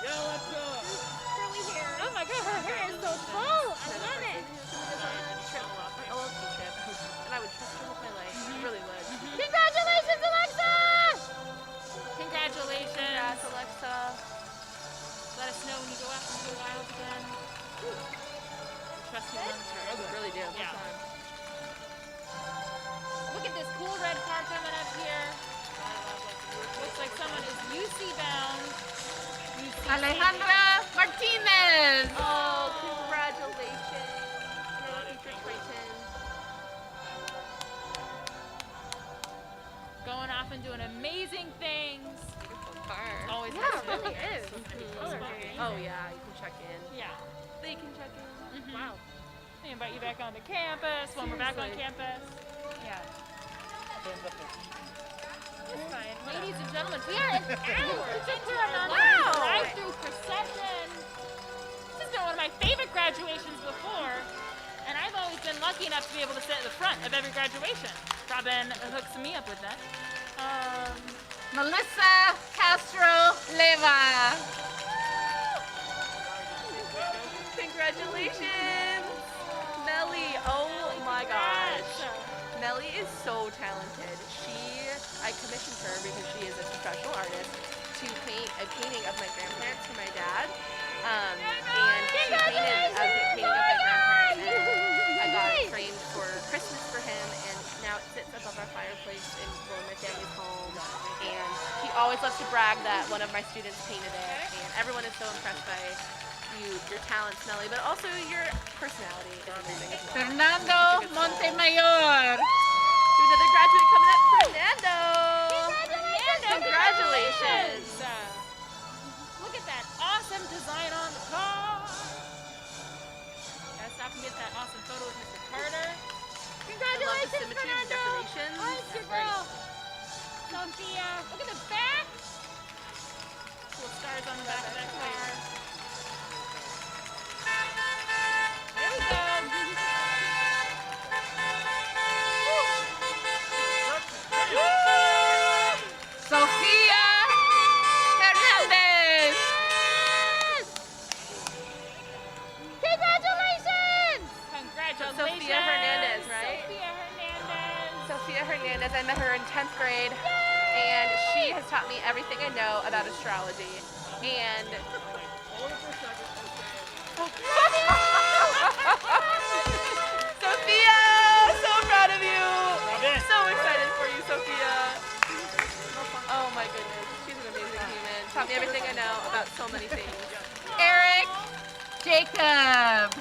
Yo, what's up? Curly hair. Oh my god, her hair is so full. I love it. I love the trip. And I would trust her with my life. I really would. Congratulations, Alexa! Congratulations! Congrats, Alexa. Let us know when you go out into the wild again. Trust you on I would really do. Yeah. Look at this cool red car coming up here. Looks like someone is UC bound. Alejandra Martinez. Oh, congratulations. Another future Triton. Going off and doing amazing things. Always Yeah, has it to. really is. Oh yeah, you can check in. Yeah. They can check in. Wow. They invite you back onto campus when we're back on Seriously. campus. Yeah. It's fine. Ladies and gentlemen, we are an hour into our drive-through procession. This has been one of my favorite graduations before, and I've always been lucky enough to be able to sit at the front of every graduation. Robin hooks me up with that. Melissa Castro Leva. Congratulations! Melly, oh my gosh. Melly is so talented. I commissioned her because she is a professional artist to paint a painting of my grandparents for my dad. And she painted a painting of my grandparents, and I got it framed for Christmas for him, and now it sits above our fireplace in my family's home. And he always loves to brag that one of my students painted it, and everyone is so impressed by your talents, Melly, but also your personality is amazing as well. Fernando Montemayor. Another graduate coming up, Fernando. Congratulations. Look at that awesome design on the car. Gotta stop and get that awesome photo with Mr. Carter. I love the symmetry of the decorations. That's great. Sophia, look at the back. Cool stars on the back of that car. There we go. Sofia Hernandez. Congratulations! Congratulations. Sophia Hernandez, right? Sophia Hernandez. Sophia Hernandez. I met her in 10th grade, and she has taught me everything I know about astrology. And Sophia, so proud of you. So excited for you, Sophia. Oh my goodness, she's an amazing human. Taught me everything I know about so many things. Eric Jacob.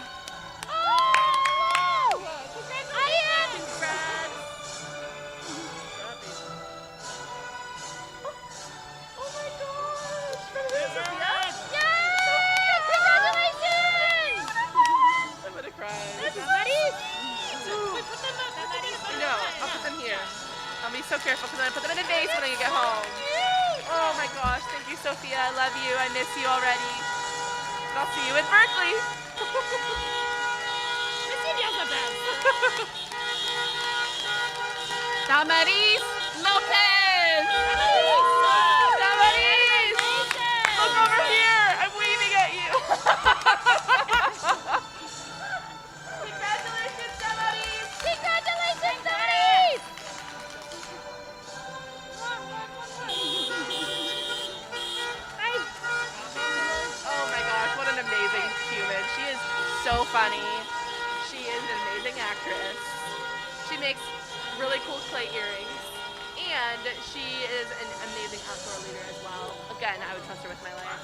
No, I'll put them here. I'll be so careful because I'm going to put them in a vase when I get home. Oh my gosh, thank you, Sophia. I love you. I miss you already. And I'll see you in Berkeley. Miss Danielle's the best. Damaris Lopez. Damaris! Look over here. I'm waving at you. Congratulations, Damaris! Congratulations, Damaris! Oh my gosh, what an amazing human. She is so funny. She is an amazing actress. She makes really cool clay earrings. And she is an amazing outdoor leader as well. Again, I would trust her with my life.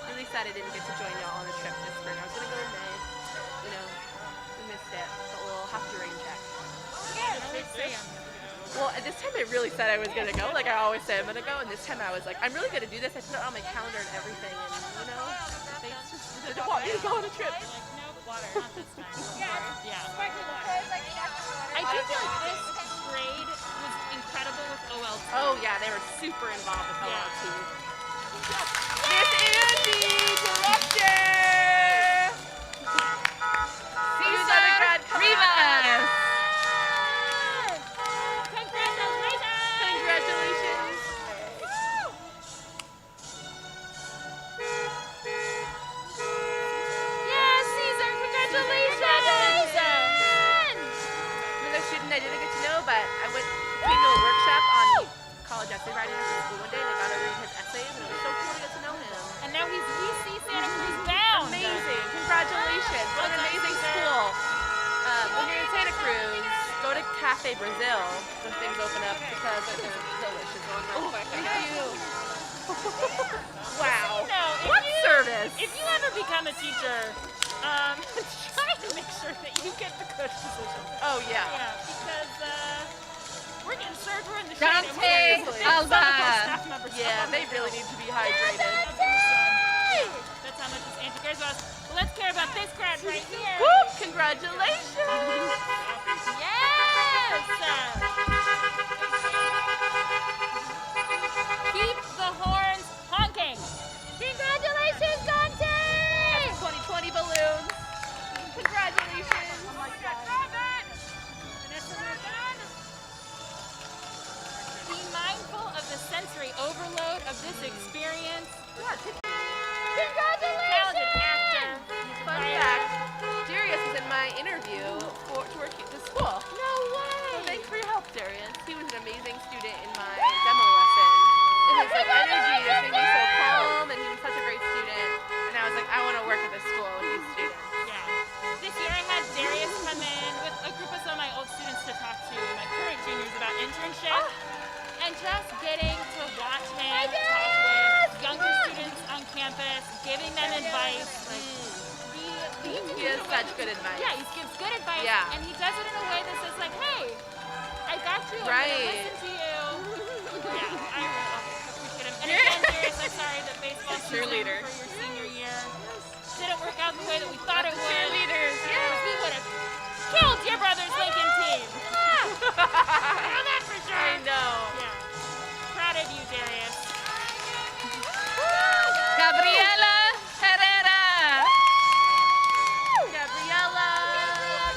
Really sad I didn't get to join y'all on a trip this spring. I was gonna go in May. You know, we missed it, but we'll have to rain check. Well, this time I really said I was gonna go. Like I always say I'm gonna go, and this time I was like, I'm really gonna do this. I put it on my calendar and everything, and you know, they just didn't want me to go on a trip. Water, not this time. Yeah. I do feel like this grade was incredible with OLT. Oh yeah, they were super involved with OLT. Miss Angie, director! See you another grad coming up. Congratulations! Yes, Caesar, congratulations! Another student I didn't get to know, but I came to a workshop on college essay writing at school one day, and I got to read his essays, and it was so cool to get to know him. And now he's UC Santa Cruz bound. Amazing! Congratulations! What an amazing school! When you're in Santa Cruz, go to Cafe Brazil when things open up because it's delicious. Oh, thank you. Wow. What service? If you ever become a teacher, try to make sure that you get the coach position. Oh yeah. Yeah, because we're getting served. We're in the Dante shade. Alba. Yeah, they really need to be hydrated. That's how much this Auntie cares about us. Well, let's care about this grad right here. Woo! Congratulations! Yes! Keep the horns honking. Congratulations, Dante! 2020 balloons. Congratulations! Oh my God. Be mindful of the sensory overload of this experience. giving them advice. Like, He has such good advice. Yeah, he gives good advice. Yeah. And he does it in a way that says like, hey, I got you. I'm Right. gonna listen to you. Yeah, I appreciate him. And again, Darius, I'm sorry that baseball season Cheerleader. for your senior year didn't work out the way that we thought it would. Cheerleaders. Yes. We would have killed your brother's Lincoln team. I know that for sure. I know. Yeah. Proud of you, Darius. Gabriela Herrera. Gabriella.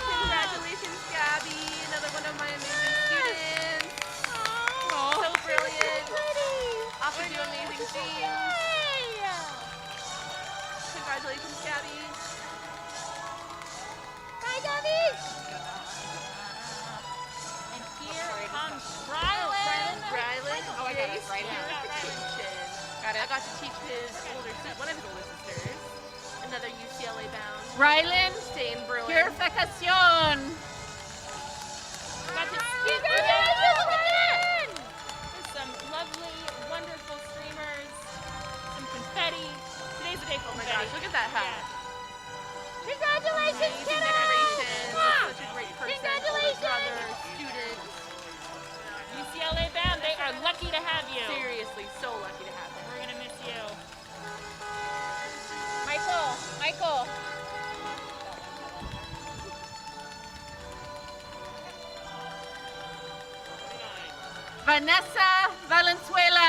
Congratulations, Gabby. Another one of my amazing students. So brilliant. Off to do amazing things. Congratulations, Gabby. Hi, Gabby. And here comes Rylan. Rylan. Oh, I got it right here. Got it. I got to teach one of his older sisters. Another UCLA bound. Rylan. Staying brilliant. Purificación. Got to speak with them. There's some lovely, wonderful streamers. Some confetti. Today's the day for Oh my confetti. gosh, look at that hat. Congratulations, Amazing kiddo. decorations. Such a great person. Congratulations. Older brother, student. UCLA bound, they are lucky to have you. Seriously, so lucky to have him. We're gonna miss you. Michael. Vanessa Valenzuela.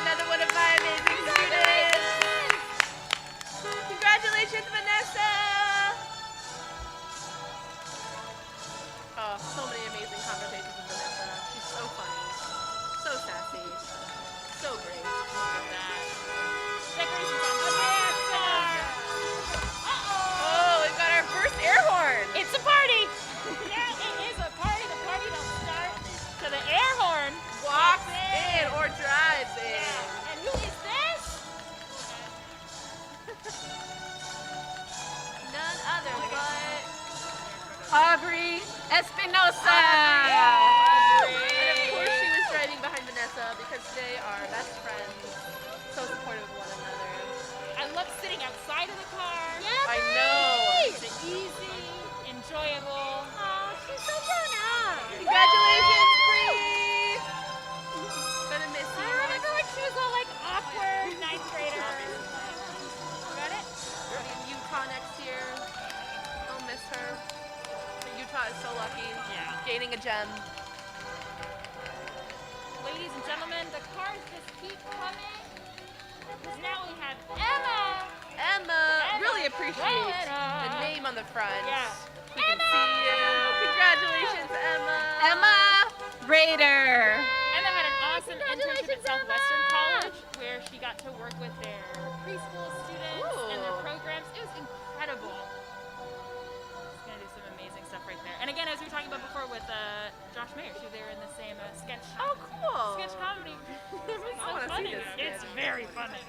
Another one of my amazing students. Congratulations, Vanessa. Oh, so many amazing conversations with Vanessa. She's so funny, so sassy, so great. Look at that. Decorations on the dance floor. Oh, we've got our first air horn. It's a party. Yeah, it is a party. The party don't start till the air horn Walks in or drives in. Yeah. And who is this? None other but Aubrey Espinosa. And of course she was driving behind Vanessa because they are best friends. So supportive of one another. I love sitting outside of the car. Yeah, I know. It's easy, enjoyable. Oh, she's so grown up. Congratulations, Bree. Gonna miss I you. remember when she was all like awkward ninth grader. Got it? We're in Utah next year. I'll miss her. But Utah is so lucky. Yeah. Gaining a gem. Ladies and gentlemen, the cars just keep coming. Because now we have Emma. Emma. Really appreciate the name on the front. Yeah. We can see you. Congratulations, Emma. Emma Raider. Emma had an awesome internship at Southwestern College where she got to work with their preschool students and their programs. It was incredible. She's gonna do some amazing stuff right there. And again, as we were talking about before with Josh Mayer, she was there in the same sketch. Oh, cool. Sketch comedy. It was so wanna see funny. this sketch. It's very funny.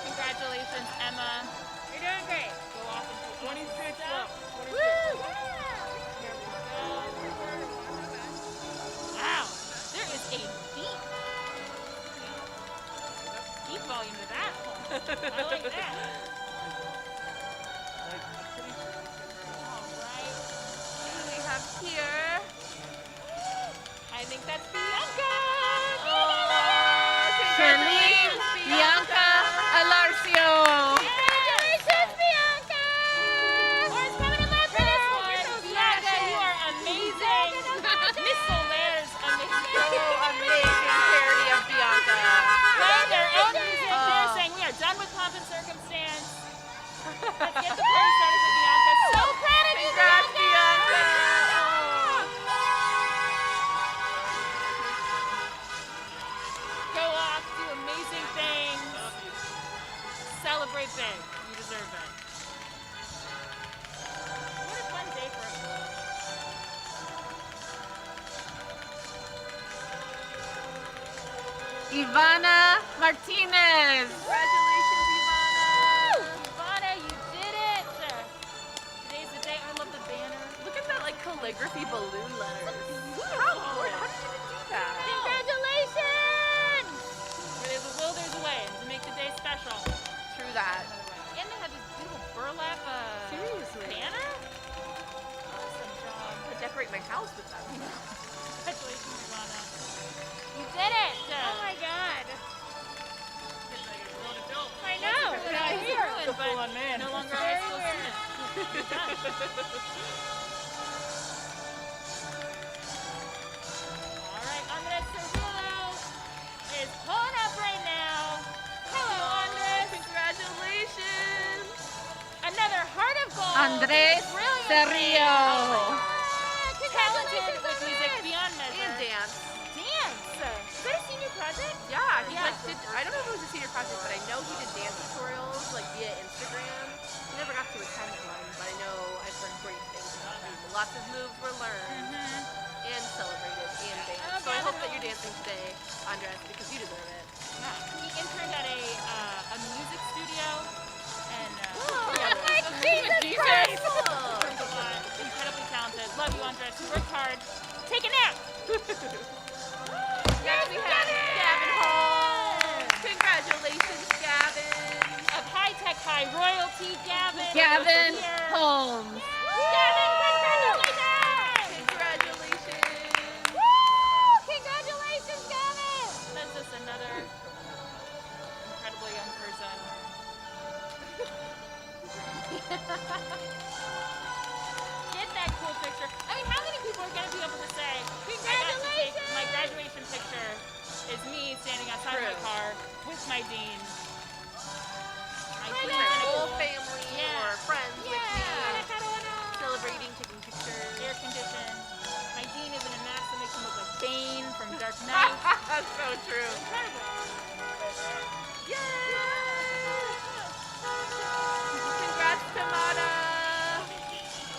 Congratulations, Emma. You're doing great. Go off and do 26 left. 26. Wow, there is a deep volume to that one. I like that. Alright. Who do we have here? I think that's Bianca. Charlene Bianca Alarcio. Congratulations, Bianca! Orange coming in last for this one. Bianca, you are amazing. Miss Solaire's amazing. Amazing parody of Bianca. Playing their own music. They're saying we are done with pomp and circumstance. Let's get the party started for Bianca. So proud of you, Congrats, Bianca. Go off, do amazing things. Celebrate big. You deserve it. What a fun day for us. Ivana Martinez. Congratulations, Ivana. Ivana, you did it. Today's the day. I love the banner. Look at that like calligraphy balloon letters. How did you All right, Andres Cervillo is pulling up right now. Hello, Andres. Congratulations. Another heart of gold. Andres Brilliant. Cerrillo. Talented with music beyond measure. And dance. Dance. Is that a senior project? Yeah, he like did. I don't know if it was a senior project, but I know he did dance tutorials like via Instagram. He never got to attend one, but I know I've heard great things about him. Lots of moves were learned and celebrated and danced. So I hope that you're dancing today, Andres, because you deserve it. He interned at a music studio and Jesus Christ! incredibly talented. Love you, Andres. You worked hard. Take a nap. Yes, we have Gavin Holmes. Congratulations, Gavin. Of High Tech High royalty, Gavin. Gavin Here. Holmes. Gavin, congratulations! Congratulations. Woo! Congratulations, Gavin! That's just another incredible young person. Get that cool picture. I mean, how many people are going to be able to say, I got to take my graduation picture is me standing outside my car with my dean. My With dean's my in a whole cool- family or friends with me, celebrating, taking pictures. Air conditioned. My dean is in a mask that makes him look like Bane from Dark Knight. That's so true. Congrats, Tamara.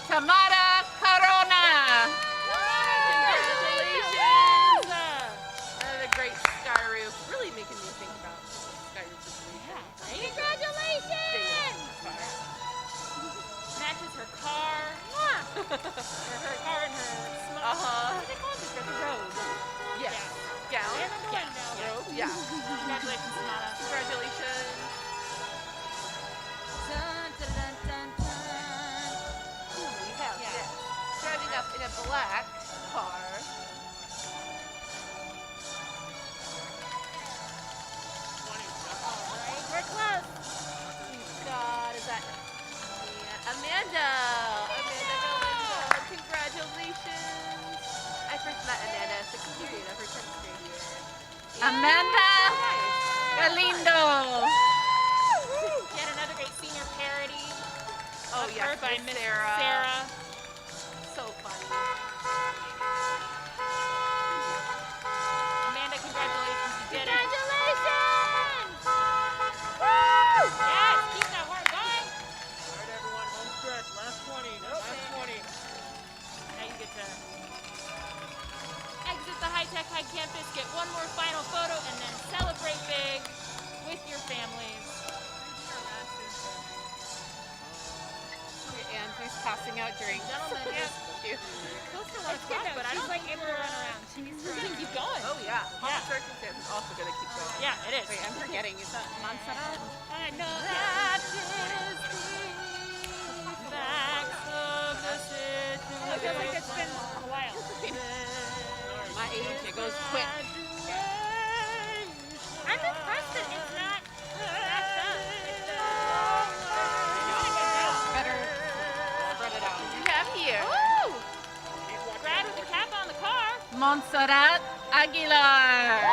Tamara Corona. Congratulations. Another great sky roof. Really making me think about the sky roof situation. Congratulations! Matches her car. Her car and her small. What do they call this? The robe. Yes. Gown. Robe. Yeah. Congratulations, Samana. Congratulations. Holy hell. Yeah. Driving up in a black car. Alright, we're close. God, is that Amanda? Amanda Galindo. Congratulations. I first met Amanda at 6th period of her 10th grade year. Amanda Galindo. Yet another great senior parody. Oh, of yes, her by Miss Miss Sarah. Sarah. So funny. Amanda, congratulations. You did it. Congratulations! Yes, keep that heart going. All right, everyone, home stretch. Last 20. Last 20. Now you get to exit the High Tech High campus, get one more final photo, and then celebrate big with your families. And who's passing out drinks? Gentlemen, supposed to want to talk, but I don't think able to run around. We're going to keep going. Oh, yeah. Home circumstance is also going to keep going. Yeah, it is. Wait, I'm forgetting. Is that Montserrat? I know that is the facts of the situation. I feel like it's been a while. My age, it goes quick. I'm impressed that it's not backed up. Better spread it out. We have here. Woo! Brad with the cap on the car. Montserrat Aguilar.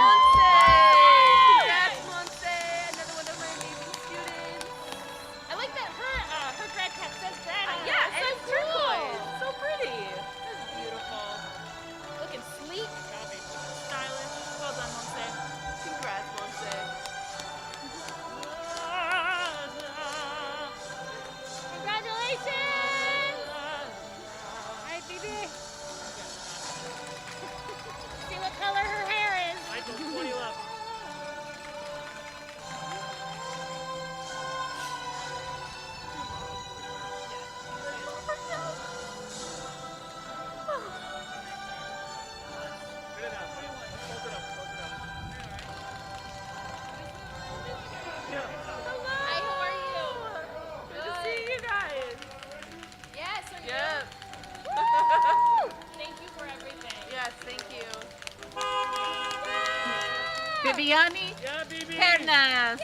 Congrats, Monse. Another one of my amazing students. I like that her grad cap says Brad on it. Yeah, That's and so it's cool. turquoise. So pretty. That's beautiful. Looking sleek, stylish. Well done, Monse. Congrats, Monse. Congratulations! Hi, baby. See what color her hair is. Michael, 20 left. Good enough. Close it up. Close it up. Hi, how are you? Good to see you guys. Yes, are you? Yep. Thank you for everything. Yes, thank you. Viviani Yeah, baby. Pernas.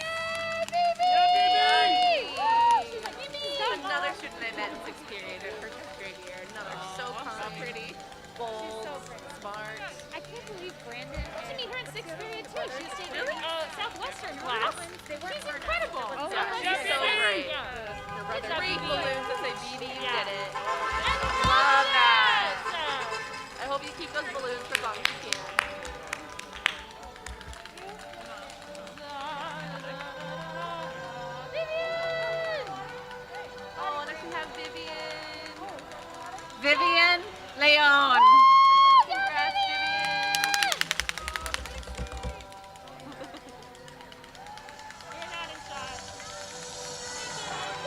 Got another Giants that I met in 6th period in her 10th grade year. Another so pretty, bold, smart. I can't believe Brandon. Got to meet her in 6th period too. She was taking Southwestern New class. Orleans. She's incredible. Oh, yeah, she's so great. Her brother three balloons as they BD did it. Love that. I hope you keep those balloons for as long as you can. Oh, next we have Vivian. Vivian Leon. Congrats, Vivian.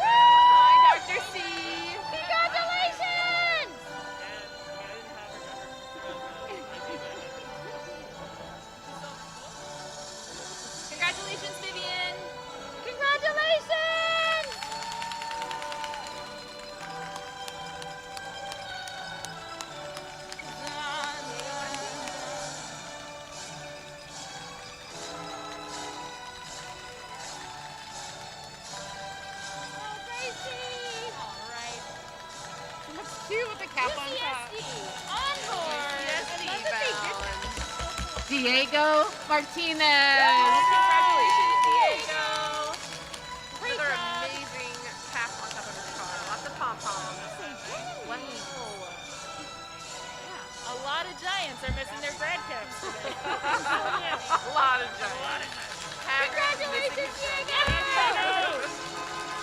Hi, Dr. C. Congratulations! Congratulations, Vivian. Congratulations! Looks cute with the cap on top. Diego Martinez. Congratulations, Diego. Another amazing cap on top of his car. Lots of pom-poms. Wonderful. A lot of Giants are missing their grad caps today. A lot of Giants. Congratulations, Diego.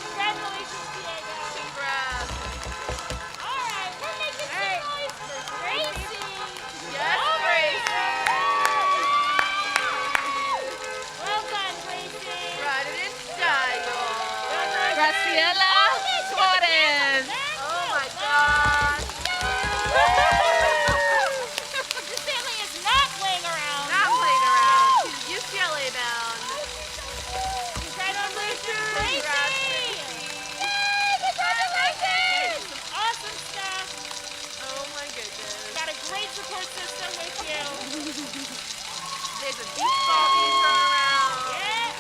Congratulations, Diego. Congrats. All right, we're making some noise for Gracie. Yes, Gracie. Well done, Gracie. Riding in style. Graciela Suarez. Oh my gosh. This family is not playing around. Not playing around. She's UCLA bound. Congratulations, Gracie. Congrats, Congratulations. Some awesome stuff. Oh my goodness. Got a great support system with you. There's a beach ball being thrown around. Yeah.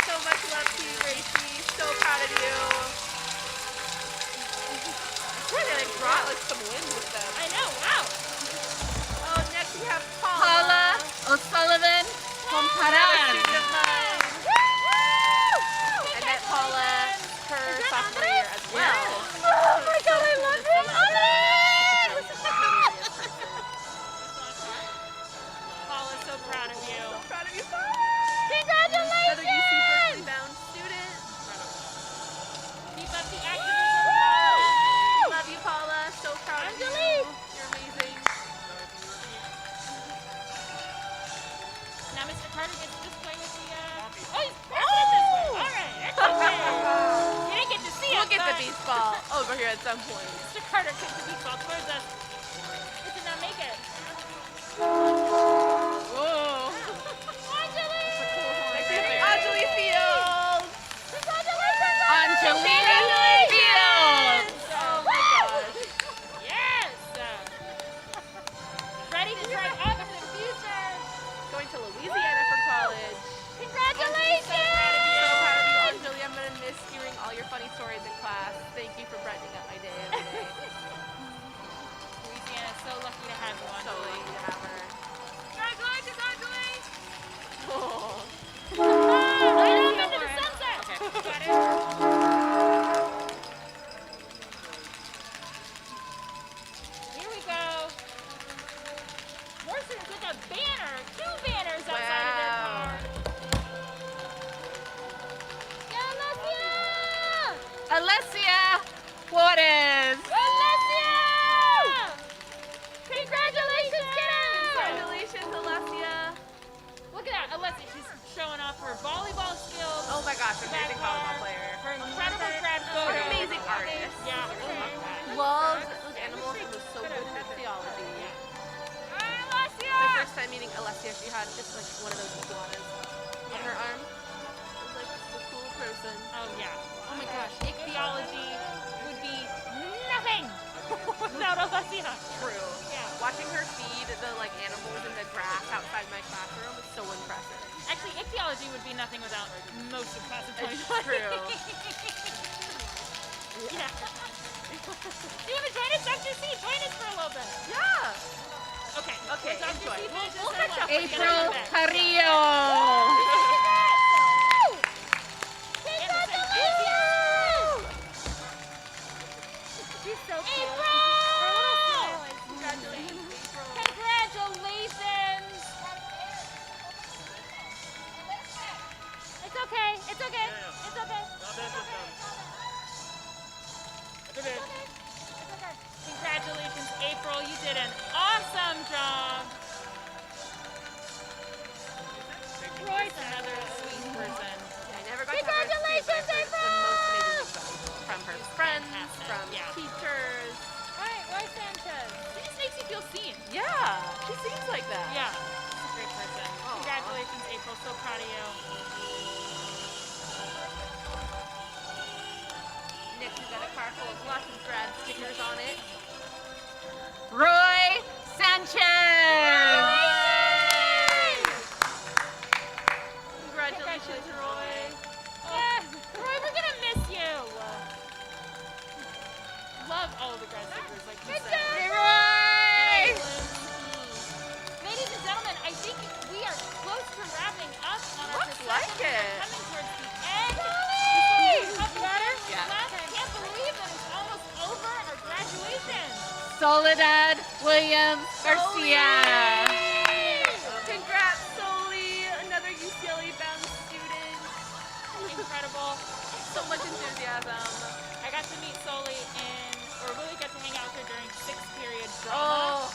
So much love to you, Gracie. So proud of you. I swear they brought like some wind with them. I know. Wow. Oh, next we have Paula. Paula O'Sullivan from Paravan. Student of mine. I met Paula her sophomore year as well. Oh my God, I love him. Paula's so proud of you. So proud of you, Paula. Congratulations. Another UC Berkeley bound student. Keep up the activism. Love you, Paula. So proud of you. You're amazing. Now Mr. Carter gets to just play with the, oh, he's passing it this way. All right, that's okay. You didn't get to see We'll us, get the but beach ball over here at some point. Mr. Carter kicked the beach ball towards us. It did not make it. Whoa. Anjali Fields. Angelina Fields. Oh my gosh. Yes. Ready to drive off into the future. Going to Louisiana for college. Congratulations. So proud of you, Anjali. I'm going to miss hearing all your funny stories in class. Thank you for brightening up my day every day. Louisiana's so lucky to have you on. So lucky to have her. Congratulations, Anjali. Oh. Right off into the sunset. Okay, got it. Here we go. More students with a banner. 2 banners outside of their car. Alessia Juarez. Alessia! Congratulations, kiddo. Congratulations, Alessia. Look at that, Alessia. She's showing off her volleyball skills. Oh my gosh, amazing Grad volleyball car, player. Her incredible grad photo. An amazing artist. Yeah, I love that. Loves those animals and was so good at theology. My first time meeting Alessia, she had just like one of those iguanas on her arm. I was like, this is a cool person. Oh yeah. Oh my gosh, ichthyology would be nothing without Alessia. True. Yeah. Watching her feed the like animals in the grass outside my classroom was so impressive. Actually, ichthyology would be nothing without most of class of 2020. It's true. Yeah. You want to join us, Dr. C? Join us for a little bit. Yeah. Okay. Okay, Dr. enjoy. C, We'll catch up with you April in a bit. Carrillo. She's so cute. April! Her little smile is Congratulations, April. Congratulations. It's okay. It's okay. It's okay. Congratulations, April. You did an awesome job. Roy's another sweet person. I never got to have her speak, but I've heard the most amazing things from her friends, from teachers. Alright, Roy Sanchez. She just makes you feel seen. Yeah, she seems like that. Yeah, she's a great person. Congratulations, April. So proud of you. Nick, you got a car full of lots of grad stickers on it. Roy Sanchez. Congratulations, Roy. Yes, Roy, we're gonna miss you. Love all of the grad stickers, like you said. Hey, Roy! Ladies and gentlemen, I think we are close to wrapping up on our Looks like procession. it. We're coming towards the end. Yeah. I can't believe that it's almost over our graduation. Soledad Williams Garcia. Congrats, Soli, another UCLA-bound student. Incredible. So much enthusiasm. I got to meet Soli or really got to hang out with her during 6th period drama.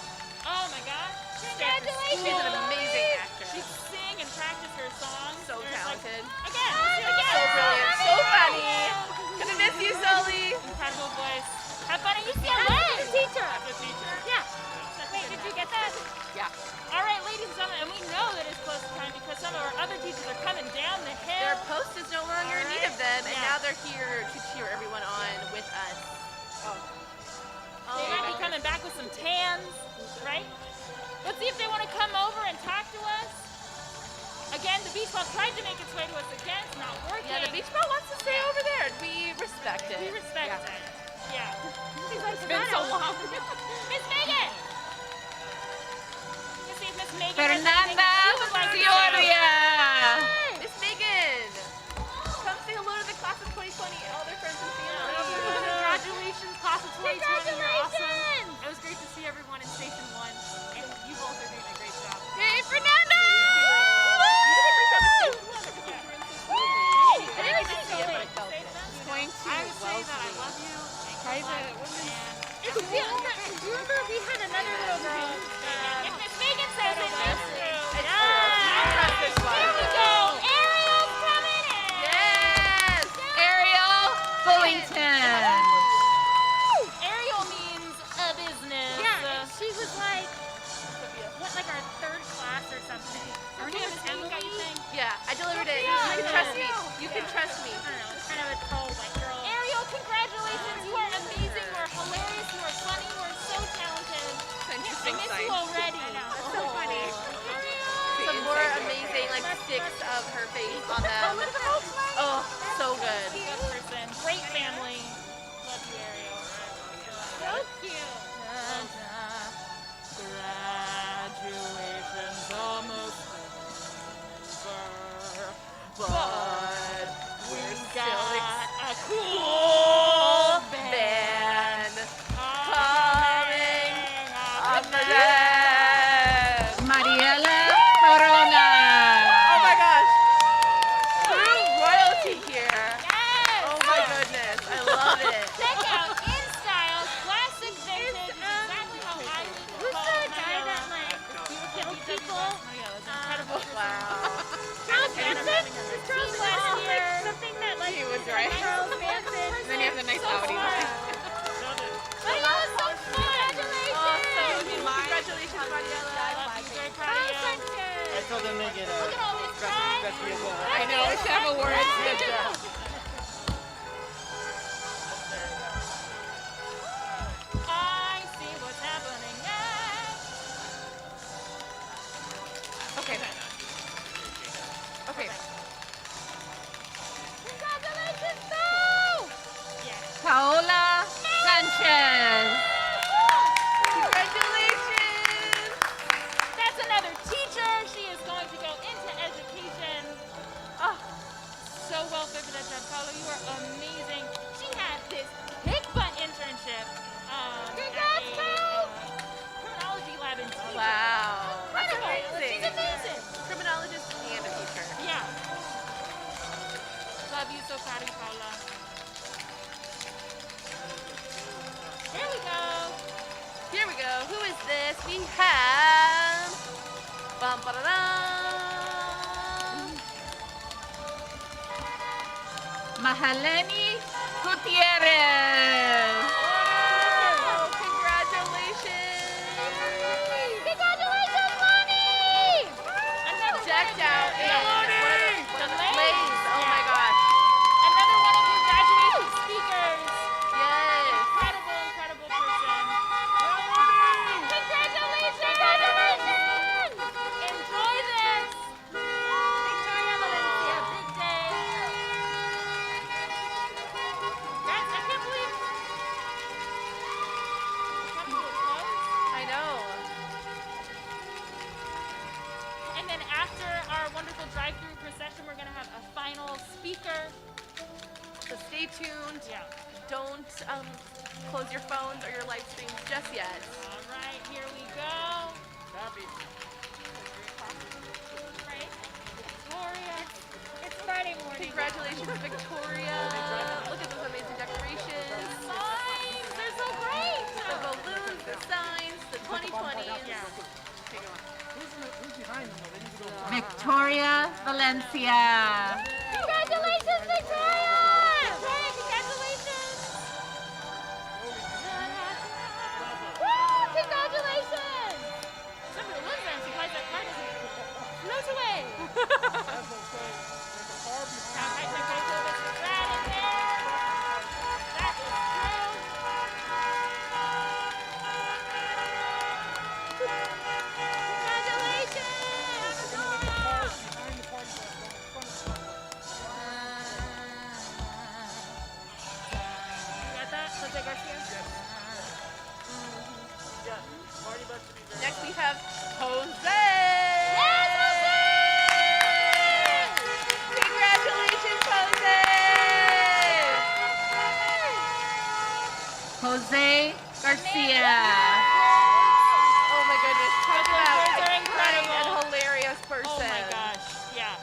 Oh my God. Congratulations. She's an amazing actor. She sang and practiced her songs. So talented. Again. So brilliant. So funny. Gonna miss you, Soli. Incredible voice. Have fun at UCLA. Teacher. The teacher. Yeah. Wait, did you get that? Yeah. All right, ladies and gentlemen, and we know that it's close to time because some of our other teachers are coming down the hill. Their post is no longer in need of them, and Yeah. now they're here to cheer everyone on with us. They might be coming back with some tans, right? Let's see if they want to come over and talk to us. Again, the beach ball tried to make its way to us again. It's not working. Yeah, the beach ball wants to stay over there, and we respect it. We respect it. Yeah. It's been so long. Miss Megan! Let's see if Miss Megan Fernanda has anything she would like to say. Fioria. Miss Megan, come say hello to the class of 2020 and all their friends and family. Congratulations, class of 2020. You're awesome. Congratulations! It was great to see everyone in Station 1, and you both are doing a great job. Hey, Fernanda! I would say that I love you. Private Do you remember we had another little girl? If Miss Megan says it, it's true. This one. Here we go. Ariel's coming in. Yes! Ariel Bullington. Ariel means a business. Yeah, she was like, what, like our 3rd class or something. Her name is Emily. Yeah, I delivered it. You can trust me. You can trust me. I don't know, it's kind of a tall white girl. Ariel, congratulations. You are amazing. You are hilarious. You are funny. You are so talented. I miss you already. I know, it's so funny. Some more amazing like sticks of her face on them. Oh, so good. Good person. Great family. Love you, Ariel. So cute. Graduation's almost over, But we're got still a cool band coming up the band. Mariela Corona. Oh my gosh. True royalty here. Oh my goodness. I love it. Check out In Style, classic vintage. Exactly how I would Who's call the guy Mariela. that like kills people? Incredible. Wow. Charles Manson? Charles last year. Something that like He was right. Charles Manson. And then you have the nice Audi. Mariela's so fun. Congratulations, Mariela. Very proud of you. I told them to get a Look at all this pride. I know, we should have awards. Good job. I see what's happening next. Okay. Okay. Congratulations, Bo! Yeah. Paola Mahaleni Gutierrez. Oh, congratulations! Congratulations, Lonnie! Decked out in one of the leis. Oh my gosh. Another one of your graduation speakers. Yes. Incredible, incredible person. Congratulations! Enjoy this. Victoria Valencia, big day. Guys, I can't believe it's coming to a close. I know. And then after our wonderful drive-through procession, we're gonna have a final speaker. So stay tuned. Yeah. Don't close your phones or your live streams just yet. All right, here we go. Copy. Right. Victoria. It's Friday morning. Congratulations, Victoria. Look at those amazing decorations. Signs, they're so great. The balloons, the signs, the 2020s. Yeah. Who's behind them though? They need to go. Victoria Valencia. Congratulations, Victoria! Victoria, congratulations! Woo! Congratulations! Some of the balloons are surprised that car doesn't float away. Next we have Jose. Yes, Congratulations, Jose. Jose Garcia. Oh my goodness. Talk Those about words are a kind incredible. and hilarious person. Oh my gosh, yeah.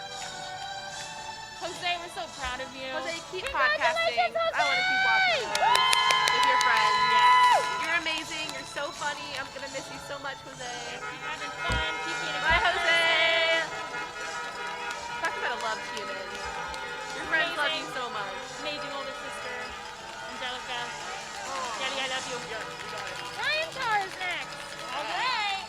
Jose, we're so proud of you. Jose, keep Congratulations, podcasting. I Jose! want to keep watching those with your friends. Yeah. You're amazing. You're so funny. I'm going to miss you so much, Jose. Keep having fun. Keep being a Bye, good Jose. person. Talk about a loved human. Your friends love you so much. Amazing older sister, Angelica. Daddy, I love you. Ryan Tar is next. All right.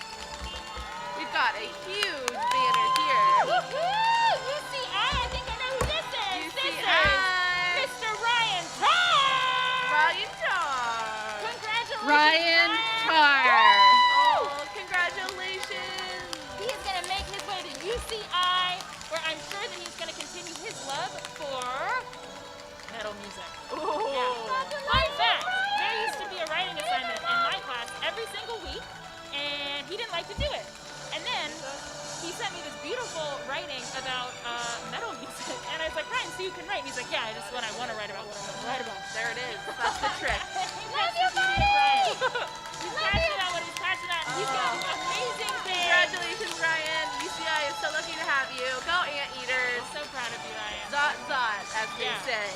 We've got a huge banner here. Woohoo! UCI, I think I know who this is. This is UCI. Mr. Ryan Tar. Ryan Tar. Congratulations, Ryan Tar. Oh, congratulations. He is going to make his way to UCI, where I'm sure that he's going to continue his love for metal music. Ooh. Yeah. Fun fact, there used to be a writing assignment in my class every single week, and he didn't like to do it. And then he sent me this beautiful writing about metal music, and I was like, Ryan, so you can write? And he's like, yeah, this is what I want to write about, what I want to write about. There it is. That's the trick. Love you, Ryan. He's passionate about what he's passionate about. He's got an amazing band. Congratulations, Ryan. UCI is so lucky to have you. Go Anteaters. So proud of you, Ryan. Zot zot, as they Yeah. say.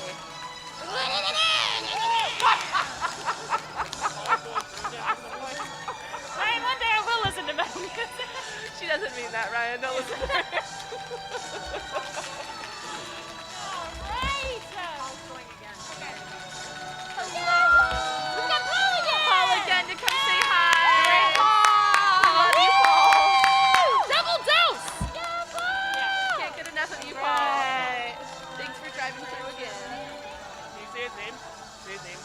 Ryan, one day I will listen to metal music. She doesn't mean that, Ryan. Don't listen to her. All right. We got Paul again. Paul again to come say hi. Love you, Paul. Double dose. Can't get enough of you, Paul. Thanks for driving through again. Can you say his name? Say his name.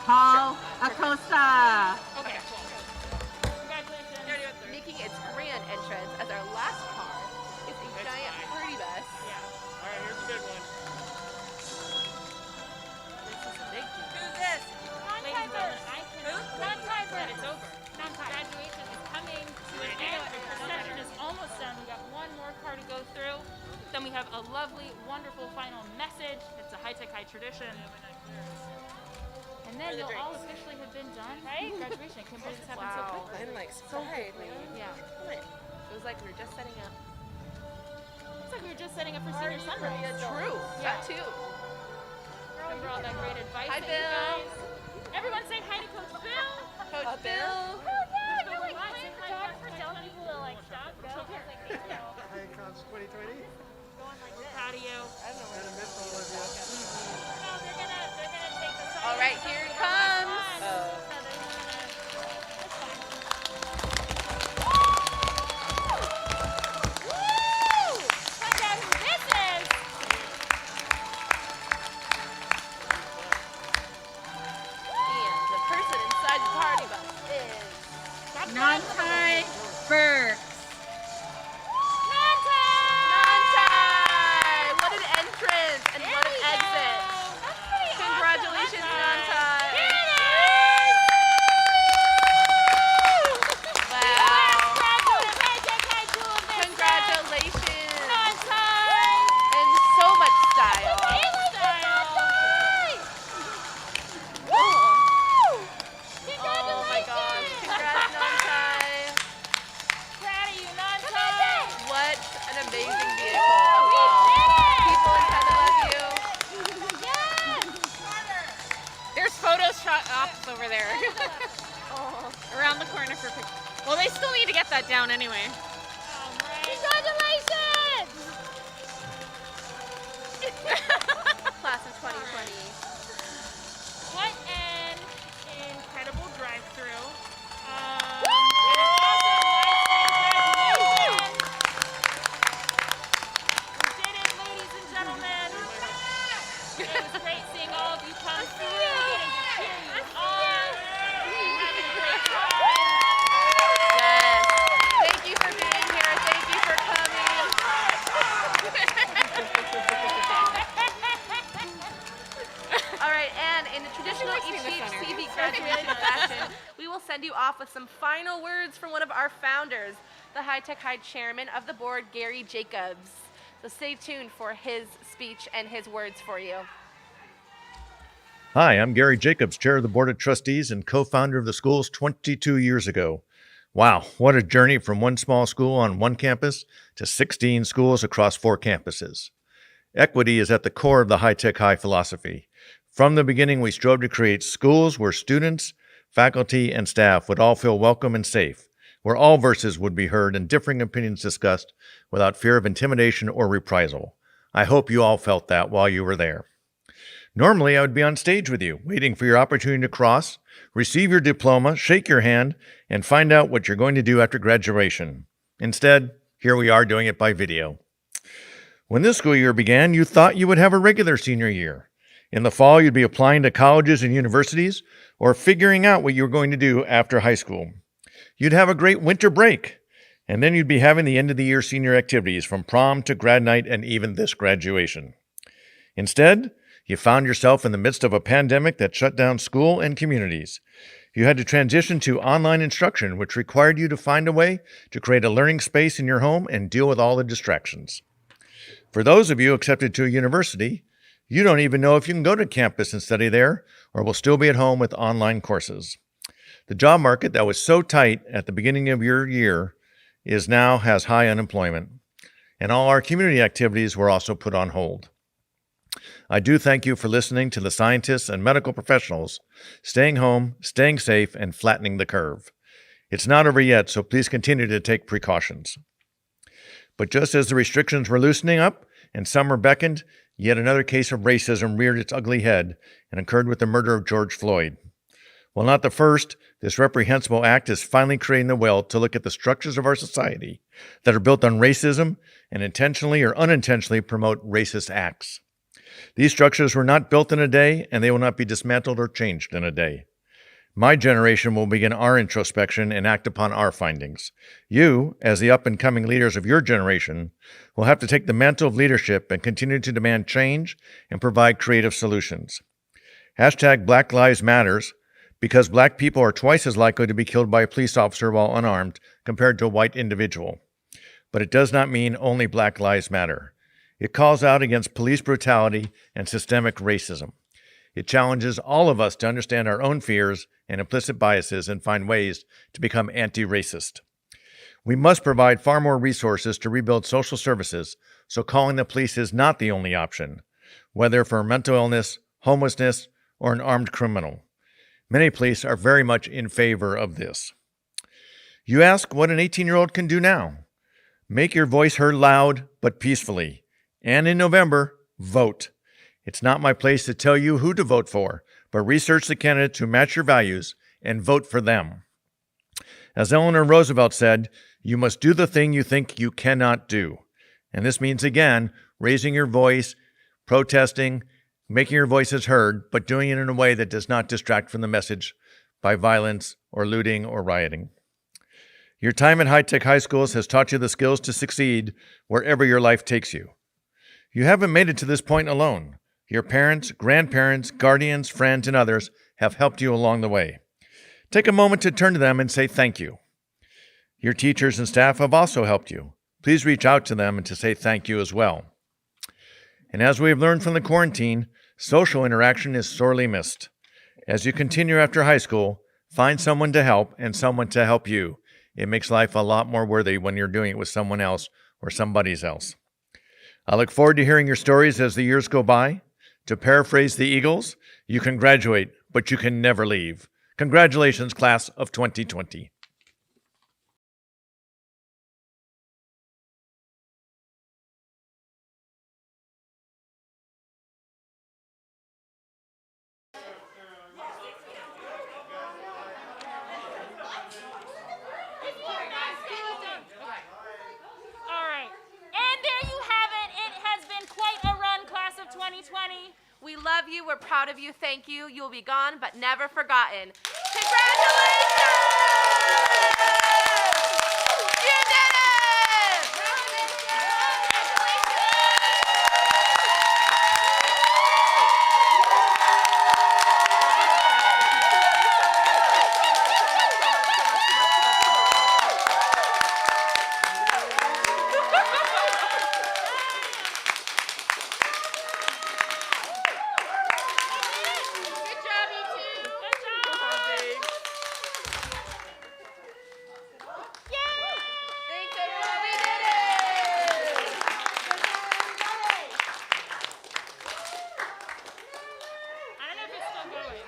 Paul Acosta. Okay, cool. Congratulations. Making its grand entrance as our last car is a giant party bus. Yeah. All right, here's a good one. This is a big deal. Who's this? Ladies and gentlemen, I cannot believe that it's over. Graduation is coming to an end. The procession is almost done. We got one more car to go through. Then we have a lovely, wonderful final message. It's a high-tech, high tradition. And then you'll all officially have been done, right? Graduation. I can't believe this happened so quickly. I'm like so quickly. Yeah. It was like we were just setting up. It's like we were just setting up for senior sunrise. True. Yeah. That too. Remember all that great advice Hi, that Bill. you guys. Everyone say hi to Coach Bill. Coach Bill. Yeah, you're like playing the dog for telling people to stop, go. Hi, Coach 2020. Proud of you. Non-tie Burks. Non-tie! What an entrance and what an exit. Congratulations, non-tie. Wow. Congratulations. And so much style. Oh my gosh. Congrats, non-tie. Proud of you, non-tie. What an amazing vehicle. People in Heather love you. There's Photoshop ops over there. Around the corner for pictures. Well, they still need to get that down anyway. Congratulations! Class of 2020. What an incredible drive-through. We did it, ladies and gentlemen. It was great seeing all of you come through, getting to cheer you on, having a great time. Yes. Thank you for being here. Thank you for coming. All right, and in the traditional HTHCV graduation fashion, we will send you off with some final words from one of our founders, the High Tech High chairman of the board, Gary Jacobs. So stay tuned for his speech and his words for you. Hi, I'm Gary Jacobs, chair of the Board of Trustees and co-founder of the schools 22 years ago. Wow, what a journey from one small school on one campus to 16 schools across 4 campuses. Equity is at the core of the High Tech High philosophy. From the beginning, we strove to create schools where students, faculty, and staff would all feel welcome and safe, where all voices would be heard and differing opinions discussed without fear of intimidation or reprisal. I hope you all felt that while you were there. Normally, I would be on stage with you, waiting for your opportunity to cross, receive your diploma, shake your hand, and find out what you're going to do after graduation. Instead, here we are doing it by video. When this school year began, you thought you would have a regular senior year. In the fall, you'd be applying to colleges and universities or figuring out what you were going to do after high school. You'd have a great winter break, and then you'd be having the end of the year senior activities from prom to grad night and even this graduation. Instead, you found yourself in the midst of a pandemic that shut down school and communities. You had to transition to online instruction, which required you to find a way to create a learning space in your home and deal with all the distractions. For those of you accepted to a university, you don't even know if you can go to campus and study there or will still be at home with online courses. The job market that was so tight at the beginning of your year has high unemployment, and all our community activities were also put on hold. I do thank you for listening to the scientists and medical professionals, staying home, staying safe, and flattening the curve. It's not over yet, so please continue to take precautions. But just as the restrictions were loosening up and summer beckoned, yet another case of racism reared its ugly head and occurred with the murder of George Floyd. While not the first, this reprehensible act is finally creating the will to look at the structures of our society that are built on racism and intentionally or unintentionally promote racist acts. These structures were not built in a day, and they will not be dismantled or changed in a day. My generation will begin our introspection and act upon our findings. You, as the up-and-coming leaders of your generation, will have to take the mantle of leadership and continue to demand change and provide creative solutions. Hashtag Black Lives Matters, because Black people are twice as likely to be killed by a police officer while unarmed compared to a white individual. But it does not mean only Black Lives Matter. It calls out against police brutality and systemic racism. It challenges all of us to understand our own fears and implicit biases and find ways to become anti-racist. We must provide far more resources to rebuild social services, so calling the police is not the only option, whether for mental illness, homelessness, or an armed criminal. Many police are very much in favor of this. You ask what an 18-year-old can do now. Make your voice heard loud but peacefully. And in November, vote. It's not my place to tell you who to vote for, but research the candidates who match your values and vote for them. As Eleanor Roosevelt said, you must do the thing you think you cannot do. And this means, again, raising your voice, protesting, making your voices heard, but doing it in a way that does not distract from the message by violence or looting or rioting. Your time at high-tech high schools has taught you the skills to succeed wherever your life takes you. You haven't made it to this point alone. Your parents, grandparents, guardians, friends, and others have helped you along the way. Take a moment to turn to them and say thank you. Your teachers and staff have also helped you. Please reach out to them and to say thank you as well. And as we have learned from the quarantine, social interaction is sorely missed. As you continue after high school, find someone to help and someone to help you. It makes life a lot more worthy when you're doing it with someone else or somebody else. I look forward to hearing your stories as the years go by. To paraphrase the Eagles, you can graduate, but you can never leave. Congratulations, class of 2020. All right. And there you have it. It has been quite a run, class of 2020. We love you. We're proud of you. Thank you. You will be gone, but never forgotten. Congratulations! You did it! I don't know if it's still going.